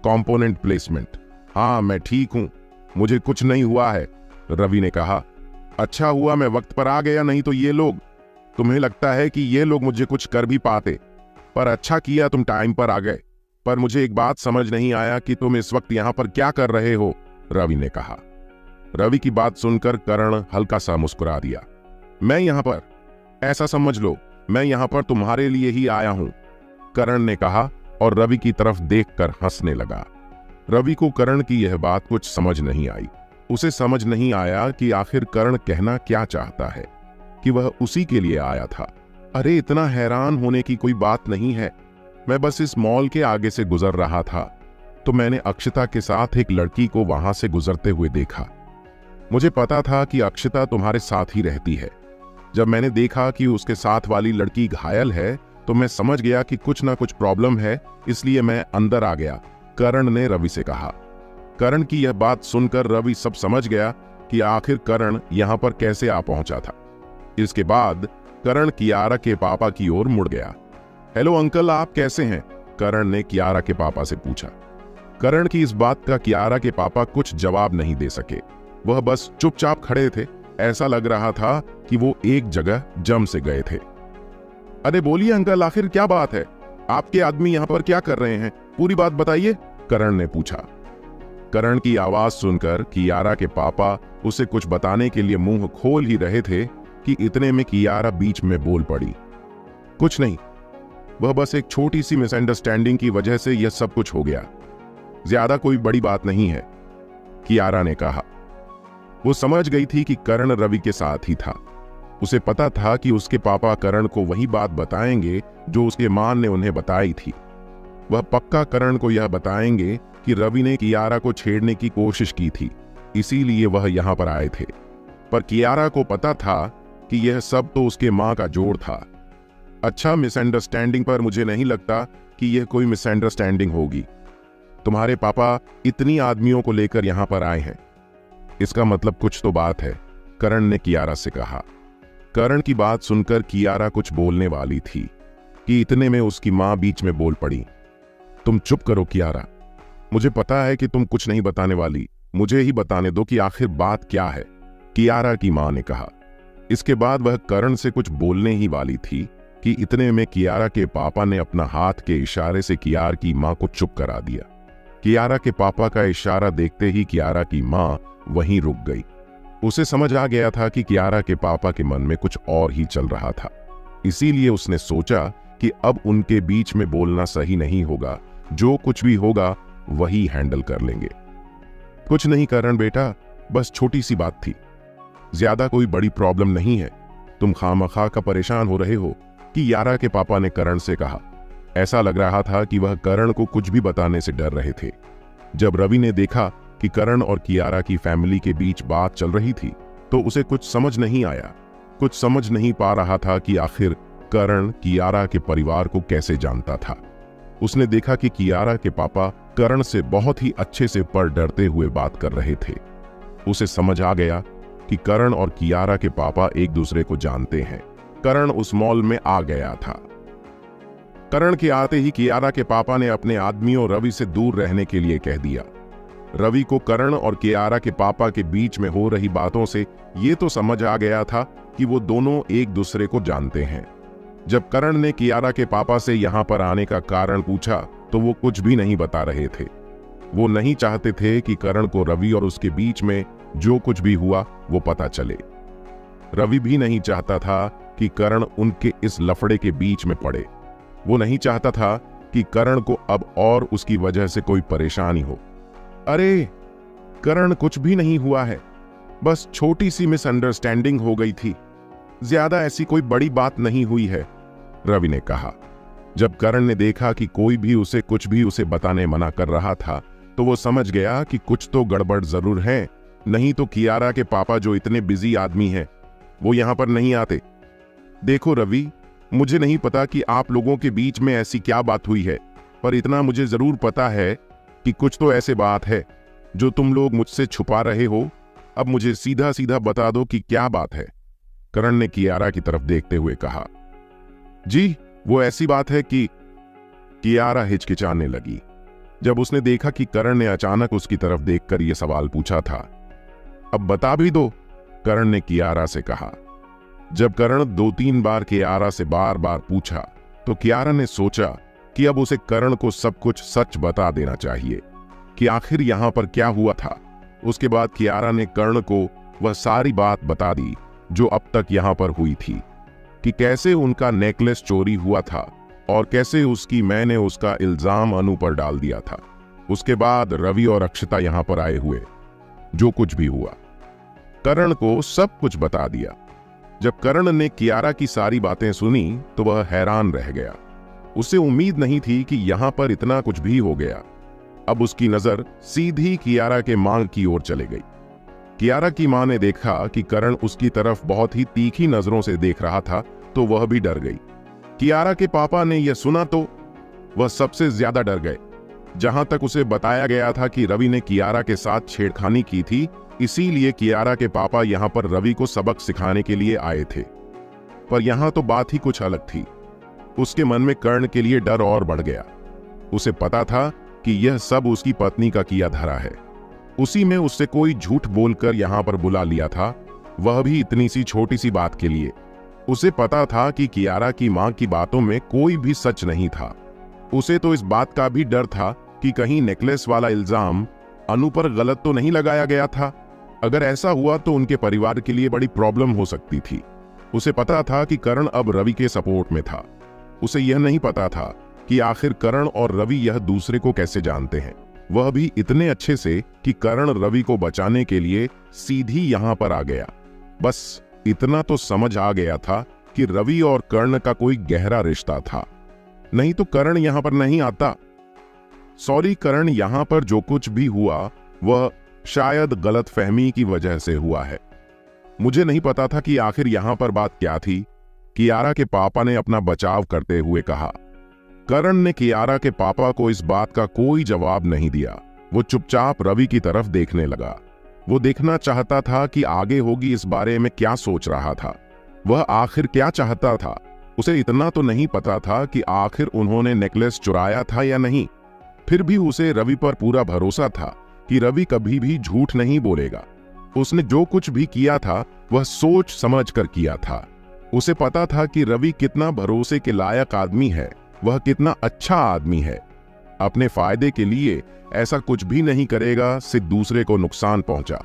कंपोनेंट प्लेसमेंट, हाँ मैं ठीक हूं, मुझे कुछ नहीं हुआ है, रवि ने कहा। अच्छा हुआ मैं वक्त पर आ गया, नहीं तो ये लोग, तुम्हें लगता है कि ये लोग मुझे कुछ कर भी पाते, पर अच्छा किया तुम टाइम पर आ गए। पर मुझे एक बात समझ नहीं आया कि तुम इस वक्त यहां पर क्या कर रहे हो, रवि ने कहा। रवि की बात सुनकर करण हल्का सा मुस्कुरा दिया। मैं यहां पर, ऐसा समझ लो मैं यहां पर तुम्हारे लिए ही आया हूं, करण ने कहा और रवि की तरफ देखकर हंसने लगा। रवि को करण की यह बात कुछ समझ नहीं आई। उसे समझ नहीं आया कि आखिर करण कहना क्या चाहता है, कि वह उसी के लिए आया था। अरे इतना हैरान होने की कोई बात नहीं है, मैं बस इस मॉल के आगे से गुजर रहा था तो मैंने अक्षता के साथ एक लड़की को वहां से गुजरते हुए देखा। मुझे पता था कि अक्षता तुम्हारे साथ ही रहती है। जब मैंने देखा कि उसके साथ वाली लड़की घायल है तो मैं समझ गया कि कुछ ना कुछ प्रॉब्लम है, इसलिए मैं अंदर आ गया, करण ने रवि से कहा। करण की यह बात सुनकर रवि सब समझ गया कि आखिर करण यहां पर कैसे आ पहुंचा था। इसके बाद करण कियारा के पापा की ओर मुड़ गया। हेलो अंकल, आप कैसे हैं? करण ने कियारा के पापा से पूछा। करण की इस बात का कियारा के पापा कुछ जवाब नहीं दे सके। वह बस चुपचाप खड़े थे। ऐसा लग रहा था कि वो एक जगह जम से गए थे। अरे बोलिए अंकल, आखिर क्या बात है? आपके आदमी यहाँ पर क्या कर रहे हैं? पूरी बात बताइए, करण ने पूछा। करण की आवाज सुनकर कियारा के पापा उसे कुछ बताने के लिए मुंह खोल ही रहे थे कि इतने में कियारा बीच में बोल पड़ी। कुछ नहीं, वह बस एक छोटी सी मिसअंडरस्टैंडिंग की वजह से यह सब कुछ हो गया, ज्यादा कोई बड़ी बात नहीं है, कियारा ने कहा। वो समझ गई थी कि करण रवि के साथ ही था। उसे पता था कि उसके पापा करण को वही बात बताएंगे जो उसके मां ने उन्हें बताई थी। वह पक्का करण को यह बताएंगे कि रवि ने कियारा को छेड़ने की कोशिश की थी, इसीलिए वह यहां पर आए थे। पर कियारा को पता था कि यह सब तो उसके मां का जोड़ था। अच्छा, मिसअंडरस्टैंडिंग पर मुझे नहीं लगता कि यह कोई मिसअंडरस्टैंडिंग होगी। तुम्हारे पापा इतनी आदमियों को लेकर यहां पर आए हैं, इसका मतलब कुछ तो बात है, करण ने कियारा से कहा। करण की बात सुनकर कियारा कुछ बोलने वाली थी कि इतने में उसकी मां बीच में बोल पड़ी। तुम चुप करो कियारा, मुझे पता है कि तुम कुछ नहीं बताने वाली, मुझे ही बताने दो कि आखिर बात क्या है, कियारा की मां ने कहा। इसके बाद वह करण से कुछ बोलने ही वाली थी कि इतने में कियारा के पापा ने अपना हाथ के इशारे से कियारा की मां को चुप करा दिया। कियारा के पापा का इशारा देखते ही कियारा की मां वहीं रुक गई। उसे समझ आ गया था कि कियारा के पापा के मन में कुछ और ही चल रहा था, इसीलिए उसने सोचा कि अब उनके बीच में बोलना सही नहीं होगा, जो कुछ भी होगा वही हैंडल कर लेंगे। कुछ नहीं करण बेटा, बस छोटी सी बात थी, ज्यादा कोई बड़ी प्रॉब्लम नहीं है, तुम खामखा का परेशान हो रहे हो, कि कियारा के पापा ने करण से कहा। ऐसा लग रहा था कि वह करण को कुछ भी बताने से डर रहे थे। जब रवि ने देखा कि करण और कियारा की फैमिली के बीच बात चल रही थी तो उसे कुछ समझ नहीं आया। कुछ समझ नहीं पा रहा था कि आखिर करण कियारा के परिवार को कैसे जानता था। उसने देखा कि कियारा के पापा करण से बहुत ही अच्छे से पर डरते हुए बात कर रहे थे। उसे समझ आ गया कि करण और कियारा के पापा एक दूसरे को जानते हैं। करण उस मॉल में आ गया था। करण के आते ही कियारा के पापा ने अपने आदमियों रवि से दूर रहने के लिए कह दिया। रवि को करण और कियारा के पापा के बीच में हो रही बातों से ये तो समझ आ गया था कि वो दोनों एक दूसरे को जानते हैं। जब करण ने कियारा के पापा से यहां पर आने का कारण पूछा तो वो कुछ भी नहीं बता रहे थे। वो नहीं चाहते थे कि करण को रवि और उसके बीच में जो कुछ भी हुआ वो पता चले। रवि भी नहीं चाहता था कि करण उनके इस लफड़े के बीच में पड़े। वो नहीं चाहता था कि करण को अब और उसकी वजह से कोई परेशानी हो। अरे करण, कुछ भी नहीं हुआ है, बस छोटी सी मिसअंडरस्टैंडिंग हो गई थी, ज्यादा ऐसी कोई बड़ी बात नहीं हुई है, रवि ने कहा। जब करण ने देखा कि कोई भी उसे कुछ भी उसे बताने मना कर रहा था तो वो समझ गया कि कुछ तो गड़बड़ जरूर है, नहीं तो कियारा के पापा जो इतने बिजी आदमी हैं वो यहां पर नहीं आते। देखो रवि, मुझे नहीं पता कि आप लोगों के बीच में ऐसी क्या बात हुई है, पर इतना मुझे जरूर पता है कि कुछ तो ऐसे बात है जो तुम लोग मुझसे छुपा रहे हो। अब मुझे सीधा सीधा बता दो कि क्या बात है, करण ने कियारा की तरफ देखते हुए कहा। जी, वो ऐसी बात है कि कियारा हिचकिचाने लगी जब उसने देखा कि करण ने अचानक उसकी तरफ देखकर यह सवाल पूछा था। अब बता भी दो, करण ने कियारा से कहा। जब करण 2-3 बार कियारा से बार बार पूछा तो कियारा ने सोचा कि अब उसे करण को सब कुछ सच बता देना चाहिए कि आखिर यहां पर क्या हुआ था। उसके बाद कियारा ने करण को वह सारी बात बता दी जो अब तक यहां पर हुई थी, कि कैसे उनका नेकलेस चोरी हुआ था और कैसे उसकी मैंने उसका इल्जाम अनु पर डाल दिया था। उसके बाद रवि और अक्षता यहां पर आए हुए, जो कुछ भी हुआ करण को सब कुछ बता दिया। जब करण ने कियारा की सारी बातें सुनी तो वह हैरान रह गया। उसे उम्मीद नहीं थी कि यहां पर इतना कुछ भी हो गया। अब उसकी नजर सीधी कियारा के मां की ओर चली गई। कियारा की मां ने देखा कि करण उसकी तरफ बहुत ही तीखी नजरों से देख रहा था तो वह भी डर गई। कियारा के पापा ने यह सुना तो वह सबसे ज्यादा डर गए। जहां तक उसे बताया गया था कि रवि ने कियारा के साथ छेड़खानी की थी, इसीलिए कियारा के पापा यहां पर रवि को सबक सिखाने के लिए आए थे। पर यहां तो बात ही कुछ अलग थी। उसके मन में कर्ण के लिए डर और बढ़ गया। उसे पता था कि यह सब उसकी पत्नी का किया धरा है। उसी में उससे कोई झूठ बोलकर यहां पर बुला लिया था, वह भी इतनी सी छोटी सी बात के लिए। उसे पता था कि कियारा की मां की बातों में कोई भी सच नहीं था। उसे तो इस बात का भी डर था कि कहीं नेकलेस वाला इल्जाम अनु पर गलत तो नहीं लगाया गया था। अगर ऐसा हुआ तो उनके परिवार के लिए बड़ी प्रॉब्लम हो सकती थी। उसे पता था कि करण अब रवि के सपोर्ट में था। उसे यह नहीं पता था कि आखिर करण और रवि यह दूसरे को कैसे जानते हैं, वह भी इतने अच्छे से कि करण रवि को बचाने के लिए सीधी यहां पर आ गया। बस इतना तो समझ आ गया था कि रवि और कर्ण का कोई गहरा रिश्ता था, नहीं तो करण यहां पर नहीं आता। सॉरी करण, यहां पर जो कुछ भी हुआ वह शायद गलतफहमी की वजह से हुआ है। मुझे नहीं पता था कि आखिर यहां पर बात क्या थी, कियारा के पापा ने अपना बचाव करते हुए कहा। करण ने कियारा के पापा को इस बात का कोई जवाब नहीं दिया। वो चुपचाप रवि की तरफ देखने लगा। वो देखना चाहता था कि आगे होगी इस बारे में क्या सोच रहा था, वह आखिर क्या चाहता था। उसे इतना तो नहीं पता था कि आखिर उन्होंने नेकलेस चुराया था या नहीं। फिर भी उसे रवि पर पूरा भरोसा था कि रवि कभी भी झूठ नहीं बोलेगा। उसने जो कुछ भी किया था वह सोच समझ कर किया था। उसे पता था कि रवि कितना भरोसे के लायक आदमी है, वह कितना अच्छा आदमी है। अपने फायदे के लिए ऐसा कुछ भी नहीं करेगा सिर्फ दूसरे को नुकसान पहुंचा।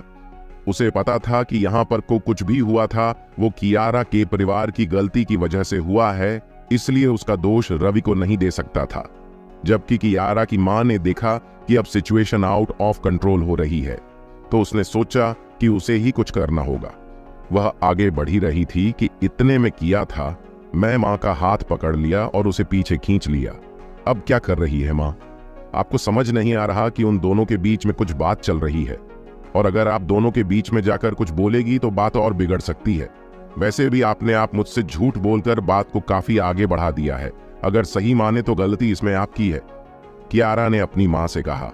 उसे पता था कि यहां पर को कुछ भी हुआ था वो कियारा के परिवार की गलती की वजह से हुआ है, इसलिए उसका दोष रवि को नहीं दे सकता था। जबकि कियारा की मां ने देखा कि अब सिचुएशन आउट ऑफ कंट्रोल हो रही है तो उसने सोचा कि उसे ही कुछ करना होगा। वह आगे बढ़ी रही थी कि इतने में किया था, मैं मां का हाथ पकड़ लिया और उसे पीछे खींच लिया। अब क्या कर रही है मां? आपको समझ नहीं आ रहा कि उन दोनों के बीच में कुछ बात चल रही है, और अगर आप दोनों के बीच में जाकर कुछ बोलेगी तो बात और बिगड़ सकती है। वैसे भी आपने आप मुझसे झूठ बोलकर बात को काफी आगे बढ़ा दिया है। अगर सही माने तो गलती इसमें आपकी है, कियारा ने अपनी मां से कहा।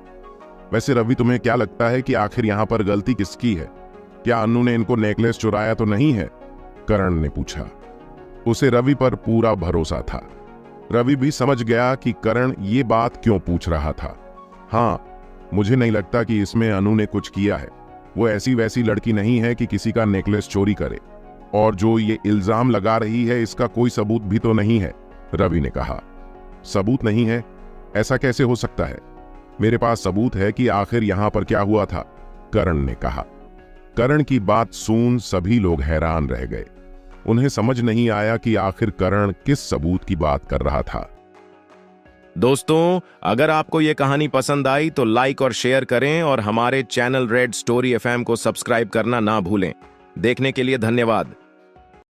वैसे रवि, तुम्हें क्या लगता है कि आखिर यहां पर गलती किसकी है? क्या अन्नू ने इनको नेकलेस चुराया तो नहीं है? करण ने पूछा। उसे रवि पर पूरा भरोसा था। रवि भी समझ गया कि करण ये बात क्यों पूछ रहा था। हाँ, मुझे नहीं लगता कि इसमें अनु ने कुछ किया है। वो ऐसी वैसी लड़की नहीं है कि किसी का नेकलेस चोरी करे। और जो ये इल्जाम लगा रही है इसका कोई सबूत भी तो नहीं है, रवि ने कहा। सबूत नहीं है? ऐसा कैसे हो सकता है? मेरे पास सबूत है कि आखिर यहां पर क्या हुआ था, करण ने कहा। करण की बात सुन सभी लोग हैरान रह गए। उन्हें समझ नहीं आया कि आखिर करण किस सबूत की बात कर रहा था। दोस्तों, अगर आपको ये कहानी पसंद आई तो लाइक और शेयर करें और हमारे चैनल रेड स्टोरी एफएम को सब्सक्राइब करना ना भूलें। देखने के लिए धन्यवाद।